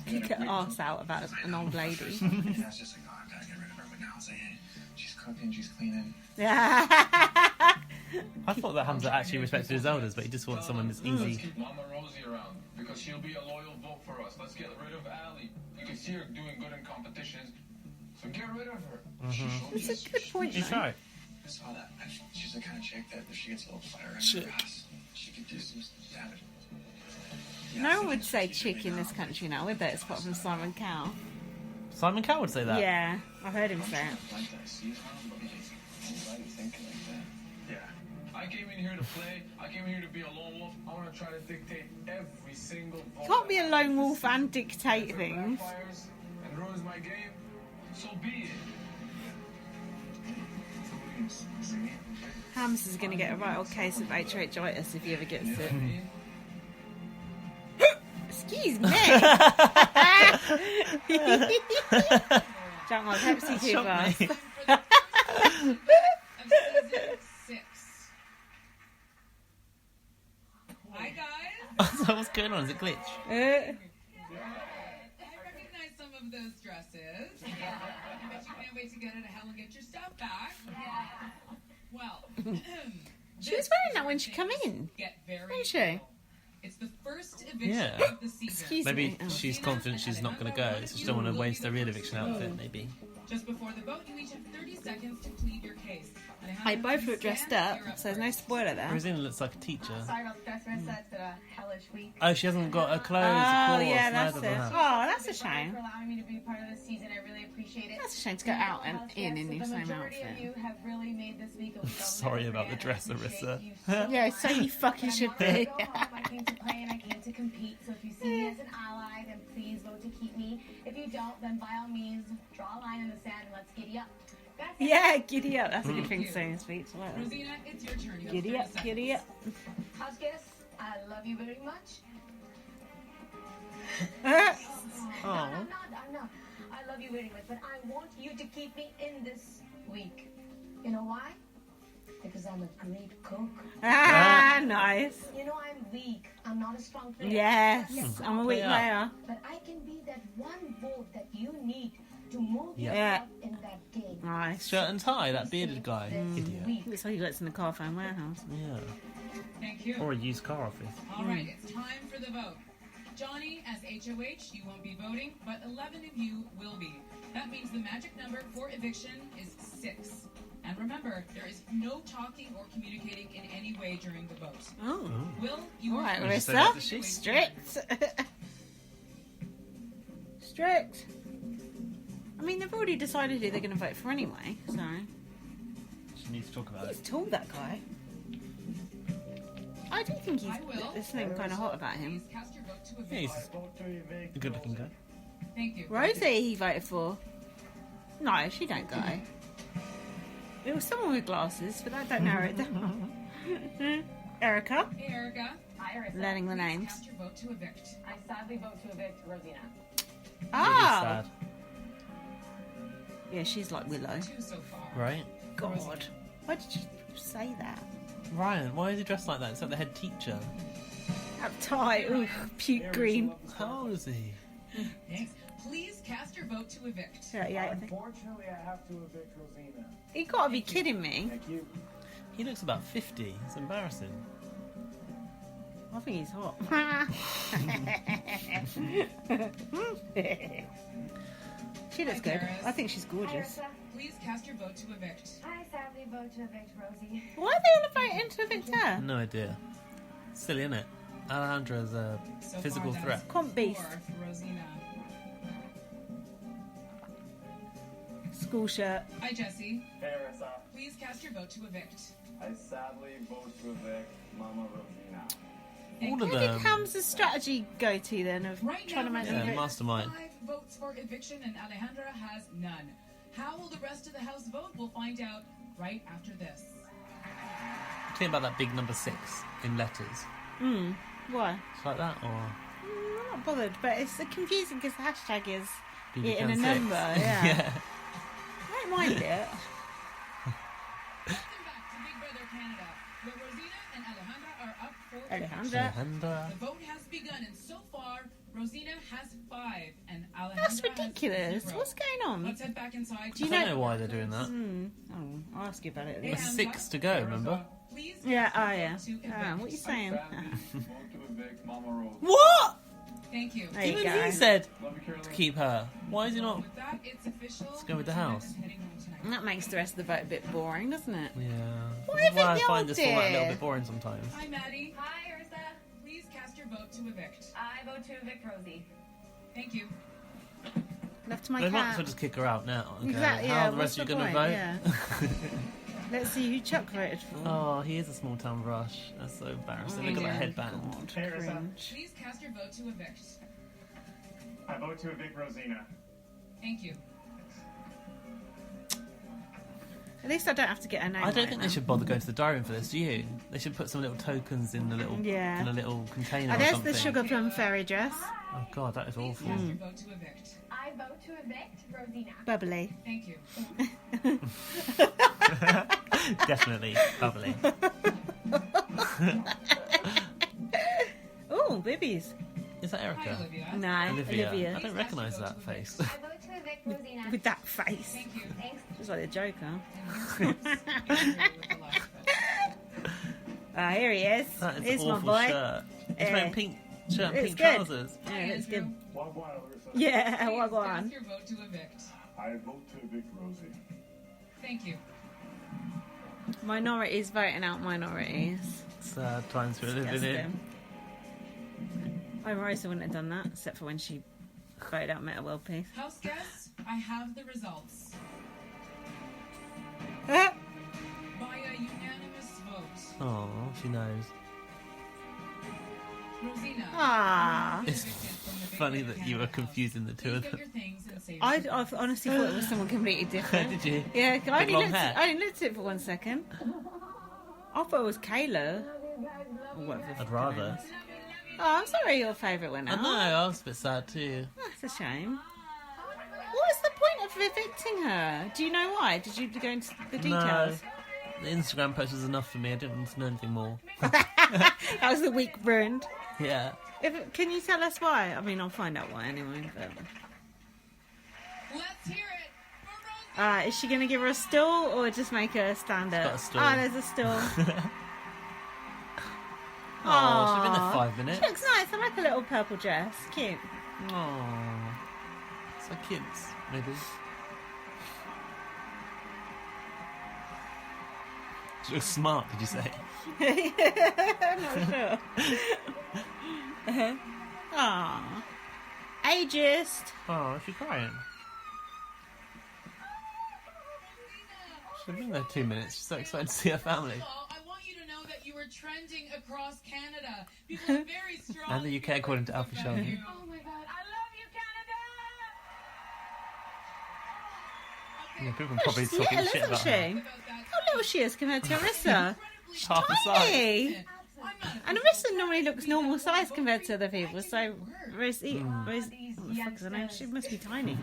Kick her ass out about an old lady. That's just like, oh, I gotta get rid of her. But now it's like, hey, she's cooking, she's cleaning. Yeah. I thought that Hamza actually respected his elders, but he just wants someone that's Let's easy. keep Mama Rosie around because she'll be a loyal vote for us. Let's get rid of Allie. You can see her doing good in competitions, so get rid of her. It's a good point. He's though. right. I saw that. She's the kind of chick that if she gets a little fire in Chick. her ass, she could do some damage. No one would say chick in this country now, would they? It's apart from Simon Cowell. Simon Cowell would say that. Yeah, I've heard him say it. Like that, see it, but why do you think like that? Yeah. I came in here to play. I came here to be a lone wolf. I want to try to dictate every single vote. You can't be a lone wolf and dictate If it things. backfires and ruins my game, so be it. Hams is going to get a right old case of HHitis if he ever gets it. Excuse me. Drunk my Pepsi too fast. Of season 6. Hi guys. So what's going on? Is it glitch? I recognize some of those dresses. I bet you can't wait to get out of hell and get your stuff back. Well, She was wearing that when she come in. Get very Wasn't she? It's the first eviction Yeah. of the season. Excuse Maybe me. Oh. she's confident she's not going to go. So she don't want to waste her real eviction outfit, maybe. Just before the vote, you each have 30 seconds to plead your case. And I have They to both look dressed up, you're so there's no spoiler there. Rosina looks like a teacher. Sorry about the dress rehearsal. It's been a hellish week. Oh, she hasn't got her clothes, of Oh, course. yeah, that's neither it. of them have. Oh, that's a For shame. allowing me to be part of this season, I really appreciate it. That's a shame to go out and in your The same majority of outfit. you have really made this week a week I'll Sorry never about the forget. dress, I appreciate Arissa. you so Yeah, much. so you fucking But should I'm not be. gonna go home. I came to play and I came to compete. So if you see me as an ally, then please vote to keep me. If you don't, then by all means, draw a line in the sand and let's giddy up. That's it. Yeah, giddy up. That's a good thing to say in a speech. I like that. Rosina, it's your turn. You have Giddy 30 up, seconds. giddy up. House guests, I love you very much. Uh, No, I'm not. I love you very much, but I want you to keep me in this week. You know why? Because I'm a great cook. nice. You know I'm weak. I'm not a strong player. Yes, Yes, I'm a weak Yeah. player. but I can be that one vote that you need to move Yeah. yourself in that game. Nice. Shirt and tie, that bearded guy. Idiot. Week. Looks like he works in the car phone warehouse. Yeah. Thank you. Or a used car office. All right, it's time for the vote. Johnny, as HOH, you won't be voting, but 11 of you will be. That means the magic number for eviction is 6. And remember, there is no talking or communicating in any way during the vote. Oh. Will, you All are right, Would you say that to Marissa. she? Strict. Strict. I mean, they've already decided who they're going to vote for anyway, so... She needs to talk about He's it. tall, that guy. I do think he's... I will. There's something kind of hot about him. Please cast your vote to Yeah, evict. he's a good looking guy. Thank you. Rosie he voted for. No, she don't go. It was someone with glasses, but I don't narrow it down. Erica. Hey, Erica. Hi, Arissa. Learning the names. Cast your vote to evict. I sadly vote to evict Rosina. It is Oh! sad, Yeah, she's like Willow. 2 so far. right? God. Why did you say that? Ryan, why is he dressed like that? It's like the head teacher. Uptight. Ooh, puke green. How old is he? Thanks. Please cast your vote to evict. 38, I think. Unfortunately, I have to evict Rosina. You gotta be kidding me. Thank you. He looks about 50. It's embarrassing. I think he's hot. She looks good. I think she's gorgeous. Please cast your vote to evict. I sadly vote to evict Rosie. Why are they all voting to evict her? No idea. Silly, isn't it? Alejandra's a So physical far, threat. that's Comp beast. 4 for Rosina. School shirt. Hi, Jesse. Hey, Arissa. Please cast your vote to evict. I sadly vote to evict Mama Rosina. All of Where did them. Hamza's strategy go to then of Right trying to now, make Yeah, them evict? mastermind. 5 votes for eviction and Alejandra has none. How will the rest of the house vote? We'll find out right after this. Think about that big number 6 in letters. Why? It's like that, or I'm not bothered, but it's confusing because the hashtag is BB it in a Can 6. number. Yeah. Yeah. I don't mind it. Welcome back to Big Brother Canada, where Rosina and Alejandra are up for Alejandra. Alejandra. The vote has begun, and so far, Rosina has 5, and Alejandra That's has ridiculous. 0. What's going on? Let's head back inside. Do you I don't know- know why they're doing that. Oh, I'll ask you about it. Hey, Later. There's Hamza, 6 to go, remember? Please Yeah, cast your oh yeah. vote to evict. What are you saying? Sadly, vote to evict Mama Rose. What? Thank you. There you Even go. he said Love you, Caroline. to keep her. Why is he not? With that, it's official. Let's go with the Rosina house. is heading home tonight. That makes the rest of the vote a bit boring, doesn't it? Yeah. Why This is have why I they find this format a little did? bit boring sometimes. Hi, Maddie. Hi, Ursa. Please cast your vote to evict. I vote to evict Rosie. Thank you. Left to my They might as cat. well just kick her out now. Okay. Exactly. How Yeah. are the rest What's of you the going to point? vote? Yeah. Let's see who Chuck voted for. Oh, he is a small town rush. That's so embarrassing. Look at that headband. God, Hey, Rissa. cringe. Please cast your vote to evict. I vote to evict Rosina. Thank you. At least I don't have to get a name. I don't right think now. they should bother going to the diary room for this, do you? They should put some little tokens in the little Yeah. in a little container Oh, or there's something. the sugar plum fairy dress. Oh god, that is Please awful. cast your vote to evict. I vote to evict Rosina. Bubbly. Thank you. Definitely bubbly. Oh, bibbies. Is that Hi, Erica? Olivia. No, Olivia. Olivia. I don't recognise that face. I vote to evict Rosina. With that face. Thank you. Thanks. Just like the Joker. And here's Rose. Andrew with the last vote. Ah, here he is. That is Here's an my awful boy. shirt. He's Yeah. wearing pink shirt and It's pink good. trousers. Yeah, that's Andrew. good. Wagwan, Larissa. Yeah, Please what cast on? your vote to evict. I vote to evict Rosie. Thank you. Minorities voting out minorities. Sad times we're living in. Disgusting. Marisa wouldn't have done that, except for when she voted out Meta World Peace. House guests, I have the results. Ah! By a unanimous vote, Oh, she knows. Rosina. Ah. It's funny that you were confusing the two of Get them. your things and save I your I've honestly thought it was someone completely different. Did you? Yeah, I Big only, long looked hair. I only looked at it for 1 second. I thought it was Kayla. Or whatever the I'd fuck her rather. name is. Oh, I'm sorry your favourite went I out. know, I was a bit sad too. That's a shame. What's the point of evicting her? Do you know why? Did you go into the details? No. The Instagram post was enough for me. I didn't want to know anything more. That was the week ruined. Yeah. Can you tell us why? I mean, I'll find out why anyway. But... Let's hear it for Rosina. Is she going to give her a stool or just make her stand up? got a stool. Ah, there's a stool. Oh, she's been there Aw. 5 minutes. She looks nice. I like a little purple dress. Cute. Oh, so cute. Maybe. She looks smart. Did you say? I'm not sure. Aww. Ageist. Oh, she's crying. She's been there 2 minutes. She's so excited to see her family. First of all, I want you to know that you were trending across Canada. People are very strong. And the UK, according to Alfie Sheldon. Oh my god, I love you, Canada! Yeah, people can probably She's talk little, shit isn't about she? her. How little she is compared to Arissa. She's half the size. Tiny. And Arissa normally looks normal size compared to other people. So Rosie, Hmm. what the fuck's her name? She must be tiny.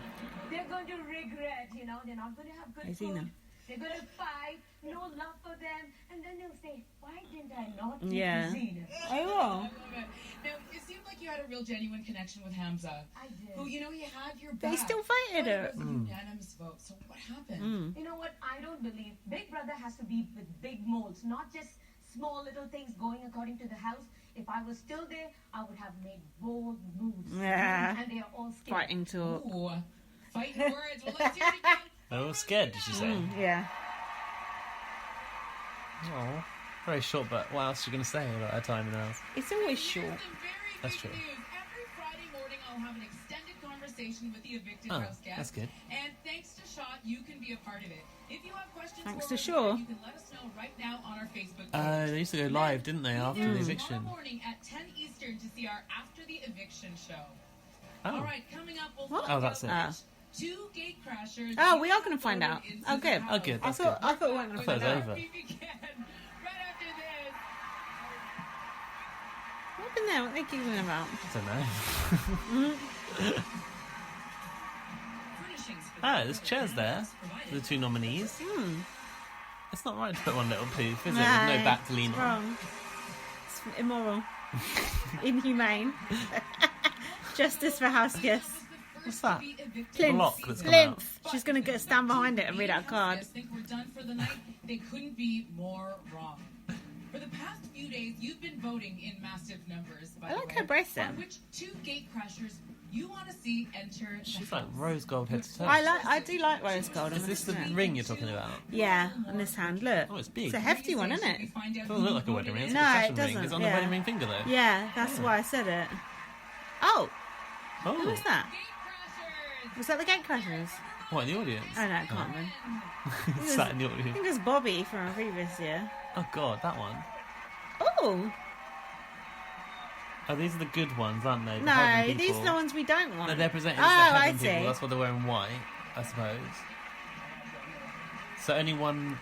They're going to regret, you know, they're not going to have good Rosina. food. They're going to fight, no love for them, and then they'll say, why didn't I not eat Yeah. Rosina? I will. I love it. Now, it seemed like you had a real genuine connection with Hamza. I did. Who, you know, he had your But back. he still voted But her. it was a unanimous vote. So what happened? Mm. You know what? I don't believe Big Brother has to be with big molds, not just small little things going according to the house. If I was still there, I would have made bold moves. Yeah. And they are all scared. Fighting talk. Ooh, fighting words. Well, let's hear it again. They're all scared, did you say? Yeah. Oh, very short, but what else are you going to say about her time in the house? It's always short. That's true. Every Friday morning, I'll have an extended conversation with the evicted Oh, house guest. that's good. And thanks to Shaw, you can be a part of it. If you have questions Thanks for to us, Shaw. you can let us know right now on our Facebook page. They used to go live, didn't they, after the eviction? Tomorrow morning at 10 Eastern to see our After the Eviction show. Oh. All right, coming up, we'll What? find Oh, that's out it. which 2 gate crashers. Oh, you we are have going to find voted out. into Oh, the good. Oh, good. house. That's I thought we weren't going I to thought find it was out. over. We begin right after this. What happened there? What are they giggling about? I don't know. Ah, there's chairs there for the 2 nominees. It's not right to put one little poof, is it? With no back to lean it's on. wrong. It's immoral. Inhumane. Justice for house guests. What's that? Plinth. Block that's come out. Plinth. She's going to stand behind it and read out a card. Guests think we're done for the night. They couldn't be more wrong. For the past few days, you've been voting in massive numbers. By I the like way, her bracelet. on which 2 gate crashers you want to see enter the She's house. like rose gold head to toe. I do like rose gold. Is this the Yeah. ring you're talking about? Yeah, on this hand. Look. Oh, it's big. It's a hefty one, isn't it? It doesn't look like a wedding ring. It's No, a it fashion ring. doesn't, It's on yeah. the wedding ring finger, though. Yeah, that's why I said it. Oh, who Oh, was that? Was that the gate crashers? what, in the audience? Oh no, it can't be. Sat in the I think audience. it was Bobby from a previous year. Oh, God, that one. Oh, Oh, these are the good ones, aren't they? The no, heaven these people. are the ones we don't want. No, they're presented Oh, as the I heaven see. people. That's why they're wearing white, I suppose. So only one...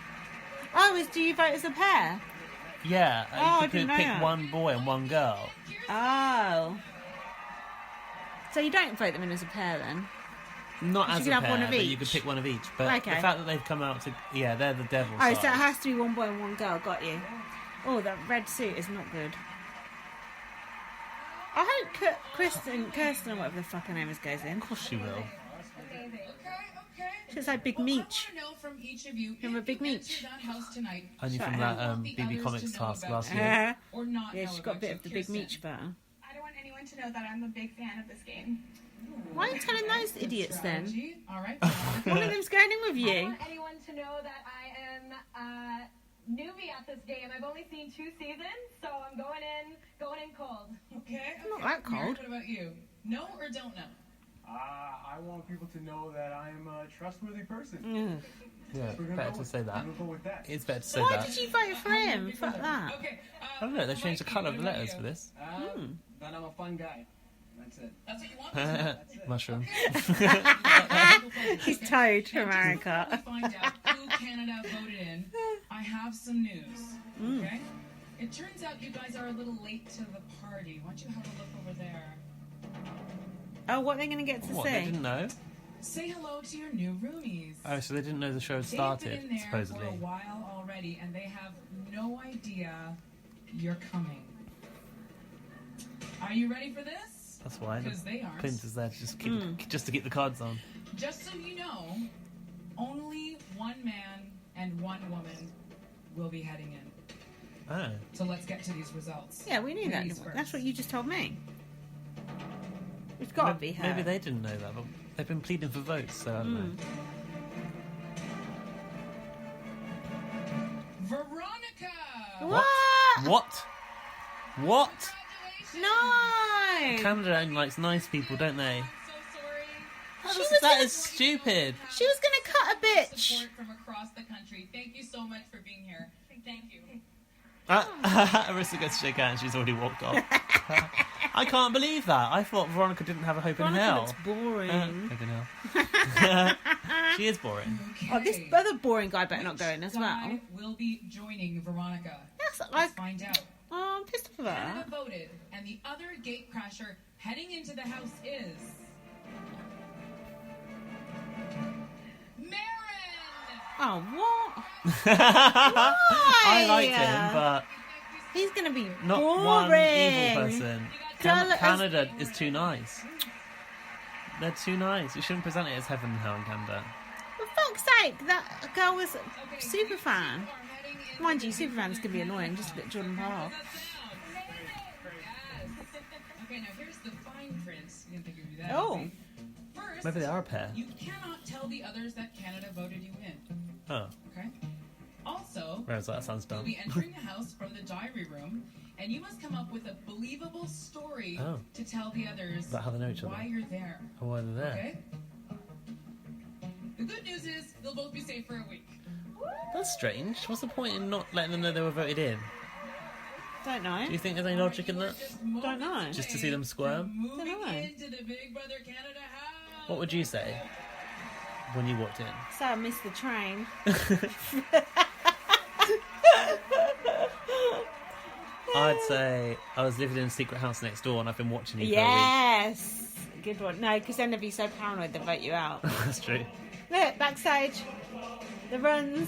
Oh, do you vote as a pair? Yeah, Oh, I you didn't could know pick that. one boy and one girl. Oh. So you don't vote them in as a pair then? Not You as could a have pair, one of but you each. could pick one of each. But Okay. the fact that they've come out to... Yeah, they're the devil Oh, side. so it has to be one boy and one girl. Got you. Oh, that red suit is not good. I hope Kirsten, or whatever the fuck her name is, goes in. Of course she will. Okay. She's like Big Well, I Meech. want to know from each of you Remember if Big you Meech? enter that house tonight, Only Shut from him. that the BB others Comics to know task about last you. year. or not Yeah, know she's got a about bit you, of the Big Kirsten. Meech about her. I don't want anyone to know that I'm a big fan of this game. Why are you telling those idiots then? Strategy. All right. One of them's going in with I you. want anyone to know that I am a newbie at this game. I've only seen 2 seasons, so I'm going in cold. Okay. Not that cold. Merrick, what about you? Know or don't know? I want people to know that I am a trustworthy person. Yeah, We're gonna better go to with- say that. We'll go with that. It's better to say Why that. did you vote for him? Fuck that. Okay. I don't know, they changed the Mikey, colour of the what about letters you? for this. Then I'm a fun guy. That's it. That's what you want? Mushroom. He's Toad from America. Before we find out who Canada voted in, I have some news. Okay? It turns out you guys are a little late to the party. Why don't you have a look over there? Oh, what are they going to get to What, see? they didn't know? Say hello to your new roomies. Oh, so they didn't know the show had They've started, been in there supposedly. for a while already, and they have no idea you're coming. Are you ready for this? That's why. Because they aren't. Clint is there to just to keep the cards on. Just so you know, only one man and one woman will be heading in. Oh. So let's get to these results. Yeah, we knew that. Ladies That's first. what you just told me. It's got to be her. Maybe they didn't know that, but they've been pleading for votes, so I don't know. Veronica! What? What? No! Canada only likes nice people, don't they? She was That gonna- is stupid. She was going to cut a bitch. Support from across the country. Thank you so much for being here. Thank you. Arissa gets to shake hands, she's already walked off. I can't believe that. I thought Veronica didn't have a hope in Veronica hell. looks boring. Hope in hell. She is boring. Oh, this other boring guy better not go in as well. Guy will be joining Veronica. That's Let's like, find out. oh, I'm pissed off about Canada that. voted, and the other gate crasher heading into the house is Marin. Oh, what? I like him, but He's going to be not boring. one evil person. Girl, Canada is too nice. They're too nice. You shouldn't present it as heaven and hell in Canada. For fuck's sake, that girl was a super fan. Mind you, super fans can be annoying. Just look at Jordan Park. Okay, now here's the fine print. You didn't think you'd do that. Oh. easy. First, Maybe they are a pair. you cannot tell the others that Canada voted you in. Oh, Okay? Also, whereas that sounds you'll dumb. be entering the house from the diary room, and you must come up with a believable story Oh. to tell the others About how they know each other. why you're there. Oh, why they're there. Okay? The good news is you'll both be safe for a week. That's strange. What's the point in not letting them know they were voted in? Don't know. Do you think there's any logic in that? Don't know. Just to see them squirm? Moving Don't know. into the Big Brother Canada house. What would you say when you walked in? So I missed the train. I'd say I was living in a secret house next door and I've been watching you for a Yes. Good one. No, because then they'd be so paranoid they'd vote you out. week. That's true. Look, backstage. The runs.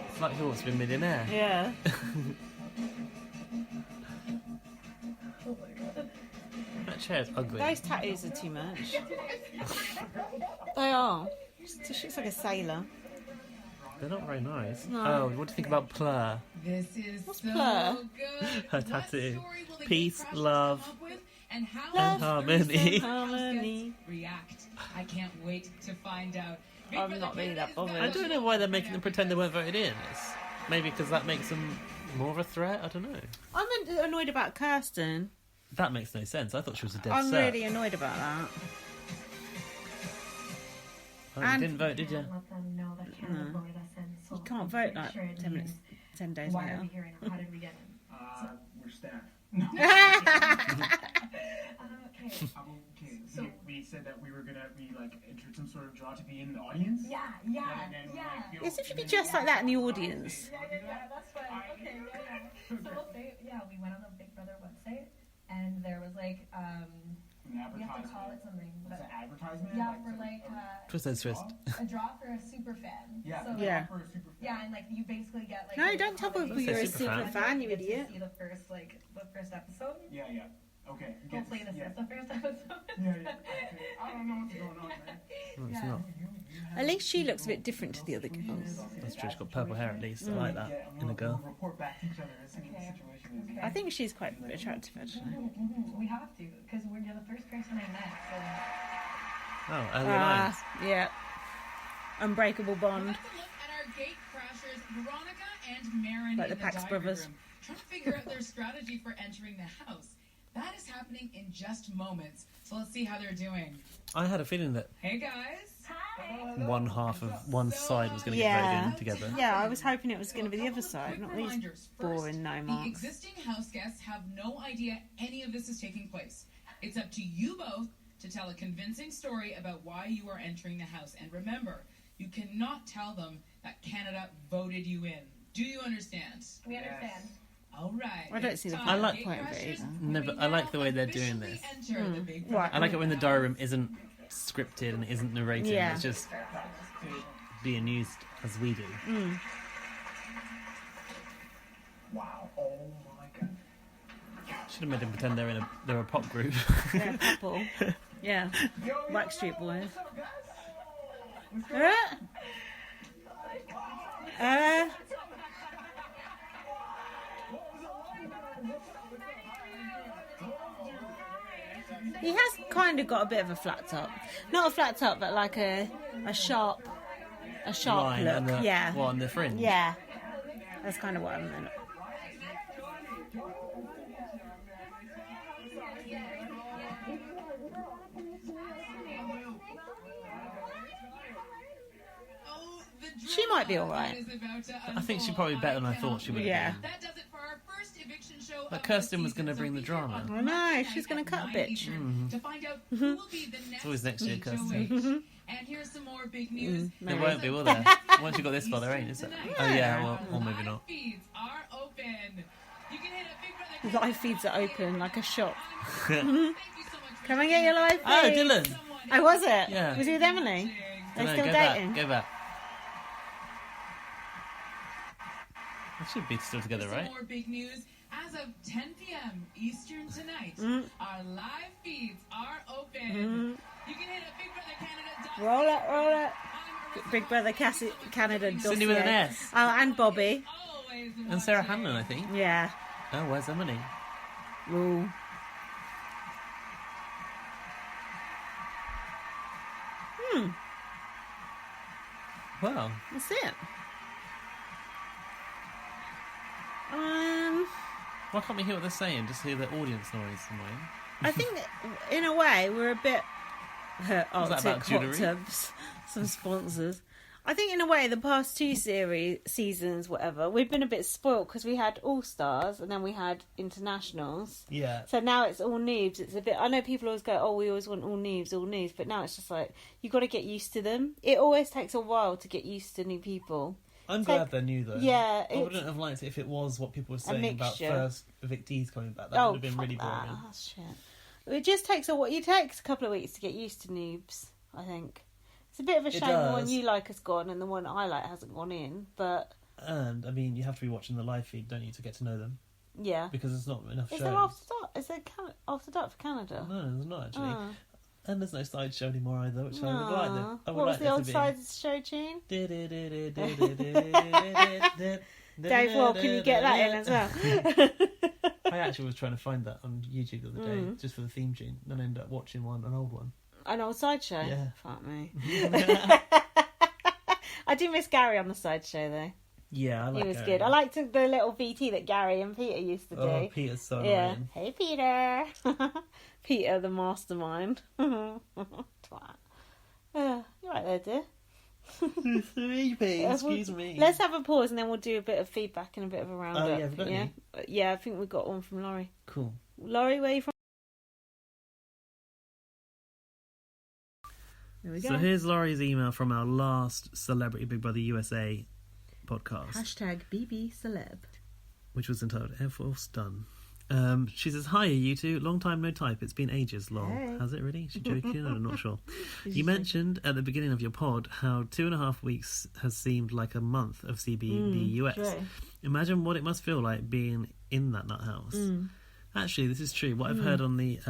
It's like Who Wants to Be a Millionaire. Yeah. That chair's ugly. Those tattoos are too much. They are. She looks like a sailor. They're not very nice. No. Oh, what do you think about Plur? This is What's so Plur? good. Her What tattoo. story will the Peace, Geek Crashers love, come up with, and how and will harmony. Thursday Harmony. guests react? I can't wait to find out. Big I'm Brother not really Canada that is bothered. back I don't know why they're making them pretend they weren't voted in. It's maybe because that makes them more of a threat. I don't know. I'm annoyed about Kirsten. That makes no sense. I thought she was a dead I'm set. really annoyed about that. Oh, you and- didn't vote, did you? Let them know that Canada No. voted us in. So You can't I'm vote pretty like sure it 10 minutes, means, 10 days why later. are we here and how did we get in? We're staff. Okay. Okay. So- we said that we were gonna be like entered some sort of draw to be in the audience. Yeah. Yes, if you could dress like that in the audience. Yeah, that's fine. Okay, So we'll say, we went on the Big Brother website, and there was like, An we have to advertisement. call it something. It's But an advertisement. yeah, for like Twist and twist. a draw for a super fan. Yeah. So, Yeah. For a super fan. Yeah, and like you basically get like. No, don't tell people you're a Say super super fan. fan, you get to idiot. See the first episode. Yeah. Okay. you get Hopefully to- this yeah. is the first episode. Yeah. Okay. I don't know what's going on, man. No, it's Yeah. not. At least she looks a bit different to the other girls. That's true. She's got purple hair at least. I like that in a girl. We'll report back to each other and see what the situation is. I think she's quite attractive, actually. We have to, because you're the first person I met. Oh, early lines. Yeah. Unbreakable We're bond. about to look at our gate crashers, Veronica and Marin Like in the Pax diary brothers. room, trying to figure out their strategy for entering the house. That is happening in just moments. So let's see how they're doing. I had a feeling that Hey guys. one half of one side was going to get Yeah. voted in together. Yeah, I was hoping it was going to be the other Couple of side, quick not these reminders. boring no The marks. existing house guests have no idea any of this is taking place. It's up to you both to tell a convincing story about why you are entering the house. And remember, you cannot tell them that Canada voted you in. Do you understand? We understand. All right. I don't see the it's point time. of it either. No, but I like the way they're doing this. Enter the Big Right. I like it when the diary room isn't scripted and isn't narrated. Yeah. It's just being used as we do. Wow. Oh my god. Should have made them pretend they're a pop group. Yeah, couple. Yeah. Backstreet Boys. He has kind of got a bit of a flat top. Not a flat top, but like a sharp Line look. and the, Yeah. What, on the fringe? Yeah. That's kind of what I meant. Oh, the She might be drama alright. is about to I think she's unfold. probably better than I thought she would have Yeah. been. That does it for our first eviction show. But of the Kirsten was season. gonna bring So the be here drama. on I know, Friday she's night gonna at cut a 9 bitch. Eastern to find out who will be the next always next year, Kirsten. HOH. And here's some more big news. There won't be, will there? Once you got this far, there ain't, is it? Oh yeah, well, or maybe not. Feeds are open. You can hit a Big Brother Live feeds are open like a shop. Thank you so much for Come and get your live feed. Oh, Dylan. Oh, was it? Yeah. Was he with Emily? watching. They're No, still go dating? back. Go back. They should be still together, Some right? more big news. As of 10 p.m. Eastern tonight, our live feeds are open. You can hit a Big Brother Canada. Roll it, roll it. Big Brother Canada dossier. Cindy with an S. Oh, and Bobby. Oh, giveaways And Sarah Hanlon, I think. Yeah. Oh, where's Emily? Ooh. Well, That's it. why can't we hear what they're saying? Just hear the audience noise annoying. I think that in a way we're a bit. Was that about jewellery? Some sponsors. I think in a way the past two seasons, whatever, we've been a bit spoilt because we had All Stars and then we had Internationals. Yeah. So now it's all noobs. It's a bit. I know people always go, "Oh, we always want all noobs," but now it's just like you got to get used to them. It always takes a while to get used to new people. I'm glad they're new though. Yeah, I wouldn't have liked it if it was what people were saying about mixture. first evictees coming back. That would have been really boring. Oh, shit. It just takes a couple of weeks to get used to noobs, I think. It's a bit of a shame the one you like has gone and the one I like hasn't gone in, but... And, I mean, you have to be watching the live feed, don't you, to get to know them? Yeah. Because there's not enough shows. Is there After Dark? Is there After Dark for Canada? No, there's not, actually. Oh. And there's no side show anymore either, which I would like. What was the old side show tune? Dave Wall, can you get that in as well? I actually was trying to find that on YouTube the other day, just for the theme tune, and I ended up watching an old one. An old sideshow? Yeah. Fuck me. I do miss Gary on the sideshow though. Yeah, I like He was Gary. good. I liked the little VT that Gary and Peter used to do. Oh, Peter's so yeah. annoying. Hey, Peter. Peter, the mastermind. Twat. You're right there, dear. Sleepy, excuse me. Let's have a pause and then we'll do a bit of feedback and a bit of a roundup. Oh, yeah, have you got any? Yeah, I think we've got one from Laurie. Cool. Laurie, where are you from? There we go. So here's Laurie's email from our last Celebrity Big Brother USA podcast. Hashtag BB Celeb. Which was entitled Air Force Done. She says, "Hiya, you two. Long time no type. It's been ages, lol." Hey. Has it really? Is she joking? I'm not sure. You mentioned at the beginning of your pod how 2.5 weeks has seemed like a month of CBB US. True. Imagine what it must feel like being in that nut house. Actually, this is true. What I've heard on the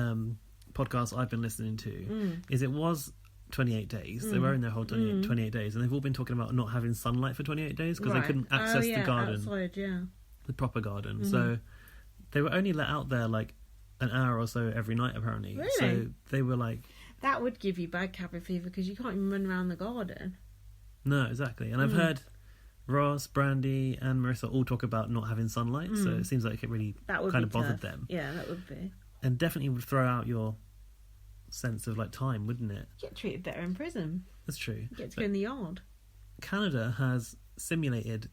podcast I've been listening to is it was 28 days. They were in their whole 28 days, and they've all been talking about not having sunlight for 28 days because they couldn't access the garden, outside, the proper garden. So they were only let out there like an hour or so every night, apparently. Really? So they were like... That would give you bad cabin fever because you can't even run around the garden. No, exactly. And I've heard Ross, Brandy and Marissa all talk about not having sunlight, so it seems like it really kind of bothered them. Yeah, that would be. And definitely would throw out your sense of like time, wouldn't it? You get treated better in prison. That's true. You get to go in the yard. Canada has simulated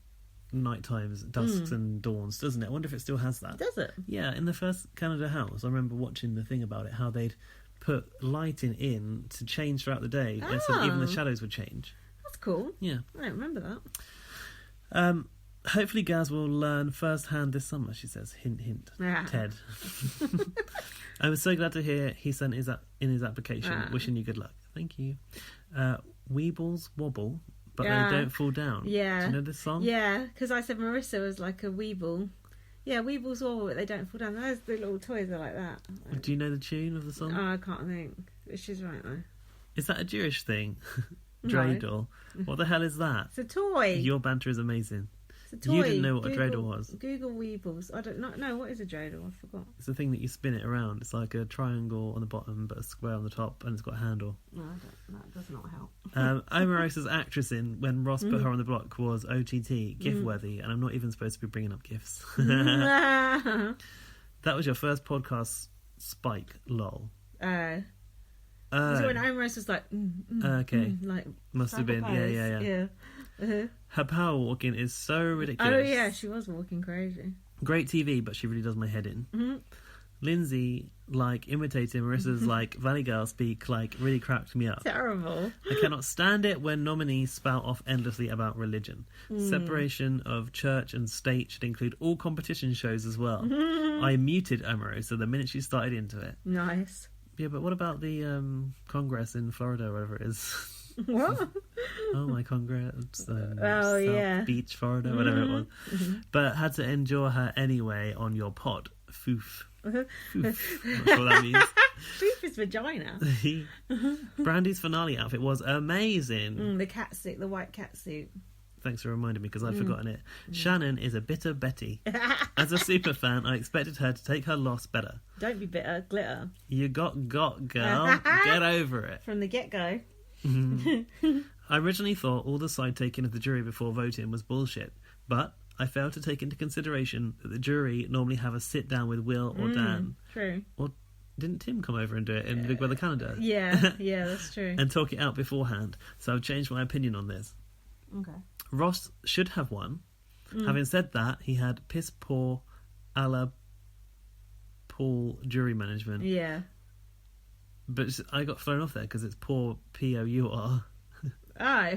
night times, dusks and dawns, doesn't it? I wonder if it still has that. Does it? Yeah, in the first Canada house, I remember watching the thing about it, how they'd put lighting in to change throughout the day, and so that even the shadows would change. That's cool. Yeah. I don't remember that. Hopefully Gaz will learn firsthand this summer, she says. Hint, hint. Ted. I was so glad to hear he sent in his application. Wishing you good luck. Thank you. Weebles wobble, but they don't fall down. Yeah. Do you know this song? Yeah, because I said Marissa was like a weeble. Yeah, weebles wobble, but they don't fall down. Those the little toys are like that. Do you know the tune of the song? Oh, I can't think. She's right though. Is that a Jewish thing? Dreidel. What the hell is that? It's a toy. Your banter is amazing. It's a toy. You didn't know what a dreidel was. Google Weebles. I don't know. What is a dreidel? I forgot. It's the thing that you spin it around. It's like a triangle on the bottom, but a square on the top, and it's got a handle. No, that does not help. Omarosa's actress in When Ross Put Her on the Block was OTT, gift-worthy, and I'm not even supposed to be bringing up gifts. That was your first podcast spike, lol. Was it when Omarosa was like... okay. like must have been, yeah. Her power walking is so ridiculous. Oh yeah, she was walking crazy. Great TV, but she really does my head in. Lindsay, like, imitating Marissa's, like, Valley Girl speak, like, really cracked me up. Terrible. I cannot stand it when nominees spout off endlessly about religion. Separation of church and state should include all competition shows as well. I muted Omarosa the minute she started into it. Nice. Yeah, but what about the Congress in Florida, whatever it is? What? Oh, my Congress. South Beach, Florida, whatever it was. But had to endure her anyway on your pod. Foof. Foof. I'm not sure what that means. Foof is vagina. Brandy's finale outfit was amazing. The cat suit, the white cat suit. Thanks for reminding me because I'd forgotten it. Shannon is a bitter Betty. As a super fan, I expected her to take her loss better. Don't be bitter, glitter. You got, girl. Get over it. From the get-go. I originally thought all the side taking of the jury before voting was bullshit, but I failed to take into consideration that the jury normally have a sit down with Will or Dan. True. Or didn't Tim come over and do it in Big Brother Canada? Yeah, that's true. And talk it out beforehand. So I've changed my opinion on this. Okay. Ross should have won. Having said that, he had piss poor a la Paul jury management. Yeah. But I got thrown off there because it's poor P-O-U-R. Oh.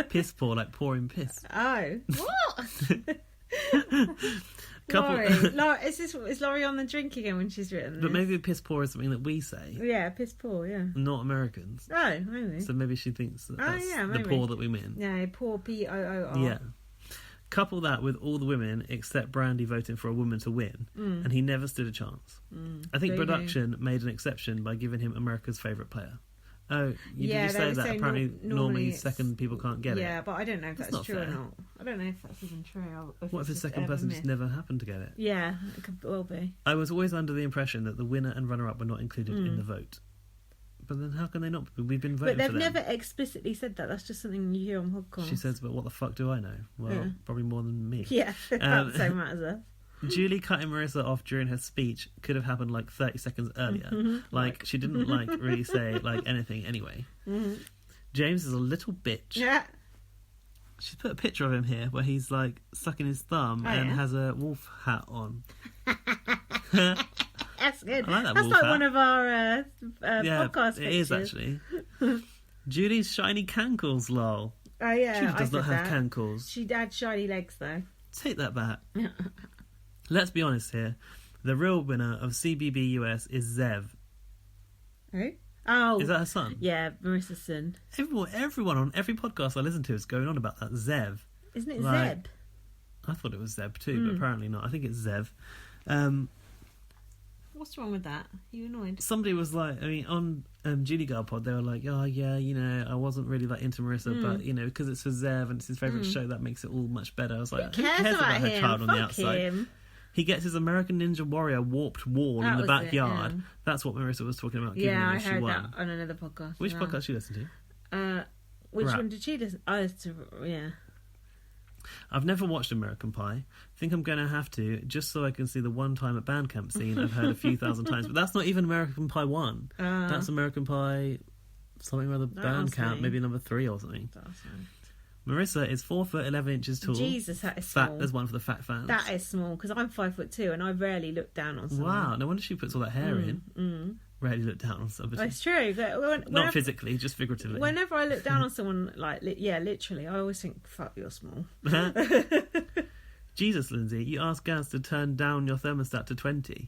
Piss poor, like pouring piss. Oh. What? Laurie, is Laurie on the drink again when she's written this? But maybe piss poor is something that we say. Yeah, piss poor, yeah. Not Americans. Oh, maybe. So maybe she thinks that that's maybe. the poor that we mean. Yeah, poor P-O-O-R. Yeah. Couple that with all the women except Brandy voting for a woman to win, and he never stood a chance. I think production made an exception by giving him America's favourite player. Oh, did you say that? Apparently, normally second people can't get it. Yeah, but I don't know if that's true fair. or not. I don't know if that's even true. What if the second person just never happened to get it? Yeah, it could well be. I was always under the impression that the winner and runner-up were not included in the vote. But then how can they not? We've been voting for them. But they've never explicitly said that. That's just something you hear on podcasts. She says, but what the fuck do I know? Well, probably more than me. Yeah, that's so matters. Julie cutting Marissa off during her speech could have happened like 30 seconds earlier. Like, she didn't really say anything anyway. James is a little bitch. Yeah. She's put a picture of him here where he's like sucking his thumb and has a wolf hat on. That's good. I like that That's wolf like hat. one of our podcast pictures. It is actually. Julie's shiny cankles, lol. Oh yeah, Julie does not have cankles. She had shiny legs though. Take that back. Let's be honest here. The real winner of CBB US is Zev. Who? Oh, is that her son? Yeah, Marissa's son. Everyone on every podcast I listen to is going on about that Zev. Isn't it Zeb? I thought it was Zeb too, but apparently not. I think it's Zev. What's wrong with that? Are you annoyed? Somebody was like, on Julie Girl Pod, they were like, oh yeah, I wasn't really that into Marissa, but because it's for Zev and it's his favourite show, that makes it all much better. I was like, who cares about her child on the outside? Him. He gets his American Ninja Warrior warped wall in the backyard. Yeah. That's what Marissa was talking about. Yeah, I heard that on another podcast. Which podcast did you listen to? Which one did she listen? Oh, yeah. I've never watched American Pie. Think I'm going to have to, just so I can see the one time at band camp scene I've heard a few thousand times. But that's not even American Pie 1. That's American Pie something or other band camp, maybe number 3 or something. Marissa is 4 foot 11 inches tall. Jesus, that is small. Fat. There's one for the fat fans. That is small because I'm 5'2" and I rarely look down on someone. Wow, no wonder she puts all that hair in. Rarely look down on somebody. That's true. Not physically, just figuratively. Whenever I look down on someone, literally, I always think, "Fuck, you're small." Jesus, Lindsay, you asked Gaz to turn down your thermostat to 20.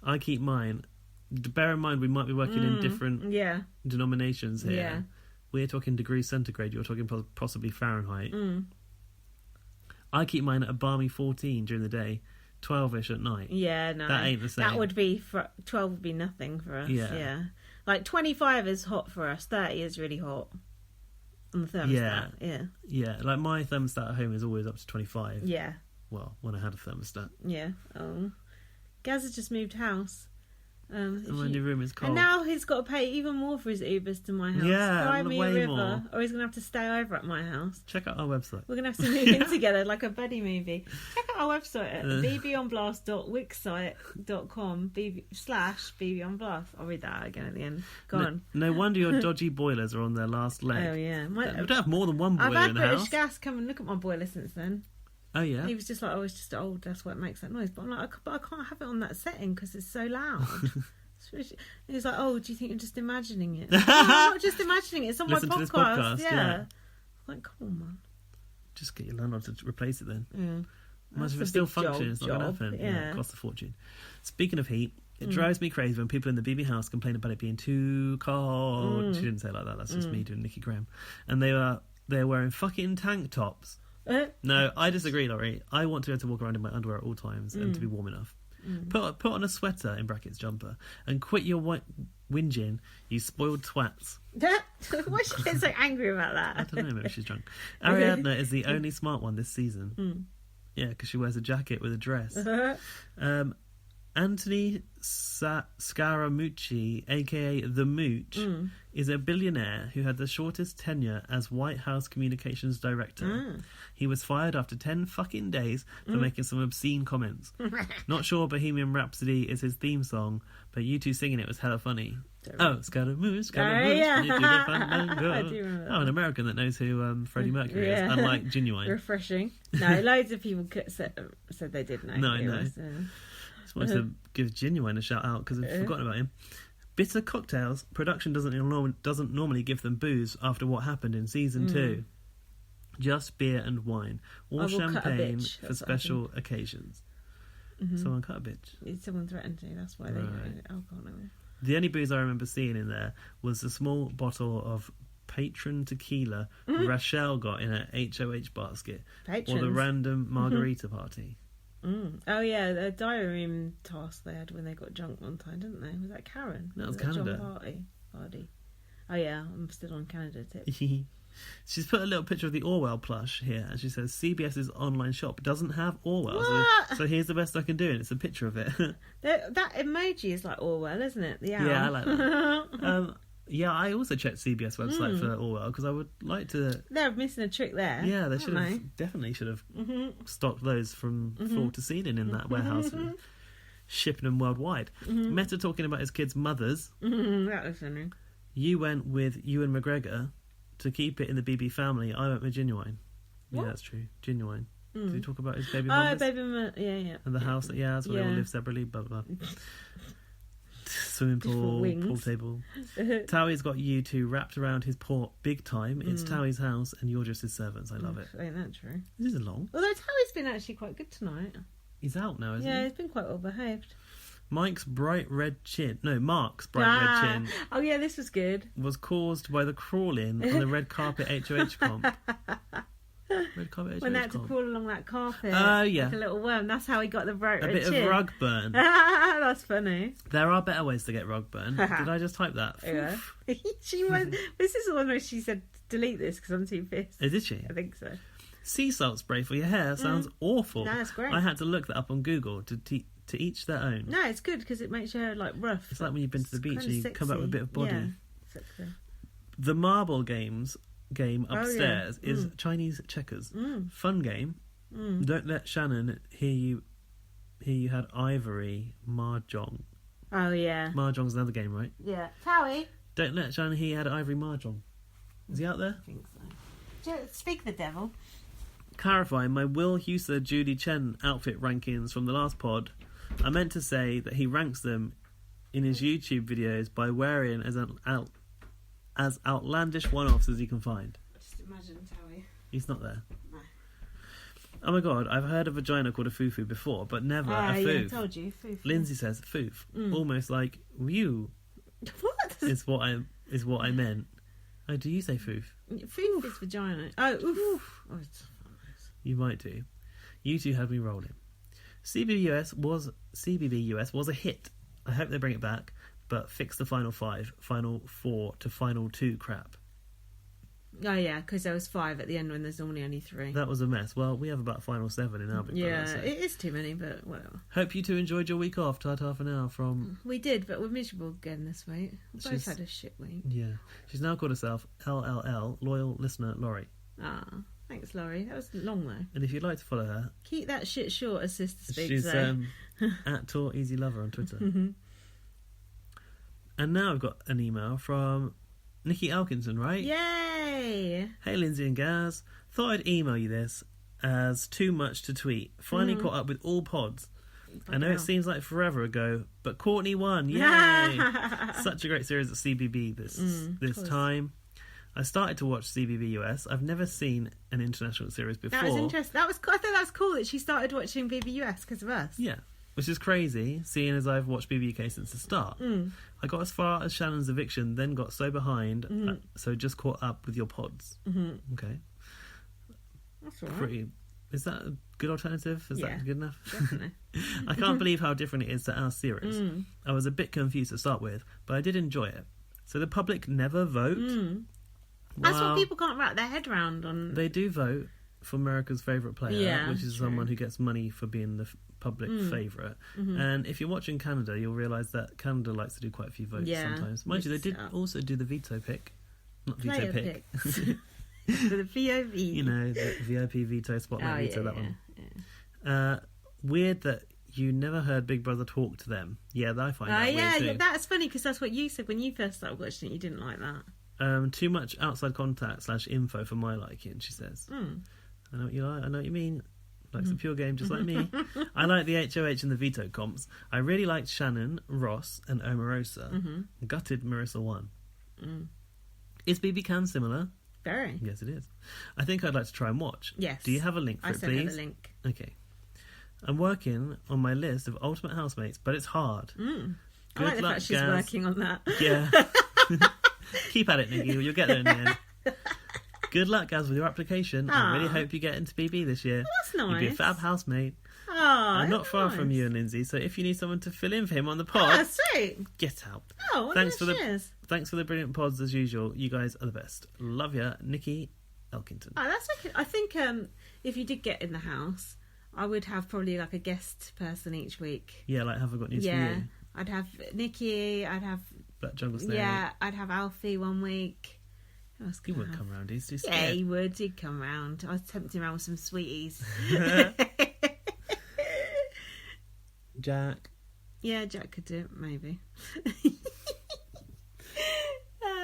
I keep mine. Bear in mind, we might be working in different denominations here. Yeah. We're talking degrees centigrade, you're talking possibly Fahrenheit. I keep mine at a balmy 14 during the day, 12-ish at night. Yeah, no. That ain't the same. That would be, 12 would be nothing for us. Yeah. Like 25 is hot for us, 30 is really hot on the thermostat. Yeah. Like my thermostat at home is always up to 25. Yeah. Well, when I had a thermostat. Yeah. Oh. Gaz has just moved house. And my new room is cold. And now he's got to pay even more for his Ubers to my house. Yeah, Cry me a river, more. or he's going to have to stay over at my house. Check out our website. We're going to have to move in together like a buddy movie. Check out our website at bbonblast.wixsite.com /bbonblast. I'll read that out again at the end. Go on. No wonder your dodgy boilers are on their last leg. Oh, yeah. We don't have more than one boiler in the house. I've had British Gas come and look at my boiler since then. Oh, yeah? He was just like, it's just old, that's why it makes that noise. But I'm like, I can't have it on that setting because it's so loud. He was like, oh, do you think you're just imagining it? No, I'm not just imagining it. It's on Listen my to this podcast. Yeah. I'm like, come on, man. Just get your landlord to replace it then. Yeah. Imagine if it still functions. It's not going to happen. Yeah. It costs a fortune. Speaking of heat, it drives me crazy when people in the BB house complain about it being too cold. She didn't say it like that. That's just me doing Nikki Graham. And they're wearing fucking tank tops. No, I disagree, Laurie. I want to be able to walk around in my underwear at all times and to be warm enough. Put on a sweater, in brackets jumper, and quit your whinging, you spoiled twats. Why is she getting so angry about that? I don't know, maybe she's drunk. Ariadna is the only smart one this season. Yeah, because she wears a jacket with a dress. Anthony Scaramucci, aka The Mooch, is a billionaire who had the shortest tenure as White House Communications Director. He was fired after 10 fucking days for making some obscene comments. Not sure Bohemian Rhapsody is his theme song, but you two singing it was hella funny. Oh, Scaramouche, Scaramouche, yeah. you do the fandango. I do remember that. Oh, an American that knows who Freddie Mercury is, unlike Genuine. Refreshing. No, loads of people said they did know. No, who no. it was, Just wanted to give Genuine a shout out because I've forgotten about him. Bitter cocktails. Production doesn't normally give them booze after what happened in season 2. Just beer and wine, all champagne for special occasions. Someone cut a bitch. Someone threatened to. That's why they got alcohol. The only booze I remember seeing in there was a small bottle of Patron tequila Rachel got in her HOH basket, or the random margarita party. Oh yeah, the diary room task they had when they got drunk one time, didn't they? Was that Karen? That was John Canada. Party. Oh yeah, I'm still on Canada tip. She's put a little picture of the Orwell plush here, and she says CBS's online shop doesn't have Orwell, so here's the best I can do, and it's a picture of it. That emoji is like Orwell, isn't it? The owl. Yeah, I like that. Yeah, I also checked CBS website for Orwell because I would like to. They're missing a trick there. Yeah, they should have definitely stocked those from floor to ceiling in that warehouse and shipping them worldwide. Meta talking about his kids' mothers. That was funny. You went with Ewan McGregor to keep it in the BB family. I went with Genuine. What? Yeah, that's true. Genuine. Did he talk about his baby Oh, mothers? yeah. And the house that he has where they all live separately, blah, blah, blah. Swimming pool, pool table. Towie's got you two wrapped around his port big time. It's Towie's house and you're just his servants. I love it. Ain't that true? This is long. Although Towie's been actually quite good tonight. He's out now, isn't he? Yeah, he's been quite well behaved. Mark's bright red chin red chin Oh yeah, this was good. was caused by the crawling on the red carpet HOH comp. Red carpet HOH When they had to comp. crawl along that carpet. Oh, yeah. Like a little worm. That's how he got the bright red A bit chin. of rug burn. That's funny. There are better ways to get rug burn. Did I just type that? Yeah. She went. This is the one where she said, "Delete this because I'm too pissed." Oh, did she? I think so. Sea salt spray for your hair sounds awful. No, it's great. I had to look that up on Google to each their own. No, it's good because it makes your hair like rough. It's like when you've been to the beach and you come back with a bit of body. Yeah, sexy. The marble game upstairs is Chinese checkers. Fun game. Don't let Shannon hear you had ivory mahjong. Oh yeah. Mahjong's another game, right? Yeah. Towie. Don't let Shannon hear you had ivory mahjong. Is he out there? I think so. Speak the devil. Clarifying my Will Huser Judy Chen outfit rankings from the last pod. I meant to say that he ranks them in his YouTube videos by wearing as outlandish one-offs as he can find. Just imagine Towie. He's not there. No. Oh my god, I've heard a vagina called a foo-foo before, but never a foof. Yeah, I told you. Foof. Lindsay says foof. Almost like you What? is what I meant. Oh, do you say foof? Foof is vagina. Oh, oof. Oh, it's You might do. You two have me rolling. CBB US was a hit. I hope they bring it back, but fix the final 5, final 4 to final 2 crap. Oh yeah, because there was 5 at the end when there's normally only 3. That was a mess. Well, we have about final 7 in our Big Brother, Yeah, so. it is too many, but whatever. Hope you two enjoyed your week off. Ta-ta for now from... We did, but we're miserable again this week. We both had a shit week. Yeah. She's now called herself LLL, Loyal Listener Laurie. Ah, thanks, Laurie. That was long though. And if you'd like to follow her... Keep that shit short, as Sister speaks. She's at Tor Easy Lover on Twitter. And now I've got an email from Nikki Elkinson, right? Yay! Hey Lindsay and Gaz, thought I'd email you this as too much to tweet. Finally caught up with all pods. I know it seems like forever ago, but Courtney won. Yay! Such a great series at CBB this time. I started to watch CBB US. I've never seen an international series before. That was interesting. I thought that was cool that she started watching BBUS because of us. Yeah, which is crazy, seeing as I've watched BBUK since the start. I got as far as Shannon's eviction, then got so behind, so just caught up with your pods. Okay. That's all right. Pretty. Is that good alternative? Is that good enough? Definitely. I can't believe how different it is to our series. I was a bit confused to start with, but I did enjoy it. So the public never vote? That's what people can't wrap their head around on. They do vote for America's favourite player, which is someone who gets money for being the public favourite. And if you're watching Canada, you'll realise that Canada likes to do quite a few votes sometimes. Mind you, they did also do the veto pick. Not veto pick. The VOV. You know, the VIP veto, spotlight veto, that one. Weird that you never heard Big Brother talk to them. Yeah, I find that weird too. That's funny because that's what you said when you first started watching it. You didn't like that. Too much outside contact / info for my liking, she says. I know what you like. I know what you mean. Likes a pure game just like me. I like the HOH and the veto comps. I really liked Shannon, Ross, and Omarosa. Gutted Marissa won. Is BB Can similar? Very. Yes, it is. I think I'd like to try and watch. Yes. Do you have a link for it, sent please? her the link. Okay. I'm working on my list of ultimate housemates, but it's hard. I like the fact she's working on that. Yeah. Keep at it, Nikki. You'll get there in the end. Good luck, Gaz, with your application. I really hope you get into BB this year. That's nice. You'd be a fab housemate. I'm not far from you and Lindsay, so if you need someone to fill in for him on the pod, sweet. Get out. Oh, thanks for the brilliant pods as usual. You guys are the best. Love ya, Nikki Elkington. Oh, that's okay. I think if you did get in the house, I would have probably like a guest person each week. Yeah, like have I got news for you? I'd have Nikki. I'd have Black Jungle Snake. Yeah, I'd have Alfie one week. He would come round. He's too scared. Yeah, he would. He'd come round. I was tempting him around with some sweeties. Jack. Yeah, Jack could do it, maybe.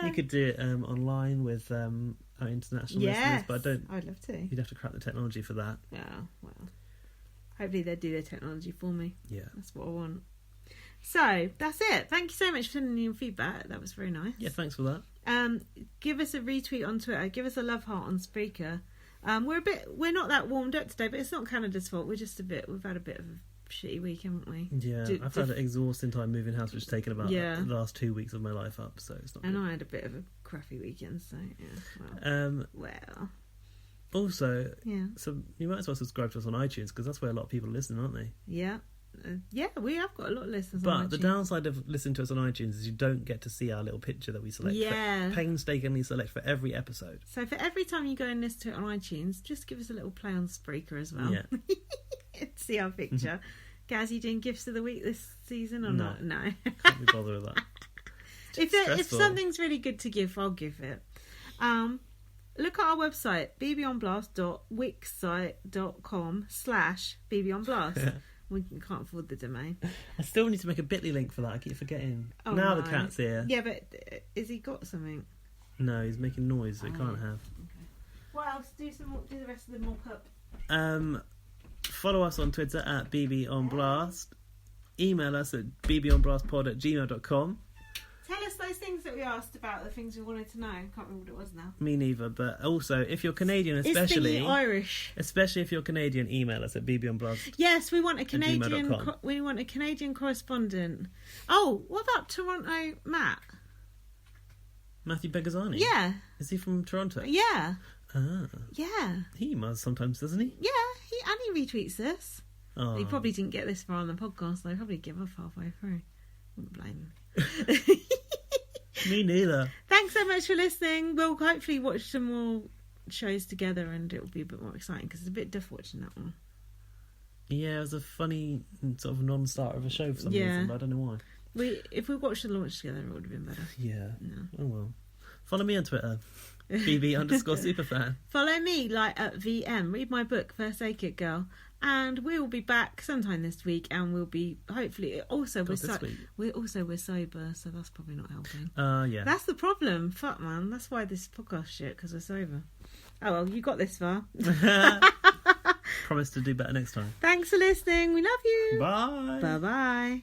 You could do it online with our international listeners, but I'd love to. You'd have to crack the technology for that. Yeah, well, hopefully they'd do their technology for me. Yeah. That's what I want. So, that's it. Thank you so much for sending your feedback. That was very nice. Yeah, thanks for that. Give us a retweet on Twitter. Give us a love heart on Spreaker. We're not that warmed up today, but it's not Canada's fault. We've had a bit of a shitty week, haven't we? Yeah, I've had an exhausting time moving house, which has taken about the last 2 weeks of my life up, so it's not. And good. I had a bit of a crappy weekend, so yeah. Well. Also, so you might as well subscribe to us on iTunes because that's where a lot of people listen, aren't they? Yeah. We have got a lot of listeners but on iTunes. The downside of listening to us on iTunes is you don't get to see our little picture that we select. Painstakingly select for every episode. So for every time you go and listen to it on iTunes, just give us a little play on Spreaker as well. Yeah. See our picture. Gaz, you doing gifts of the week this season or not? No. Can't be bothered with that. If something's really good to give, I'll give it. Look at our website, bbonblast.wixsite.com/bbonblast. We can't afford the domain. I still need to make a bit.ly link for that. I keep forgetting. Now the cat's here. Yeah, but has he got something? No, he's making noise, so he can't have. Okay. What else? Do the rest of the mock up. Follow us on Twitter at bbonblast. Email us at bbonblastpod@gmail.com. Tell us those things that we asked about, the things we wanted to know. I can't remember what it was now. Me neither, but also, if you're Canadian, especially... It's Irish. Especially if you're Canadian, email us at bbonblast. Yes, we want a Canadian... We want a Canadian correspondent. Oh, what about Toronto Matt? Matthew Begazzani? Yeah. Is he from Toronto? Yeah. Ah. Yeah. He emails sometimes, doesn't he? Yeah, he retweets this. Oh. He probably didn't get this far on the podcast, though. Probably give up halfway through. Wouldn't blame him. Me neither. Thanks so much for listening. We'll hopefully watch some more shows together and it'll be a bit more exciting because it's a bit tough watching that one. Yeah, it was a funny sort of non-starter of a show for some reason, but I don't know why. If we watched the launch together, it would have been better. Yeah. Oh well. Follow me on Twitter. BB_superfan. Follow me, like at VM. Read my book, First Aid Kit Girl. And we will be back sometime this week, and we'll be hopefully we're sober, so that's probably not helping. Yeah. That's the problem. Fuck, man. That's why this podcast shit, because we're sober. Oh well, you got this far. Promise to do better next time. Thanks for listening. We love you. Bye. Bye bye.